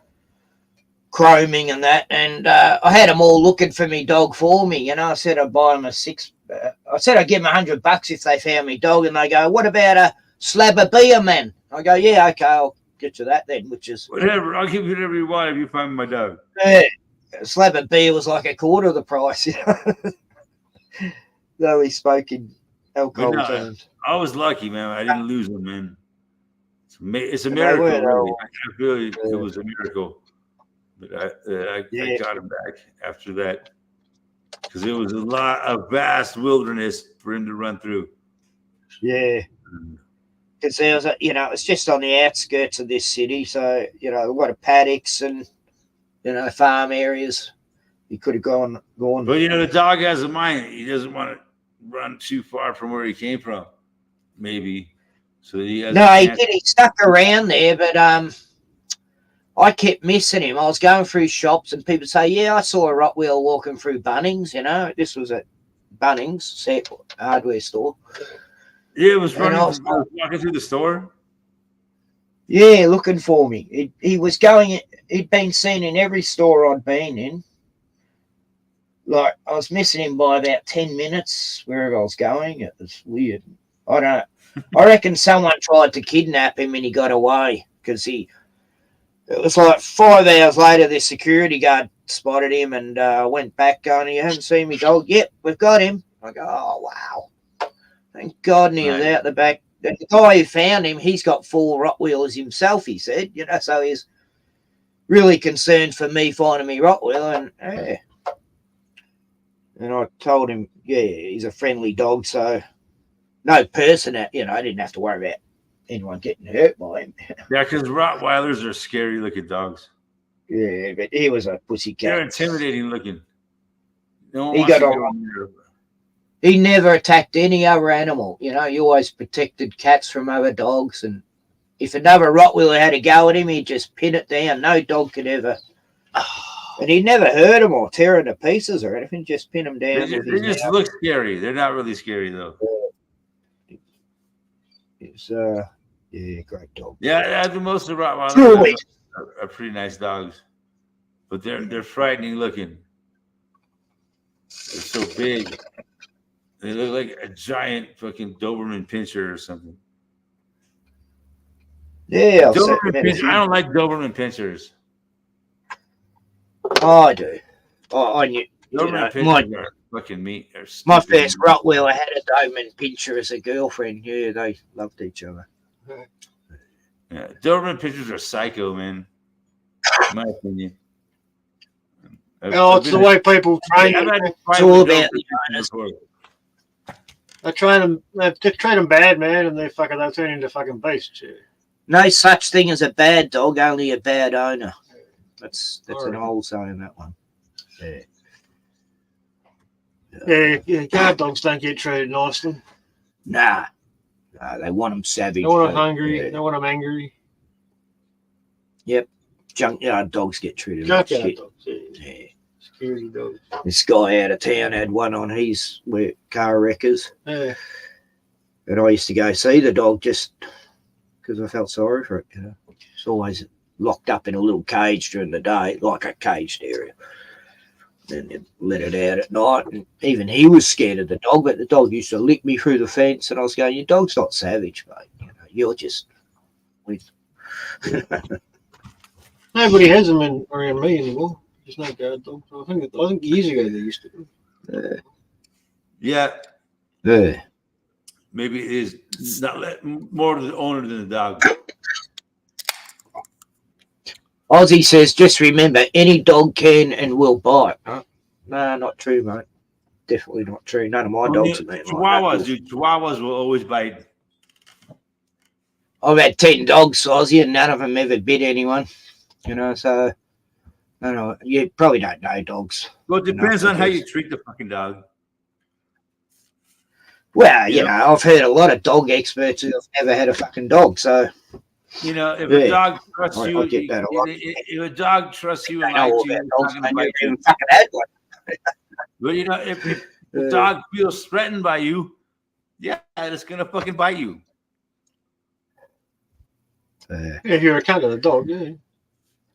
chroming and that, and I had them all looking for me dog for me, you know. I said I'd buy them I said I'd give them $100 if they found me dog, and they go, what about a slab of beer, man? I go, yeah, okay, I'll get you that then, which is... Whatever, I'll give you whatever you want if you find my dog. Yeah, a slab of beer was like a quarter of the price, you know. Though he spoke in alcohol terms. I was lucky, man. I didn't lose him, man. It's a They miracle. were, Really. I feel it was a miracle. But I got him back after that because it was a vast wilderness for him to run through. Yeah. Because there was, you know, it's just on the outskirts of this city. So, you know, a lot of paddocks and, you know, farm areas. He could have gone. But, you know, the dog has a mind. He doesn't want to run too far from where he came from, maybe. So he has he did. He stuck around there, but I kept missing him. I was going through shops and people say, yeah, I saw a Rottweiler walking through Bunnings, you know. This was at Bunnings, hardware store. Yeah, it was walking through the store. Yeah, looking for me. He was going. He'd been seen in every store I'd been in. Like, I was missing him by about 10 minutes wherever I was going. It was weird. I don't know. I reckon someone tried to kidnap him and he got away because it was like 5 hours later, the security guard spotted him and went back going, you haven't seen me dog? Yep, we've got him. I go, oh, wow. Thank God he was out the back. The guy who found him, he's got 4 Rottweilers himself, he said, you know, so he's really concerned for me finding me Rottweiler. And I told him, yeah, he's a friendly dog, so no person, you know, I didn't have to worry about anyone getting hurt by him. Yeah, because Rottweilers are scary-looking dogs. Yeah, but he was a pussycat. They're intimidating-looking. No one He wants got to on. go in there. He never attacked any other animal. You know, he always protected cats from other dogs. And if another Rottweiler had a go at him, he'd just pin it down. No dog could ever. And he never hurt them or tear them to pieces or anything. Just pin them down. They just look scary. They're not really scary, though. It's yeah, great dog. Yeah, I think most of the Rottweilers are pretty nice dogs, but they're frightening looking. They're so big. They look like a giant fucking Doberman Pinscher or something. Yeah, Doberman Pinscher, I don't like Doberman Pinschers. Oh, I do. I knew. Doberman Pinschers are fucking meat. My first Rottweiler had a Doberman Pinscher as a girlfriend. Yeah, they loved each other. Yeah, Doberman Pinschers are psycho, man. in my opinion. It's the way people train them. It's all about the owners. They train them bad, man, and they turn into fucking beasts. Yeah. No such thing as a bad dog, only a bad owner. That's an old saying, that one. Yeah, guard dogs don't get treated nicely. Nah, they want them savage. They want them hungry. Yeah. They want them angry. Yep. Junkyard dogs get treated like shit. Dogs, yeah. Security dogs. This guy out of town had one on his car wreckers. Yeah. And I used to go see the dog just because I felt sorry for it. You know, it's always locked up in a little cage during the day, like a caged area. Then you let it out at night, and even he was scared of the dog. But the dog used to lick me through the fence, and I was going, "Your dog's not savage, mate. You know, you're just with." Nobody has them around me anymore. There's no guard dogs. I think years ago they used to. Yeah. Yeah. Maybe it is not more to the owner than the dog. Ozzy says, just remember, any dog can and will bite. Huh? No, not true, mate. Definitely not true. None of my dogs have been Chihuahuas, like that. dude. Chihuahuas will always bite. I've had 10 dogs, Ozzy, and none of them ever bit anyone. You know, so I don't know. You probably don't know dogs. Well, it depends on how you treat the fucking dog. Well, you know, I've heard a lot of dog experts who have never had a fucking dog, so. You know, if a dog trusts you, if a dog trusts you and likes you, it's not going to bite you. Fucking had one. But you know, if the dog feels threatened by you, yeah, it's going to fucking bite you. If you're a cat of the dog, yeah.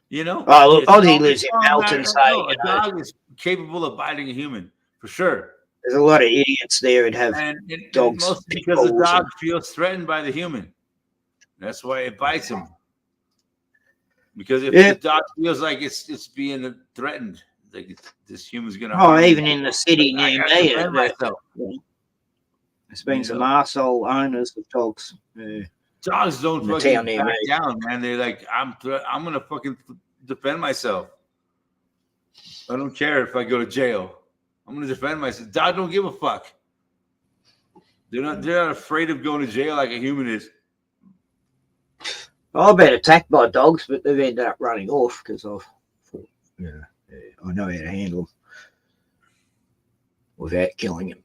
You know? Oh, look, Ozzy lives in Melton, so a dog is capable of biting a human, for sure. There's a lot of idiots there that have dogs. Mostly because the dog feels threatened by the human. That's why it bites him. Because if the dog feels like it's being threatened, like this human's gonna. Oh, even in the city near me, there's been some arsehole owners of dogs. Dogs don't fucking back down, man. They're like, I'm gonna fucking defend myself. I don't care if I go to jail. I'm gonna defend myself. Dogs don't give a fuck. They're not afraid of going to jail like a human is. I've been attacked by dogs, but they've ended up running off because I've thought, I know how to handle them without killing them.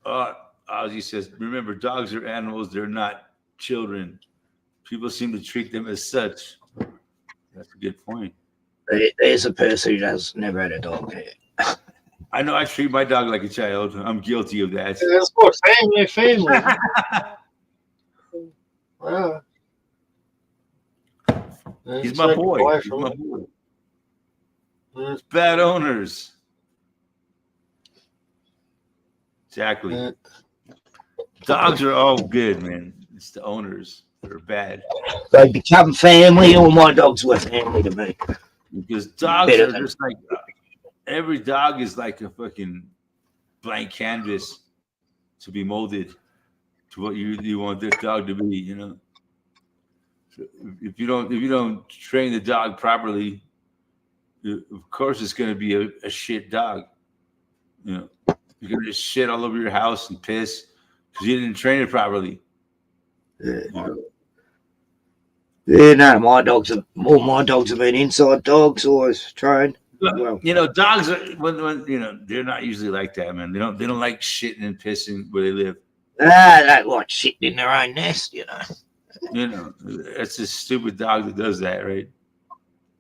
Ozzy says, remember, dogs are animals. They're not children. People seem to treat them as such. That's a good point. There's a person who has never had a dog. I know I treat my dog like a child. I'm guilty of that. Yeah, that's what family. Wow. He's my boy. He's my boy. It's bad owners. Exactly. Dogs are all good, man. It's the owners that are bad. They become family. All my dogs were family to me. Because dogs are just like every dog is like a fucking blank canvas to be molded to what you want this dog to be. You know, if you don't train the dog properly, of course it's going to be a shit dog. You know, you're going to just shit all over your house and piss because you didn't train it properly. Yeah, none of my dogs all my dogs have been inside dogs, always trained. Well, you know, dogs are when you know they're not usually like that, man. They don't like shitting and pissing where they live. They don't like shitting in their own nest, you know. You know, that's a stupid dog that does that, right?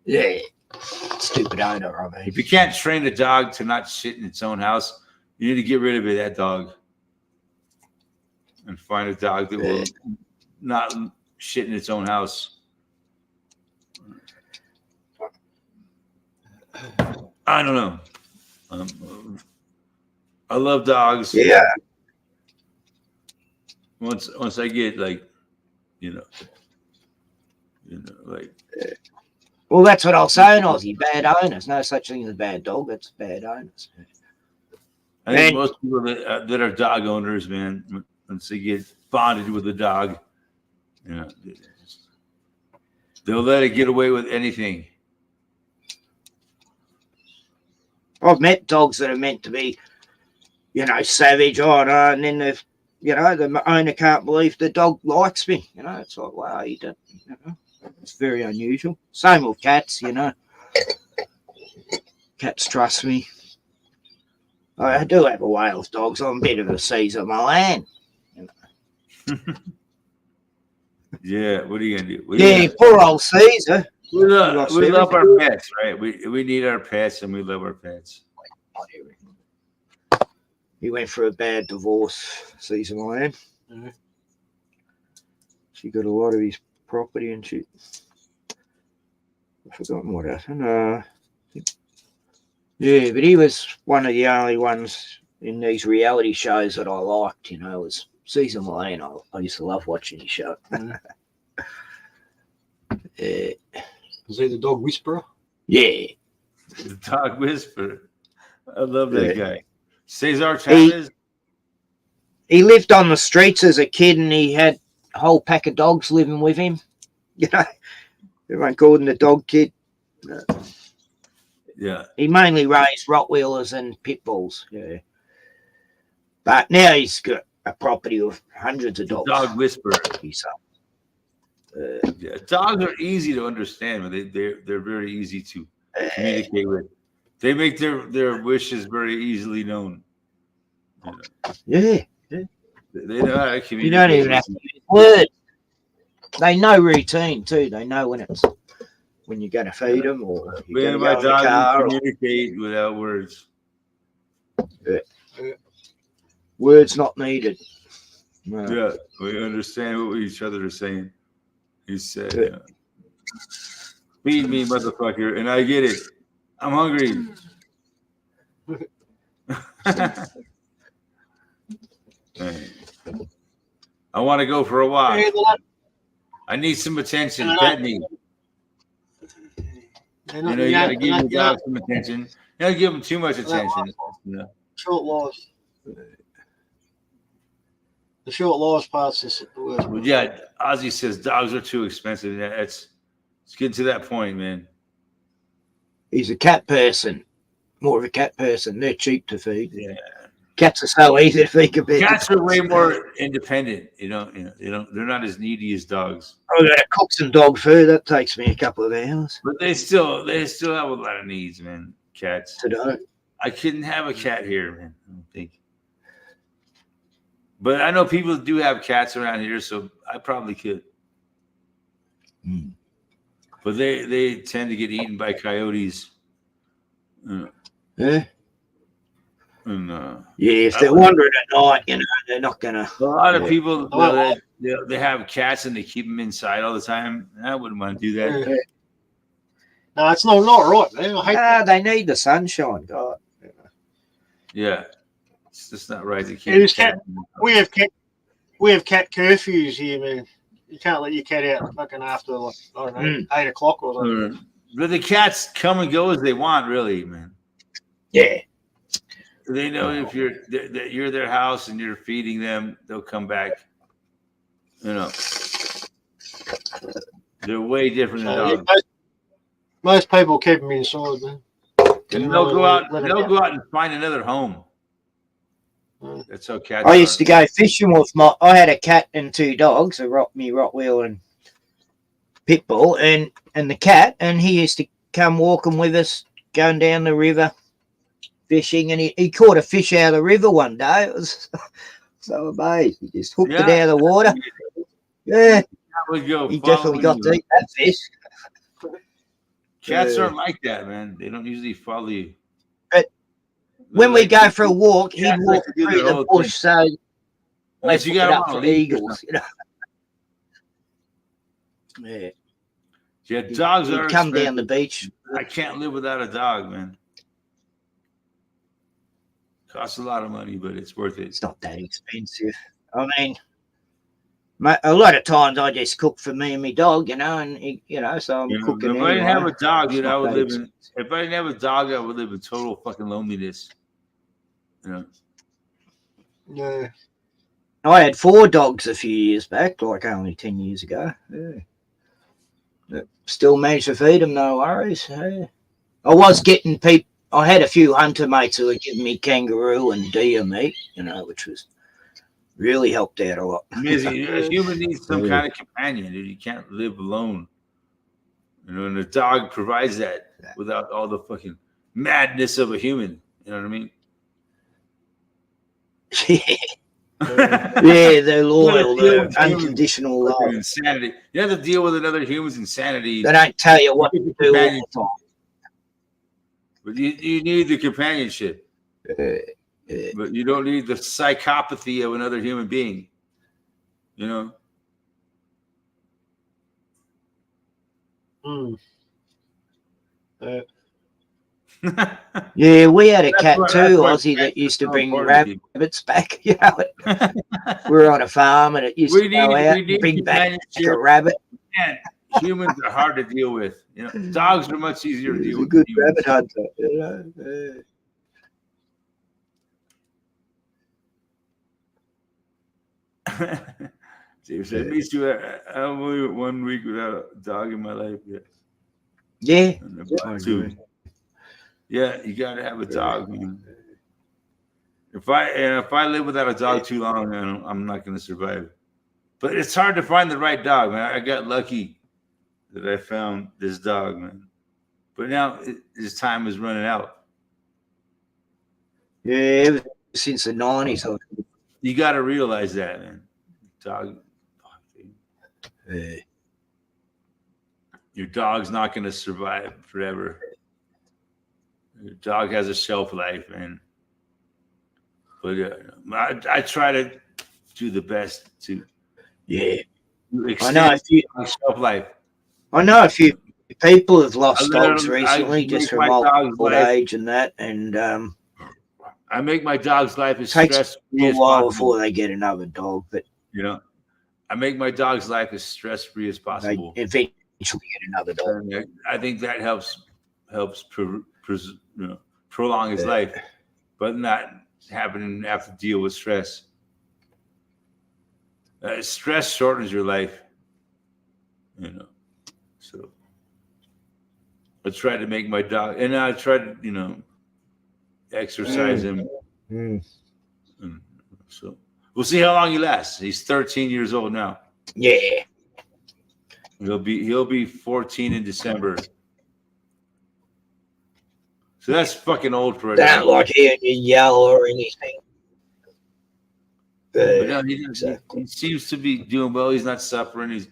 Yeah, stupid owner. I mean, if you can't train a dog to not shit in its own house, you need to get rid of that dog and find a dog that will not shit in its own house. I don't know. I love dogs. Yeah. Once I get like, you know, like. Well, that's what I was saying, Ozzy. Bad owners. No such thing as a bad dog. It's bad owners. I think most people that are dog owners, man, once they get bonded with a dog, you know, They'll let it get away with anything. I've met dogs that are meant to be, you know, savage, oh no, and then they've, you know, the owner can't believe the dog likes me. You know, it's like, wow, you don't, you know, it's very unusual. Same with cats, you know. Cats trust me. I do have a way with dogs. I'm a bit of a Caesar Milan. Yeah, what are you gonna do? Poor old Caesar. We love our pets, right? We need our pets and we love our pets. He went through a bad divorce, Caesar Milan. Mhm. She got a lot of his property and shit. I've forgotten what happened. Yeah, but he was one of the only ones in these reality shows that I liked, you know, was Caesar Milan. I used to love watching his show. Is he the dog whisperer? Yeah. The dog whisperer. I love that Yeah. guy. Cesar Chavez. He lived on the streets as a kid and he had a whole pack of dogs living with him. You know, everyone called him the dog kid. Yeah. He mainly raised Rottweilers and pit bulls. Yeah. But now he's got a property of hundreds of The dogs. dog whisperer. He's Yeah. Dogs are easy to understand, but they're very easy to communicate with. They make their wishes very easily known. You know, yeah. they know how to communicate. You don't even have to use words. They know routine too. They know when you're going to feed them or Me you're and going my to go in the dog car. communicate without words. Words not needed. No. Yeah, we understand what each other are saying. He said, Yeah. "Feed me, motherfucker," and I get it. I'm hungry. I want to go for a walk. Hey, lad, I need some attention. Yeah. Pet me. they're You not- know, you yeah, got to give your yeah, dog some attention. You don't give them too much attention. You know? short lives. The short lives part's the worst. But yeah, Ozzy says dogs are too expensive. Yeah, it's getting to that point, man. He's a cat person. More of a cat person. They're cheap to feed. Yeah. Cats are so easy to feed compared to Cats are dogs. way more independent. They're not as needy as dogs. I gotta cook some dog food. That takes me a couple of hours But they still have a lot of needs, man. Cats. to do. I couldn't have a cat here, man. I don't think. But I know people do have cats around here, so I probably could. Mm. But they tend to get eaten by coyotes. Yeah. And Yeah, if they're wandering at night, you know, they're not gonna. a lot of Yeah. people Oh. they have cats and they keep them inside all the time. I wouldn't want to do that. Yeah. No, it's not right, man. I hate that. They need the sunshine, God. Yeah, it's just not right. They It can't. is We have cat curfews here, man. You can't let your cat out fucking after like I don't know 8 o'clock or something. But the cats come and go as they want, really, man. Yeah. They know if you're their house and you're feeding them, they'll come back. You know, they're way different than So, yeah, dogs. most people keep them inside, man. And they'll go out. Let 'em They'll out. go out and find another home. Mm. That's how cats. I used are. to go fishing with I had a cat and two dogs, a Rottweiler and pit bull, and the cat, and he used to come walking with us, going down the river, fishing, and he caught a fish out of the river one day. It was so amazing. He just hooked it Yeah. out of the water. Yeah, Cat would go he following definitely got you. to eat that fish. Cats Yeah. aren't like that, man. They don't usually follow you. But They're When we like- go for a walk, he'd Cats walk like to do through their the whole bush, so unless you put got it them up on a for leash or eagles, you know. Yeah, Yeah, dogs he'd are come down the expensive. beach. I can't live without a dog, man. Costs a lot of money, but it's worth it. It's not that expensive. I mean, a lot of times I just cook for me and my dog, you know, and so I'm You know, cooking. if I didn't have a dog, It's dude, I not would that live in. If I didn't have a dog, I would live in total fucking loneliness. You know, Yeah. I had 4 dogs a few years back, like only 10 years ago. Yeah. Still managed to feed them, no worries. Yeah. I was getting people. I had a few hunter mates who were giving me kangaroo and deer meat, which was really helped out a lot. Amazing. A human needs some kind of companion, dude. You can't live alone. And a dog provides that without all the fucking madness of a human. You know what I mean? Yeah, they're loyal, they're unconditional love. Insanity. You have to deal with another human's insanity. They don't tell you what to do all the time. But you need the companionship. But you don't need the psychopathy of another human being. Yeah, we had a cat too, Aussie, that used to bring rabbits back. We were on a farm and it used to go out and bring back a rabbit. Man, humans are hard to deal with. Dogs are much easier to deal with. A good rabbit hunter. Dave said, me too. I'm only 1 week without a dog in my life yet. Yeah. Two. Yeah, you gotta have a dog, man. If I live without a dog too long, I'm not gonna survive. But it's hard to find the right dog, man. I got lucky that I found this dog, man. But now his time is running out. Yeah, ever since the 90s. You got to realize that, man. Dog. Your dog's not going to survive forever. Your dog has a shelf life, man. But I try to do the best to. Yeah. I know a few shelf life. I know a few people have lost dogs recently just from old age and that, and I make my dog's life as stress-free as possible. A while before they get another dog, but I make my dog's life as stress-free as possible. They eventually get another dog. And I think that helps prolong his life, but not having to have to deal with stress. Stress shortens your life, So I try to make my dog, and I try to, exercise him. So we'll see how long he lasts. He's 13 years old now. Yeah. He'll be 14 in December. So that's fucking old for a dog. Don't like hearing you yell or anything. But no, he seems to be doing well. He's not suffering. He's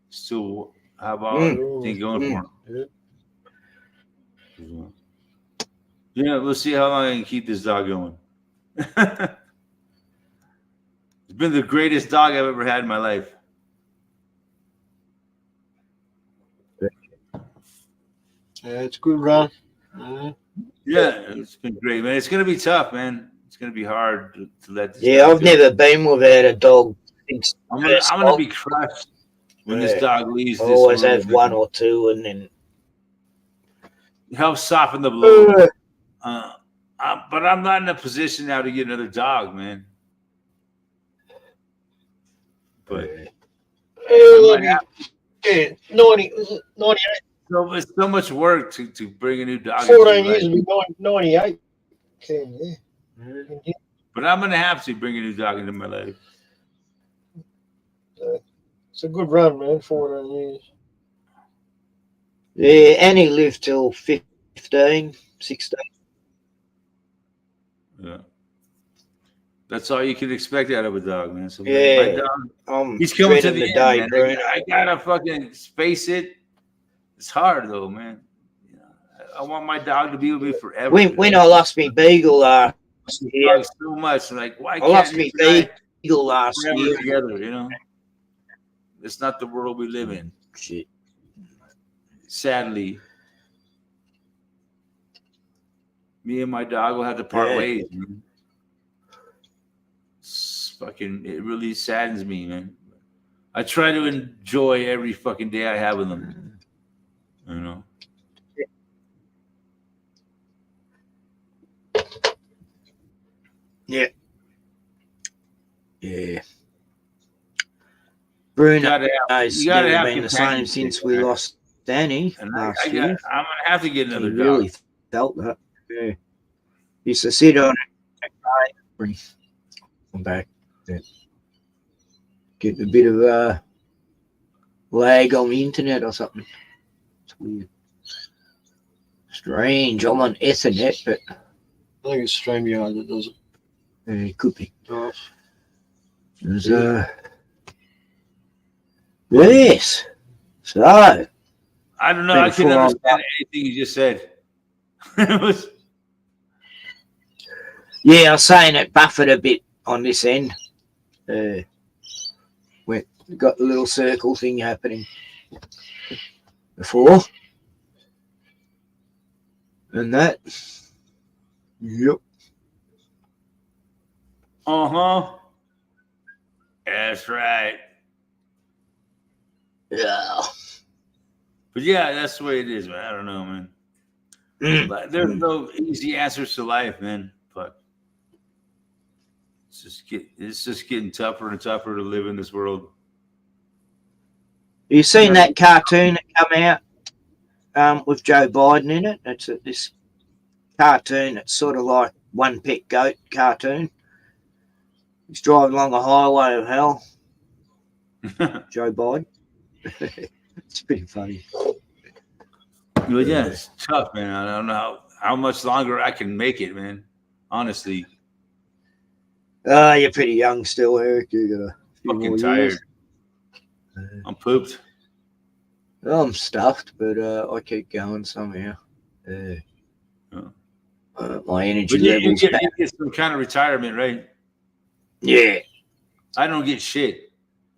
still have all everything going for him. We'll see how long I can keep this dog going. It's been the greatest dog I've ever had in my life. Yeah, it's a good run. Yeah, it's been great, man. It's gonna be tough, man. It's gonna be hard to let this I've never been without a dog. I'm gonna be crushed when this dog leaves. I always have one or two, and then it helps soften the blow. But I'm not in a position now to get another dog, man. But 98. So it's so much work to bring a new dog. 14 years will be 98. Yeah. But I'm gonna have to bring a new dog into my life. It's a good run, man. 14 years. Yeah, and he lived till 15, 16. Yeah. That's all you can expect out of a dog, man. So my dog, he's coming to the end, man. I gotta fucking face it. It's hard though, man. I want my dog to be with me forever. When I lost my beagle last year, so much, like why I lost my beagle last year together, It's not the world we live in. Shit. Sadly, me and my dog will have to part ways. Man. It really saddens me, man. I try to enjoy every fucking day I have with them. Yeah. Bruno's gotta have been the same since we lost Danny last year. I'm gonna have to get He another dog. really felt that. Yeah. Used to sit on it. I'm back. Yeah. Getting a bit of lag on the internet or something. It's weird. Strange. I'm on Ethernet, but I think it's StreamYard that does it. it could be. Oh, There's yes. So I don't know. I Before couldn't I- understand anything you just said. It was yeah, I was saying it buffered a bit on this end. We got the little circle thing happening before. And that. Yep. That's right. Yeah. But yeah, that's the way it is, man. I don't know, man. But there's no easy answers to life, man. But it's just getting tougher and tougher to live in this world. You seen that cartoon that come out with Joe Biden in it? It's this cartoon. It's sort of like One Pet Goat cartoon. He's driving along a highway of hell. Joe Biden. It's pretty funny. But yeah, it's tough, man. I don't know how much longer I can make it, man. Honestly, You're pretty young still, Eric. You got a few fucking more tired. years. I'm pooped. I'm stuffed, but I keep going somehow. My energy But you levels get, back. you get some kind of retirement, right? Yeah. I don't get shit,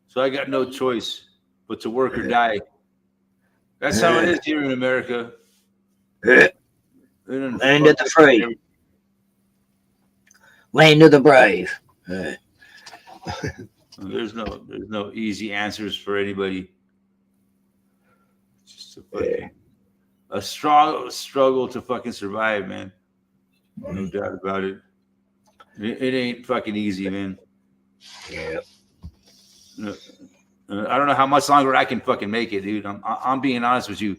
so I got no choice but to work or die. That's how it is here in America. Land of the free. Land of the brave. There's no easy answers for anybody. It's just a struggle to fucking survive, man. No doubt about it. It ain't fucking easy, man. Yeah. I don't know how much longer I can fucking make it, dude. I'm being honest with you.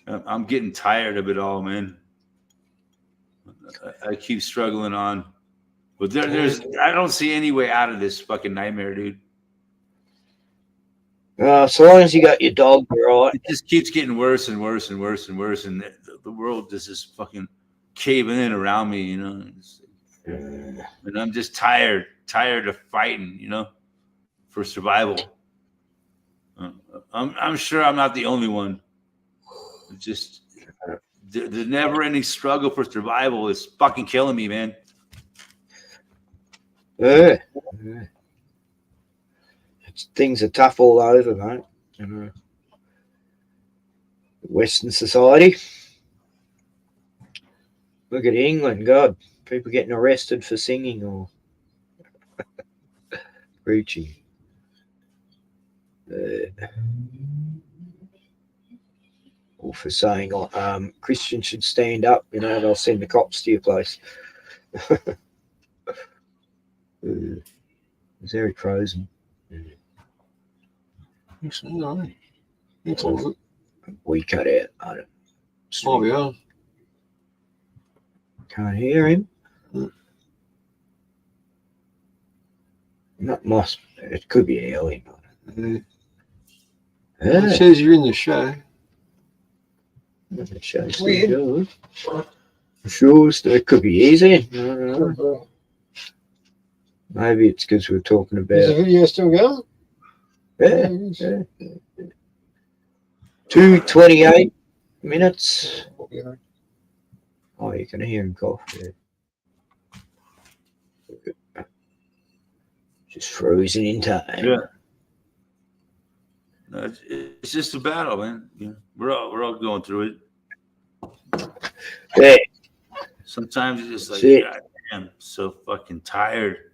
I'm getting tired of it all, man. I keep struggling on, but I don't see any way out of this fucking nightmare, dude. So long as you got your dog, you're all right. It just keeps getting worse and worse and worse and worse, and the world just is fucking caving in around me, you know. And I'm just tired of fighting, you know, for survival. I'm sure I'm not the only one. It's just the never-ending struggle for survival is fucking killing me, man. Things are tough all over, mate. You know, Western society. Look at England, God, people getting arrested for singing or preaching. Or for saying Christians should stand up, you know, they'll send the cops to your place. Is Eric frozen? no. It's all good. We cut out. I don't. Oh, yeah. Can't hear him. Not must. It could be Ellie. It says you're in the show. It shows weird. Shows that could be easy. I don't know. Maybe it's because we're talking Is the about. video still going? Yeah. 2:28 minutes. Oh, you can hear him cough. Yeah. Just frozen in time. Yeah. No, it's just a battle, man. Yeah. We're all going through it. Yeah. Sometimes it's just like, Shit. God damn, so fucking tired.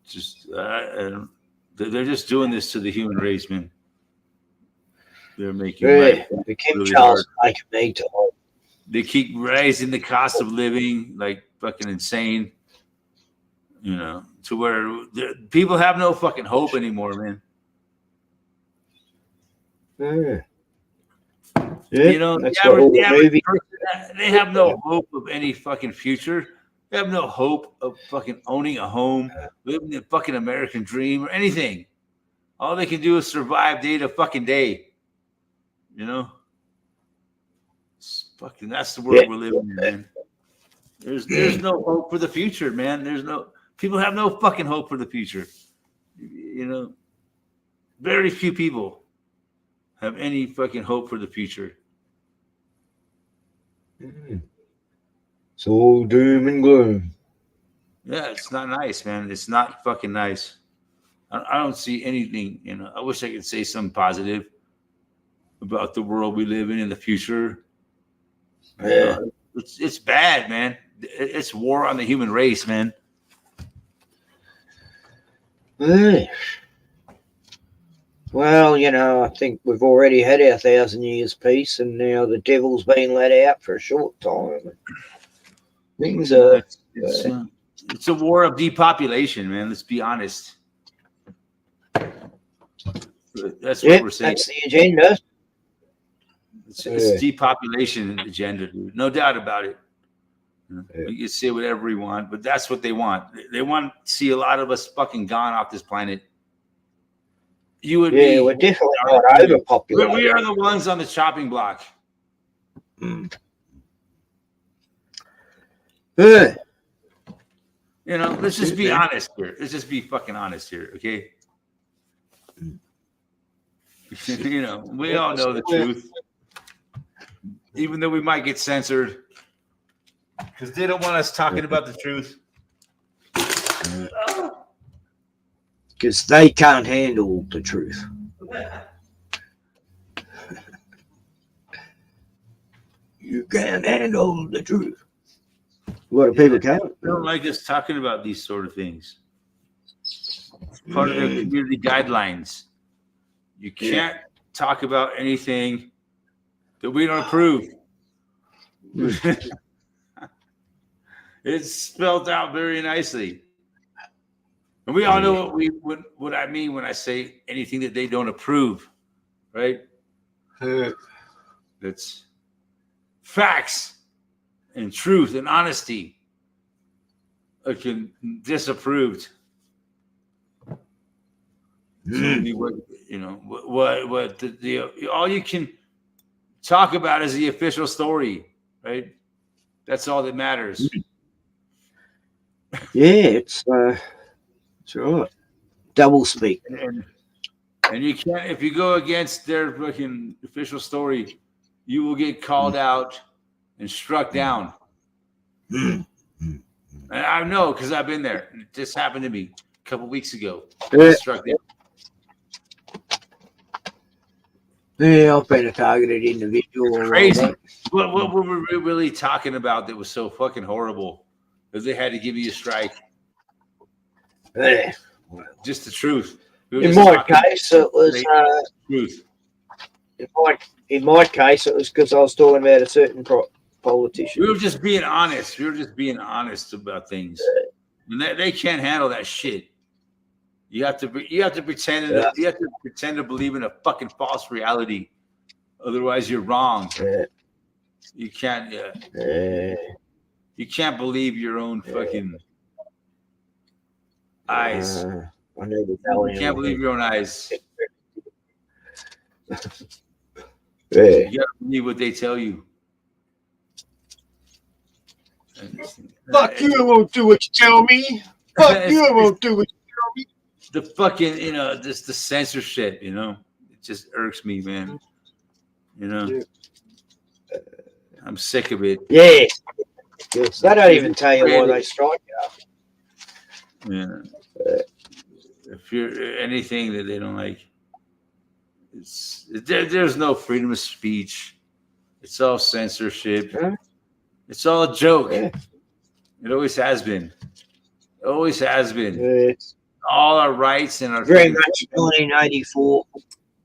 Just they're just doing this to the human race, man. They're making life The Kim really Charles hard. making me tired. They keep raising the cost of living like fucking insane. You know, to where people have no fucking hope anymore, man. Yeah. You know, that's the what all average, the movie. they have no hope of any fucking future. They have no hope of fucking owning a home, living the fucking American dream or anything. All they can do is survive day to fucking day. You know? It's fucking, that's the world we're living in, man. There's no hope for the future, man. People have no fucking hope for the future. You know, very few people have any fucking hope for the future. It's all doom and gloom. Yeah, it's not nice, man. It's not fucking nice. I don't see anything, you know. I wish I could say something positive about the world we live in the future. Yeah. It's bad, man. It's war on the human race, man. Yeah. Well, you know, I think we've already had our 1,000 years peace, and now the devil's been let out for a short time. Things are. It's a war of depopulation, man. Let's be honest. That's what we're saying. That's the agenda. It's depopulation agenda, dude. No doubt about it. You can say whatever you want, but that's what they want. They want to see a lot of us fucking gone off this planet. You and me. We're definitely not overpopulated. We are the ones on the chopping block. Yeah. You know, let's just be honest here. Let's just be fucking honest here, okay? You know, we all know the truth. Even though we might get censored. Because they don't want us talking about the truth. Because they can't handle the truth. You can't handle the truth. What do people can't? They don't like us talking about these sort of things. It's part of their community guidelines. You can't talk about anything that we don't approve. It's spelled out very nicely. And we all know what I mean when I say anything that they don't approve, right? That's facts and truth and honesty are disapproved. You know what all you can talk about is the official story, right? That's all that matters. Yeah, it's right. Double speak. And you can't, if you go against their fucking official story, you will get called out and struck down. And I know because I've been there. It just happened to me a couple weeks ago. Struck down. Yeah, I've been a targeted individual. Crazy. What were we really talking about that was so fucking horrible? Because they had to give you a strike. Yeah. Just the truth. In my case, it was truth. In my case, it was because I was talking about a certain politician. We were just being honest. We were just being honest about things. And they can't handle that shit. You have to pretend. You have to pretend to believe in a fucking false reality. Otherwise, you're wrong. You can't. You can't believe your own fucking eyes. I never tell you can't believe your own eyes. You gotta believe what they tell you. Fuck you! I won't do what you tell me. Fuck you! I won't do what you tell me. The fucking, just the censorship, it just irks me, man. I'm sick of it. Yeah. They don't even tell you why they strike you. Yeah. If you're anything that they don't like, there's no freedom of speech. It's all censorship. It's all a joke. It always has been. It always has been. All our rights and our very much 1984.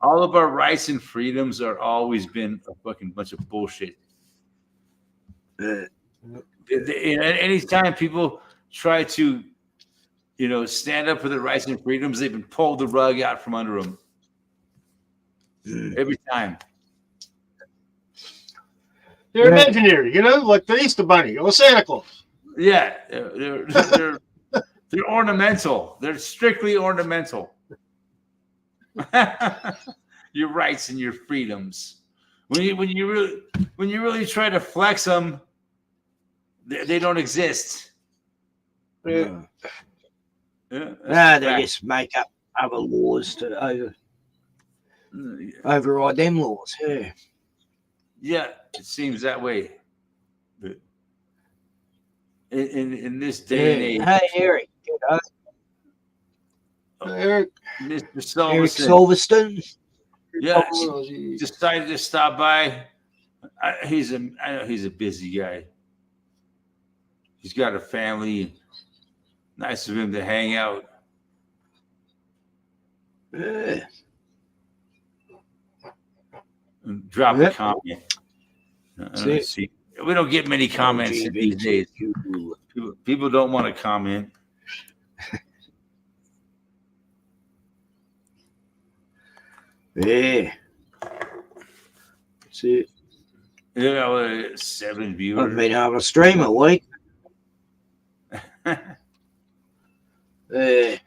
All of our rights and freedoms are always been a fucking bunch of bullshit. Anytime people try to, stand up for their rights and freedoms, they've been pulled the rug out from under them every time. They're imaginary, like the Easter Bunny or Santa Claus. Yeah, they're ornamental. They're strictly ornamental. Your rights and your freedoms. When you really try to flex them, they don't exist. Yeah. They just make up other laws to override them laws. Yeah. Yeah, it seems that way. But in this day and age, Hey, Eric. Eric Mr. Eric Silverstone, Silverstone. yeah, decided to stop by. I know he's a busy guy. He's got a family. Nice of him to hang out. Yeah. And drop a comment. See? We don't get many comments these days. People don't want to comment. Yeah. That's it. 7 I've viewers. been able to stream a week. I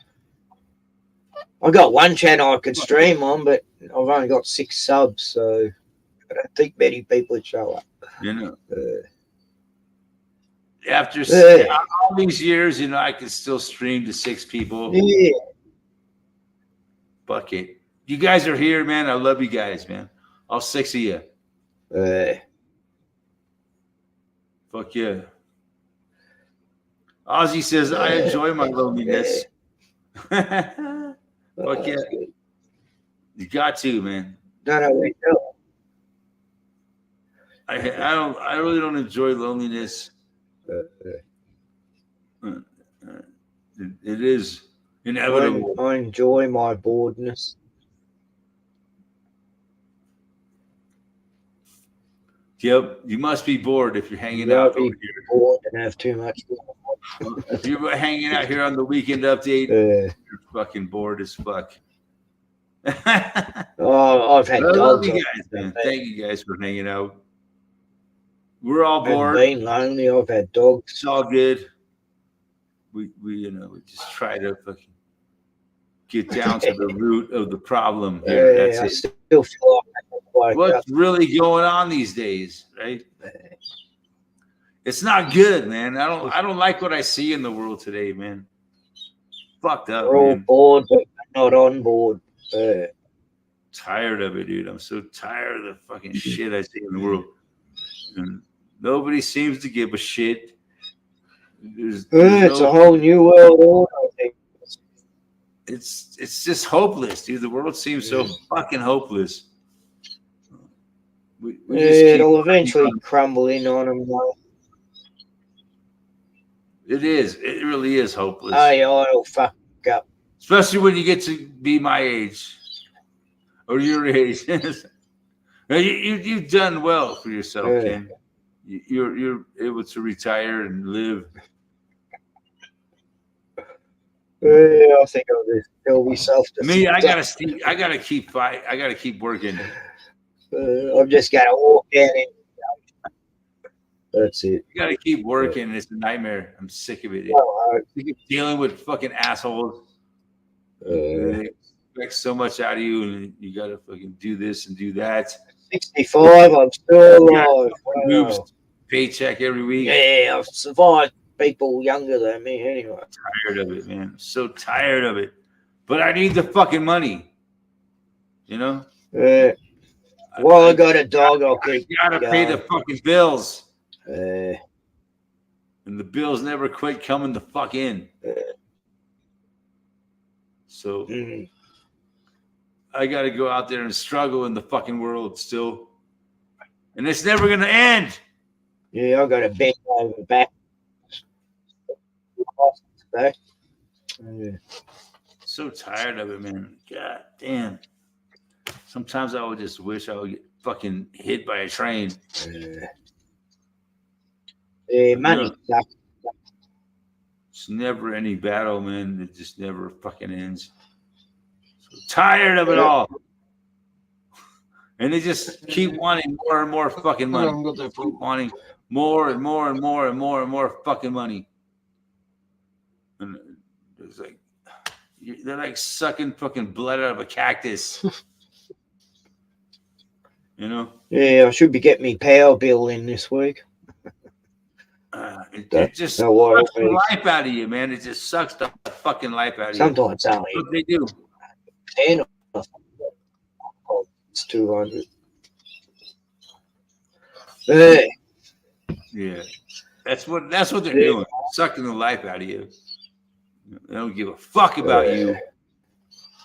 got one channel I could stream on, but I've only got 6 subs, so I don't think many people would show up. After all these years, I can still stream to 6 people. Yeah. Fuck it. You guys are here, man. I love you guys, man. All 6 of you. Fuck yeah. Ozzy says, I enjoy my loneliness. Fuck yeah. You got to, man. Don't know where to go. I really don't enjoy loneliness. It is inevitable. I enjoy my boredness. Yep, you must be bored if you're hanging out over here. Bored and have too much. If you're hanging out here on the weekend update, you're fucking bored as fuck. I've had I love dogs. you guys, man. Thank you guys for hanging out. We're all I've bored. been lonely. I've had dogs. It's all good. We just try to fucking get down to the root of the problem here. That's I it. still feel like What's really going on these days, right? It's not good, man. I don't like what I see in the world today, man. Fucked up, we're all man. bored, but not on board. Tired of it, dude. I'm so tired of the fucking shit I see in the world. And nobody seems to give a shit. There's It's a whole new world order, I think. It's just hopeless, dude. The world seems so fucking hopeless. We It'll eventually crumble in on them. It is. It really is hopeless. I'll fuck up. Especially when you get to be my age or your age. You've done well for yourself, Ken. You're able to retire and live. I think I'll just tell myself. Me, I gotta keep fight. I gotta keep working. I'm just gonna walk in and that's it. You gotta keep working. It's a nightmare. I'm sick of it. Sick of dealing with fucking assholes. They expect so much out of you, and you gotta fucking do this and do that. 65, I'm still alive. Moves, paycheck every week. Yeah, I've survived people younger than me anyway. Tired of it, man. I'm so tired of it. But I need the fucking money. Well, I got a dog. I'll keep. Gotta pay the fucking bills. Uh, And the bills never quite coming the fuck in. So I got to go out there and struggle in the fucking world still. And it's never going to end. Yeah, I got a bend over back. So tired of it, man. God damn. Sometimes I would just wish I would get fucking hit by a train. Money sucks. It's never any battle, man. It just never fucking ends. So tired of it all. And they just keep wanting more and more fucking money. Keep wanting more and more and more and more and more fucking money. And it's like they're like sucking fucking blood out of a cactus. You know? Yeah, I should be getting me power bill in this week. It just sucks the life out of you, man. It just sucks the fucking life out of you. Sometimes only What they do. 10 or something. It's 200. Yeah. That's what they're doing. Sucking the life out of you. They don't give a fuck about you.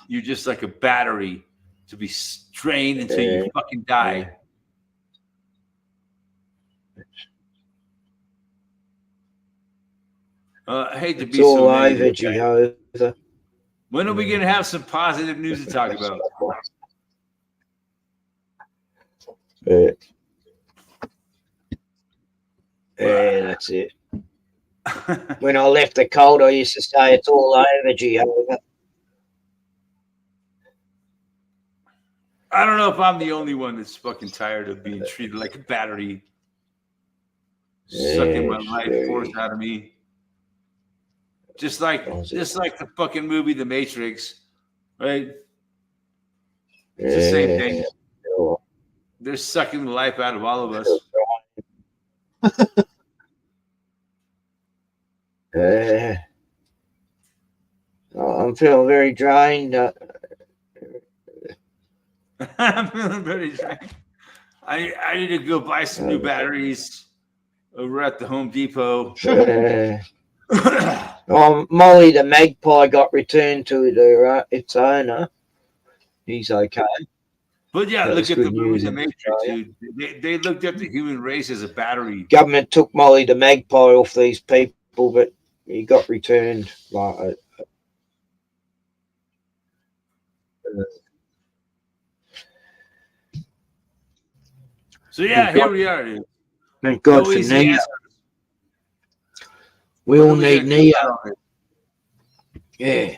You're just like a battery to be strained until you fucking die. I hate to be so negative. Jehovah. When are we going to have some positive news to talk about? Yeah, that's it. When I left the cold, I used to say it's all over, Jehovah. I don't know if I'm the only one that's fucking tired of being treated like a battery, sucking my life force out of me. Just like the fucking movie The Matrix, right? It's the same thing. They're sucking the life out of all of us. I'm feeling very drained. I'm feeling very drained. I need to go buy some new batteries over at the Home Depot. Molly the magpie got returned to its owner. He's okay. But yeah, look at the movie The Matrix, dude. They looked at the human race as a battery. Government took Molly the magpie off these people, but he got returned. So yeah, here we are, dude. Thank God for Neo. We all need Neo. Yeah.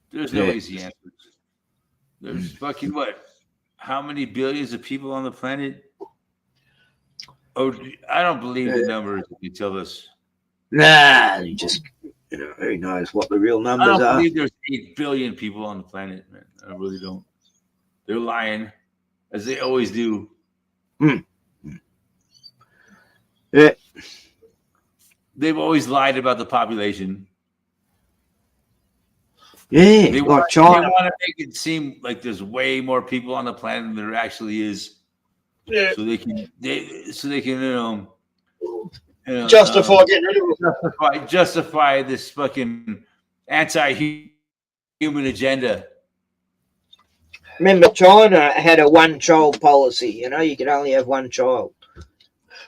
There's no easy answers. There's fucking what? How many billions of people on the planet? Oh, I don't believe the numbers you tell us. Nah, you just, who knows what the real numbers are. I don't believe there's 8 billion people on the planet, man. I really don't. They're lying, as they always do. Yeah. They've always lied about the population. Yeah, they want to make it seem like there's way more people on the planet than there actually is. Yeah. So they can justify getting rid of them. Justify this fucking anti-human agenda. Remember, China had a one-child policy. You could only have one child.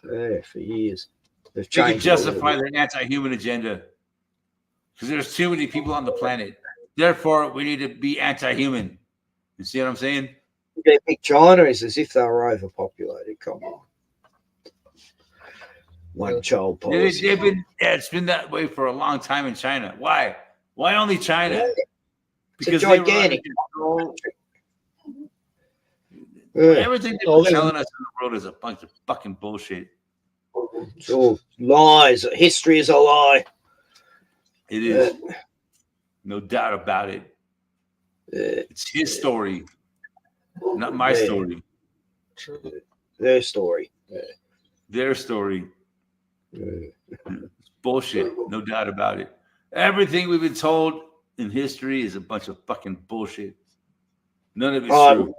For years. They can justify their anti-human agenda because there's too many people on the planet. Therefore, we need to be anti-human. You see what I'm saying? They think China is as if they were overpopulated. Come on. One-child policy. It's been that way for a long time in China. Why? Why only China? Yeah. Because it's a gigantic country. Everything they're telling us in the world is a bunch of fucking bullshit. It's all lies. History is a lie. It is. No doubt about it. It's his story, not my story. Their story. Their story. It's bullshit. No doubt about it. Everything we've been told in history is a bunch of fucking bullshit. None of it's true.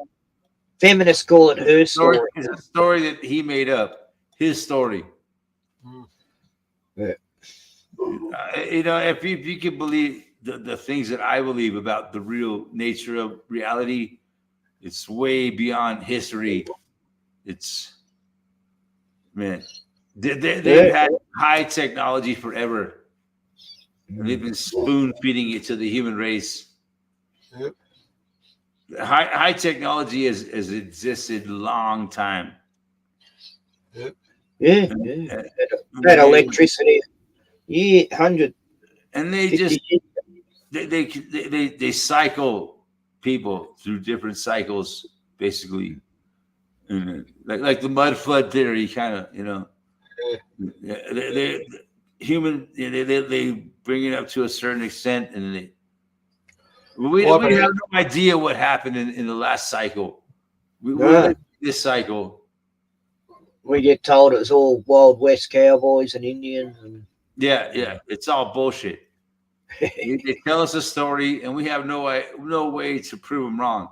Feminists call it her story. It's a story that he made up. His story. Yeah. If you can believe the things that I believe about the real nature of reality, it's way beyond history. It's, man, they've had high technology forever. And they've been spoon feeding it to the human race. Yep. High technology has existed a long time. Yep. Yeah. That electricity. Yeah, 150 and they just years. they cycle people through different cycles, basically. And like the mud flood theory, kind of, they human, they bring it up to a certain extent, and we have no idea what happened in the last cycle. We live this cycle. We get told it was all Wild West cowboys and Indians. And yeah, it's all bullshit. They tell us a story, and we have no way to prove them wrong.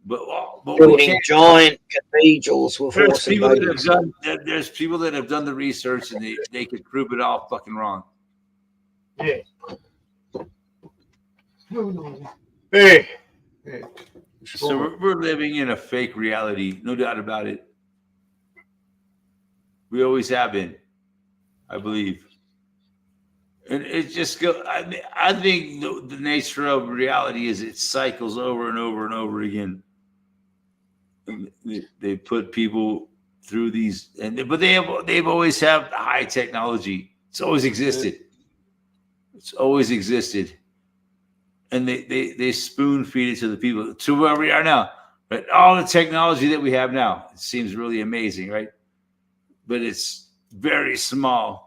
But building giant cathedrals with there's horse people invaders. There's people that have done the research, and they could prove it all fucking wrong. Yeah. Hey. So we're living in a fake reality, no doubt about it. We always have been, I believe. And it just go. I think the nature of reality is it cycles over and over and over again. And they put people through these, but they've always had high technology. It's always existed. It's always existed, and they spoon feed it to the people to where we are now. Right, all the technology that we have now, it seems really amazing, right? But it's very small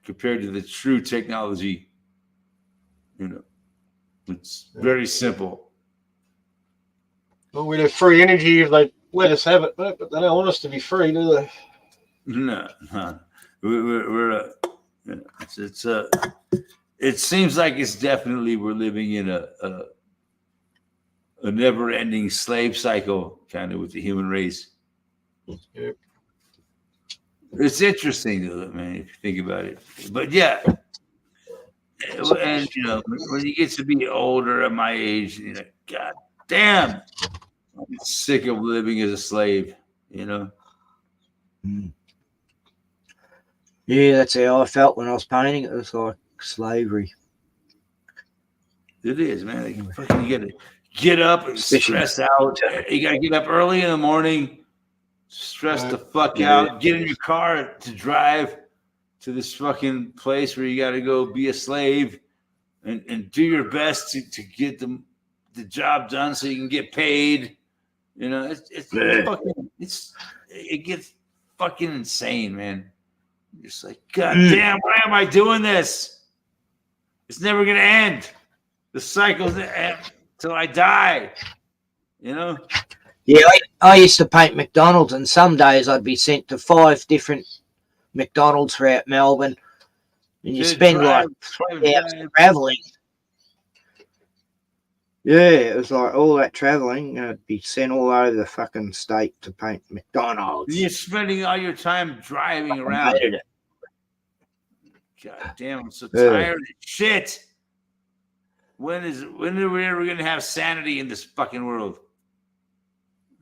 compared to the true technology. It's very simple. Well, we'd have free energy if they let us have it, but they don't want us to be free, do they? No. It seems like it's definitely we're living in a never-ending slave cycle, kind of, with the human race. Yep. It's interesting, though, man, if you think about it. But yeah, and when you get to be older at my age, God damn, I'm sick of living as a slave. Yeah, that's how I felt when I was painting. It was like slavery. It is, man. You gotta get up and stress out. You gotta get up early in the morning. Stress the fuck out. Get in your car to drive to this fucking place where you got to go be a slave, and do your best to get the job done so you can get paid. It gets fucking insane, man. You're just like, God damn, why am I doing this? It's never gonna end. The cycle's end till I die. Yeah, I used to paint McDonald's, and some days I'd be sent to 5 different McDonald's throughout Melbourne, and you spend like 3 hours traveling. Yeah, it was like all that traveling. I'd be sent all over the fucking state to paint McDonald's. You're spending all your time driving around. God damn, I'm so tired of shit. When are we ever going to have sanity in this fucking world?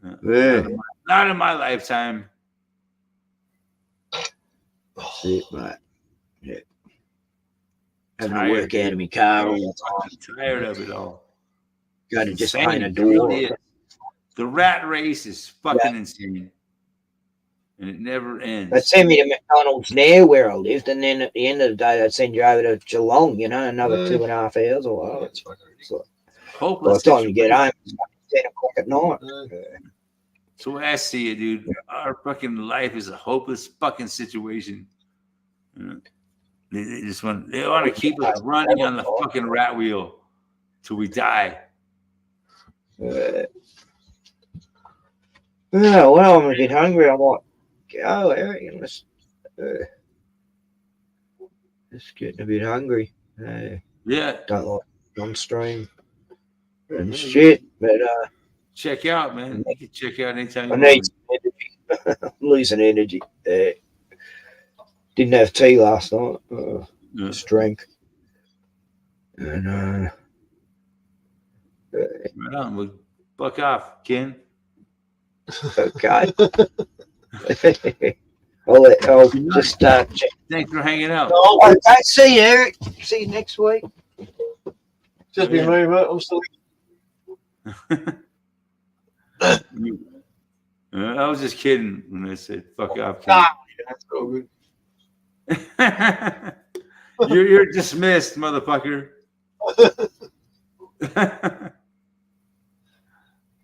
Not in my lifetime. That's it, mate. Yeah. Having to work out of my car all the time. I'm tired of it all. Got to just paint a door. The rat race is fucking insane. And it never ends. They'd send me to McDonald's near where I lived, and then at the end of the day, they'd send you over to Geelong, another 2.5 hours or whatever. It's like, hopeless. By the time you get home, it's like 10 o'clock at night. So the way I see it, dude, our fucking life is a hopeless fucking situation. They want to keep us running on the fucking rat wheel till we die. Well, I'm a bit hungry. I might go, Eric, and just getting a bit hungry. Yeah. Don't like on stream and shit, but check out, man. You can check out anytime you I need some energy. I'm losing energy. Didn't have tea last night. Just drank. And right on. We'll buck off, Ken. okay. I'll just check. Thanks for hanging out. Okay, see you, Eric. See you next week. Just be me, mate. I'm still. I was just kidding when I said fuck off, Ken. Ah, yeah, that's all good. You're dismissed, motherfucker.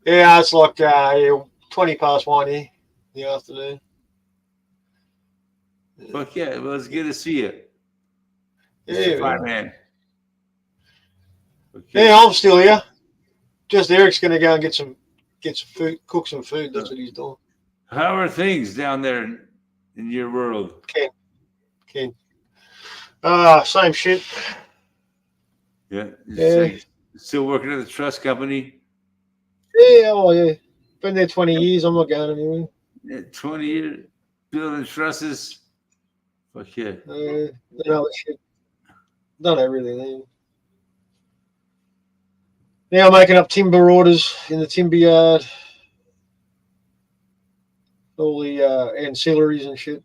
Yeah, it's like 20 past 1 here in the afternoon. Fuck yeah, well, it's good to see you. Yeah, Fine, man. Okay. yeah, I'm still here. Just Eric's going to go and get some food, cook some food. That's what he's doing. How are things down there in your world? Ken. Same shit. Yeah. Yeah. Still working at the trust company? Yeah, oh yeah. Been there 20 years. I'm not going anywhere. Yeah, 20 years building trusses. Fuck yeah. Done other shit. Done everything. Now making up timber orders in the timber yard. All the ancillaries and shit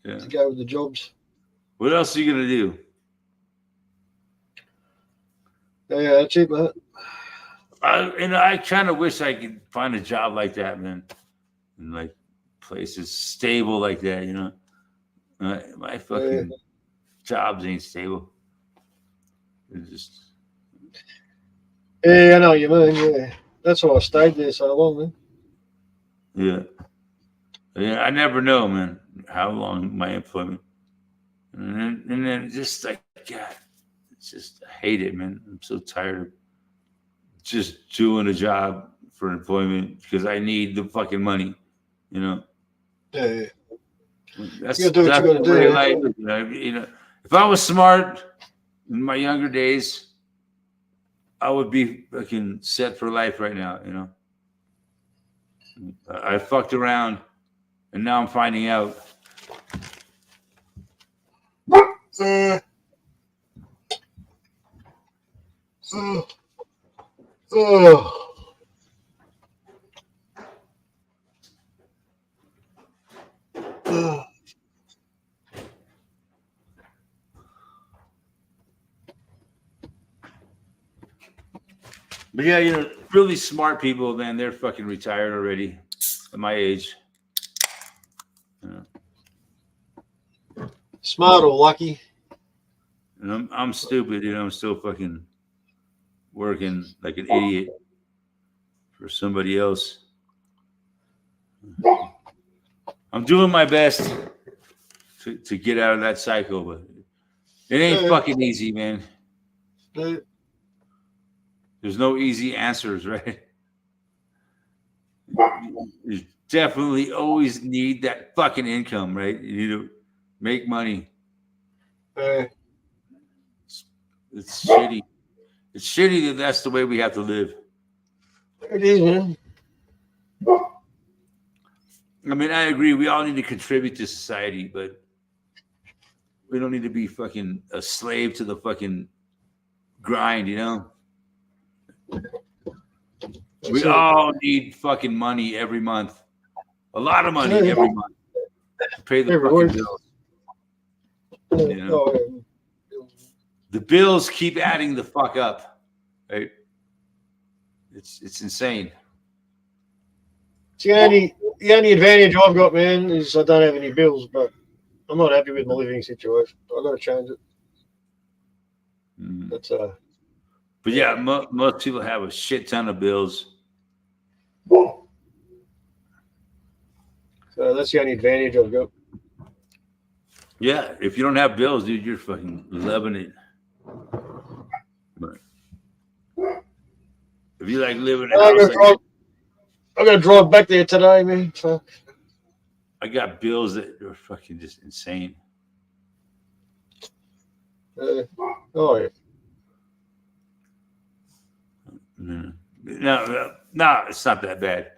Yeah. to go with the jobs. What else are you gonna do? Yeah, that's it, mate. I kind of wish I could find a job like that, man. In like places stable like that, you know. My fucking jobs ain't stable. It's just. Yeah, I know what you mean. Yeah, that's why I stayed there so long, man. Yeah. Yeah, I never know, man, how long my employment. And then just like, God, it's just, I hate it, man. I'm so tired of just doing a job for employment because I need the fucking money, you know? Yeah. That's You gotta do what you gotta the way do. life is, you know, if I was smart in my younger days, I would be fucking set for life right now, you know? I fucked around and now I'm finding out. But yeah, you know, really smart people, man, they're fucking retired already at my age. You know? Smart or lucky? And I'm stupid, you know, I'm still fucking working like an idiot for somebody else. I'm doing my best to get out of that cycle, but it ain't fucking easy, man. There's no easy answers, right? You definitely always need that fucking income, right? You need to make money. It's shitty. It's shitty that that's the way we have to live. It is, man. I mean, I agree. We all need to contribute to society, but we don't need to be fucking a slave to the fucking grind, you know? We all need fucking money every month. A lot of money every month to pay the fucking bills. You know? The bills keep adding the fuck up, right? It's insane. The only advantage I've got, man, is I don't have any bills, but I'm not happy with my living situation. I've got to change it. Mm-hmm. That's But yeah, most people have a shit ton of bills. So that's the only advantage I've got. Yeah, if you don't have bills, dude, you're fucking loving it. But if you like living in a house, I'm gonna drive back there today, man. So. I got bills that are fucking just insane. Yeah. No, it's not that bad.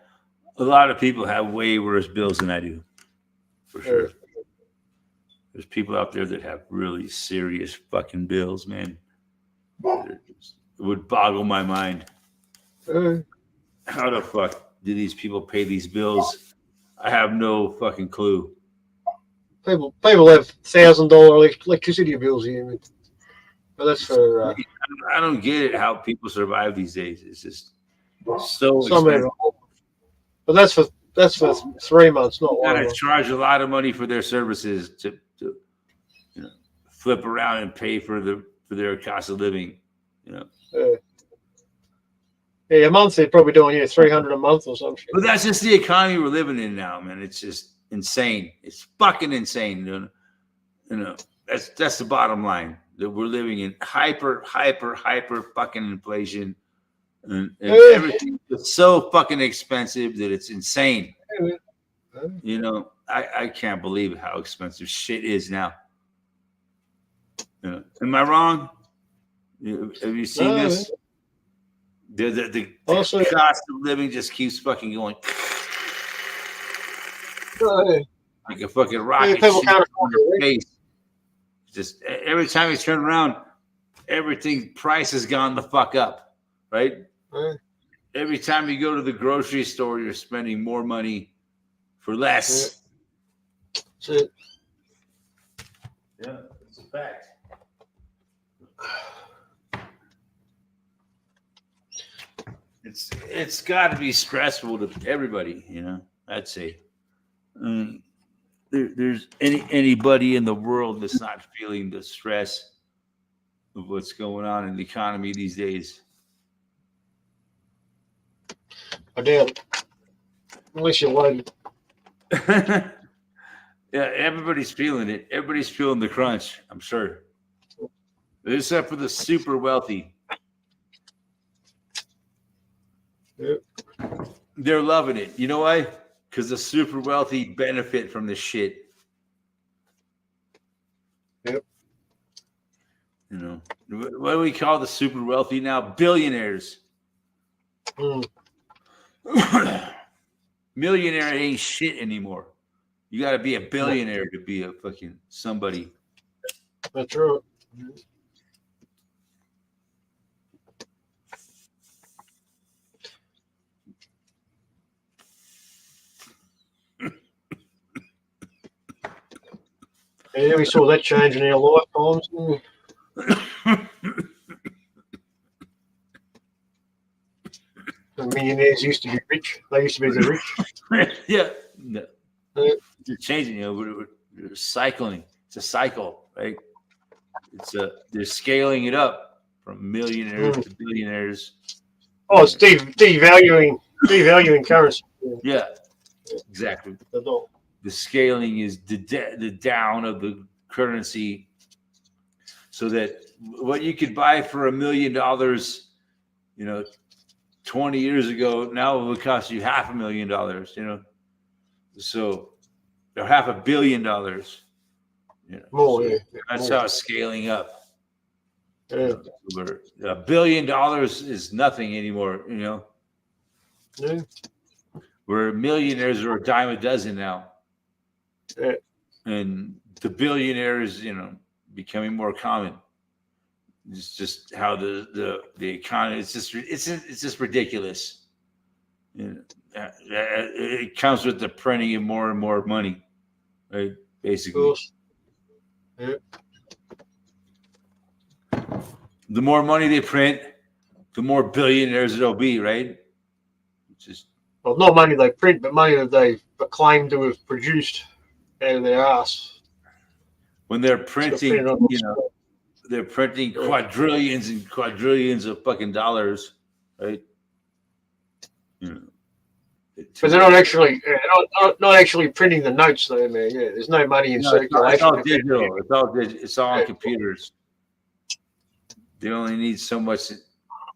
A lot of people have way worse bills than I do, for sure. There's people out there that have really serious fucking bills, man. It would boggle my mind. How the fuck do these people pay these bills? I have no fucking clue. People have $1,000 electricity bills here, but that's for. I don't get it how people survive these days. It's just so expensive. But that's for 3 months, not You 1 gotta month. charge a lot of money for their services to flip around and pay for their cost of living. You know. Yeah, a month they're probably doing $300 a month or something. But that's just the economy we're living in now, man. It's just insane. It's fucking insane. You know, that's the bottom line. That we're living in hyper fucking inflation, and everything is so fucking expensive that it's insane. You know, I can't believe how expensive shit is now. You know, am I wrong? Have you seen this? The cost of living just keeps fucking going like a fucking rocket ship on your face. Just every time you turn around, everything price has gone the fuck up, right? Every time you go to the grocery store, you're spending more money for less. That's it. Yeah, it's a fact. It's got to be stressful to everybody, you know. I'd say there's anybody in the world that's not feeling the stress of what's going on in the economy these days. I doubt it. Unless you're loaded. Yeah, everybody's feeling it. Everybody's feeling the crunch, I'm sure. Except for the super wealthy. Yep. They're loving it. You know why? Because the super wealthy benefit from this shit. Yep. You know, what do we call the super wealthy now? Billionaires. Millionaire ain't shit anymore. You got to be a billionaire to be a fucking somebody. That's right. Yeah, we saw that change in our lifetimes. The millionaires used to be rich. They used to be the rich. Yeah. No. They're changing, you know, we're cycling. It's a cycle, right? They're scaling it up from millionaires to billionaires. Oh, it's devaluing currency. Yeah, exactly. The scaling is the down of the currency, so that what you could buy for $1 million, you know, 20 years ago, now it would cost you $500,000. You know, so or $500 million. You know, more. So Yeah. that's how it's scaling up. Yeah. $1 billion is nothing anymore. You know, Yeah. where millionaires are a dime a dozen now. Yeah. And the billionaires, you know, becoming more common. It's just how the economy. It's just ridiculous. You know, it comes with the printing of more and more money, right? Basically, Yeah. the more money they print, the more billionaires there'll be, right? It's just Well, not money they print, but money that they claim to have produced out of their ass. when they're printing, you know, they're printing quadrillions and quadrillions of fucking dollars, right? You know, But they're not actually not actually printing the notes though, man. Yeah, there's no money in circulation. It's all digital. It's all on computers. They only need so much,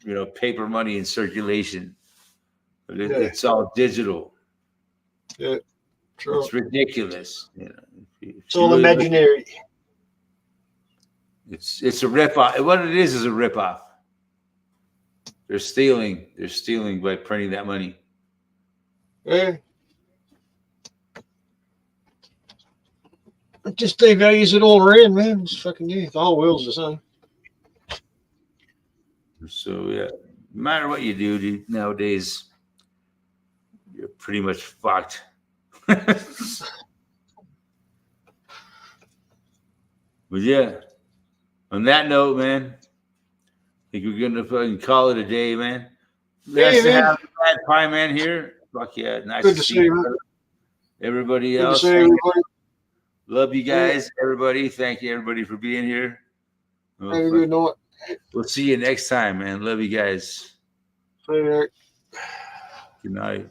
you know, paper money in circulation. But it's all digital. Yeah, sure. It's ridiculous. You know, It's all imaginary. It's a ripoff. What it is a ripoff. They're stealing. They're stealing by printing that money. Yeah. It just devalues it all around, man. It's fucking the whole world's the same. So yeah, no matter what you do, dude, nowadays, you're pretty much fucked. But yeah, on that note, man, I think we're gonna fucking call it a day, man. Nice to have the Bad Pie Man here. Fuck yeah, nice Good to see you. Everybody Good to else, see everybody. Love you guys, everybody. Thank you, everybody, for being here. Have a good night. We'll see you next time, man. Love you guys. See you, Eric. Good night.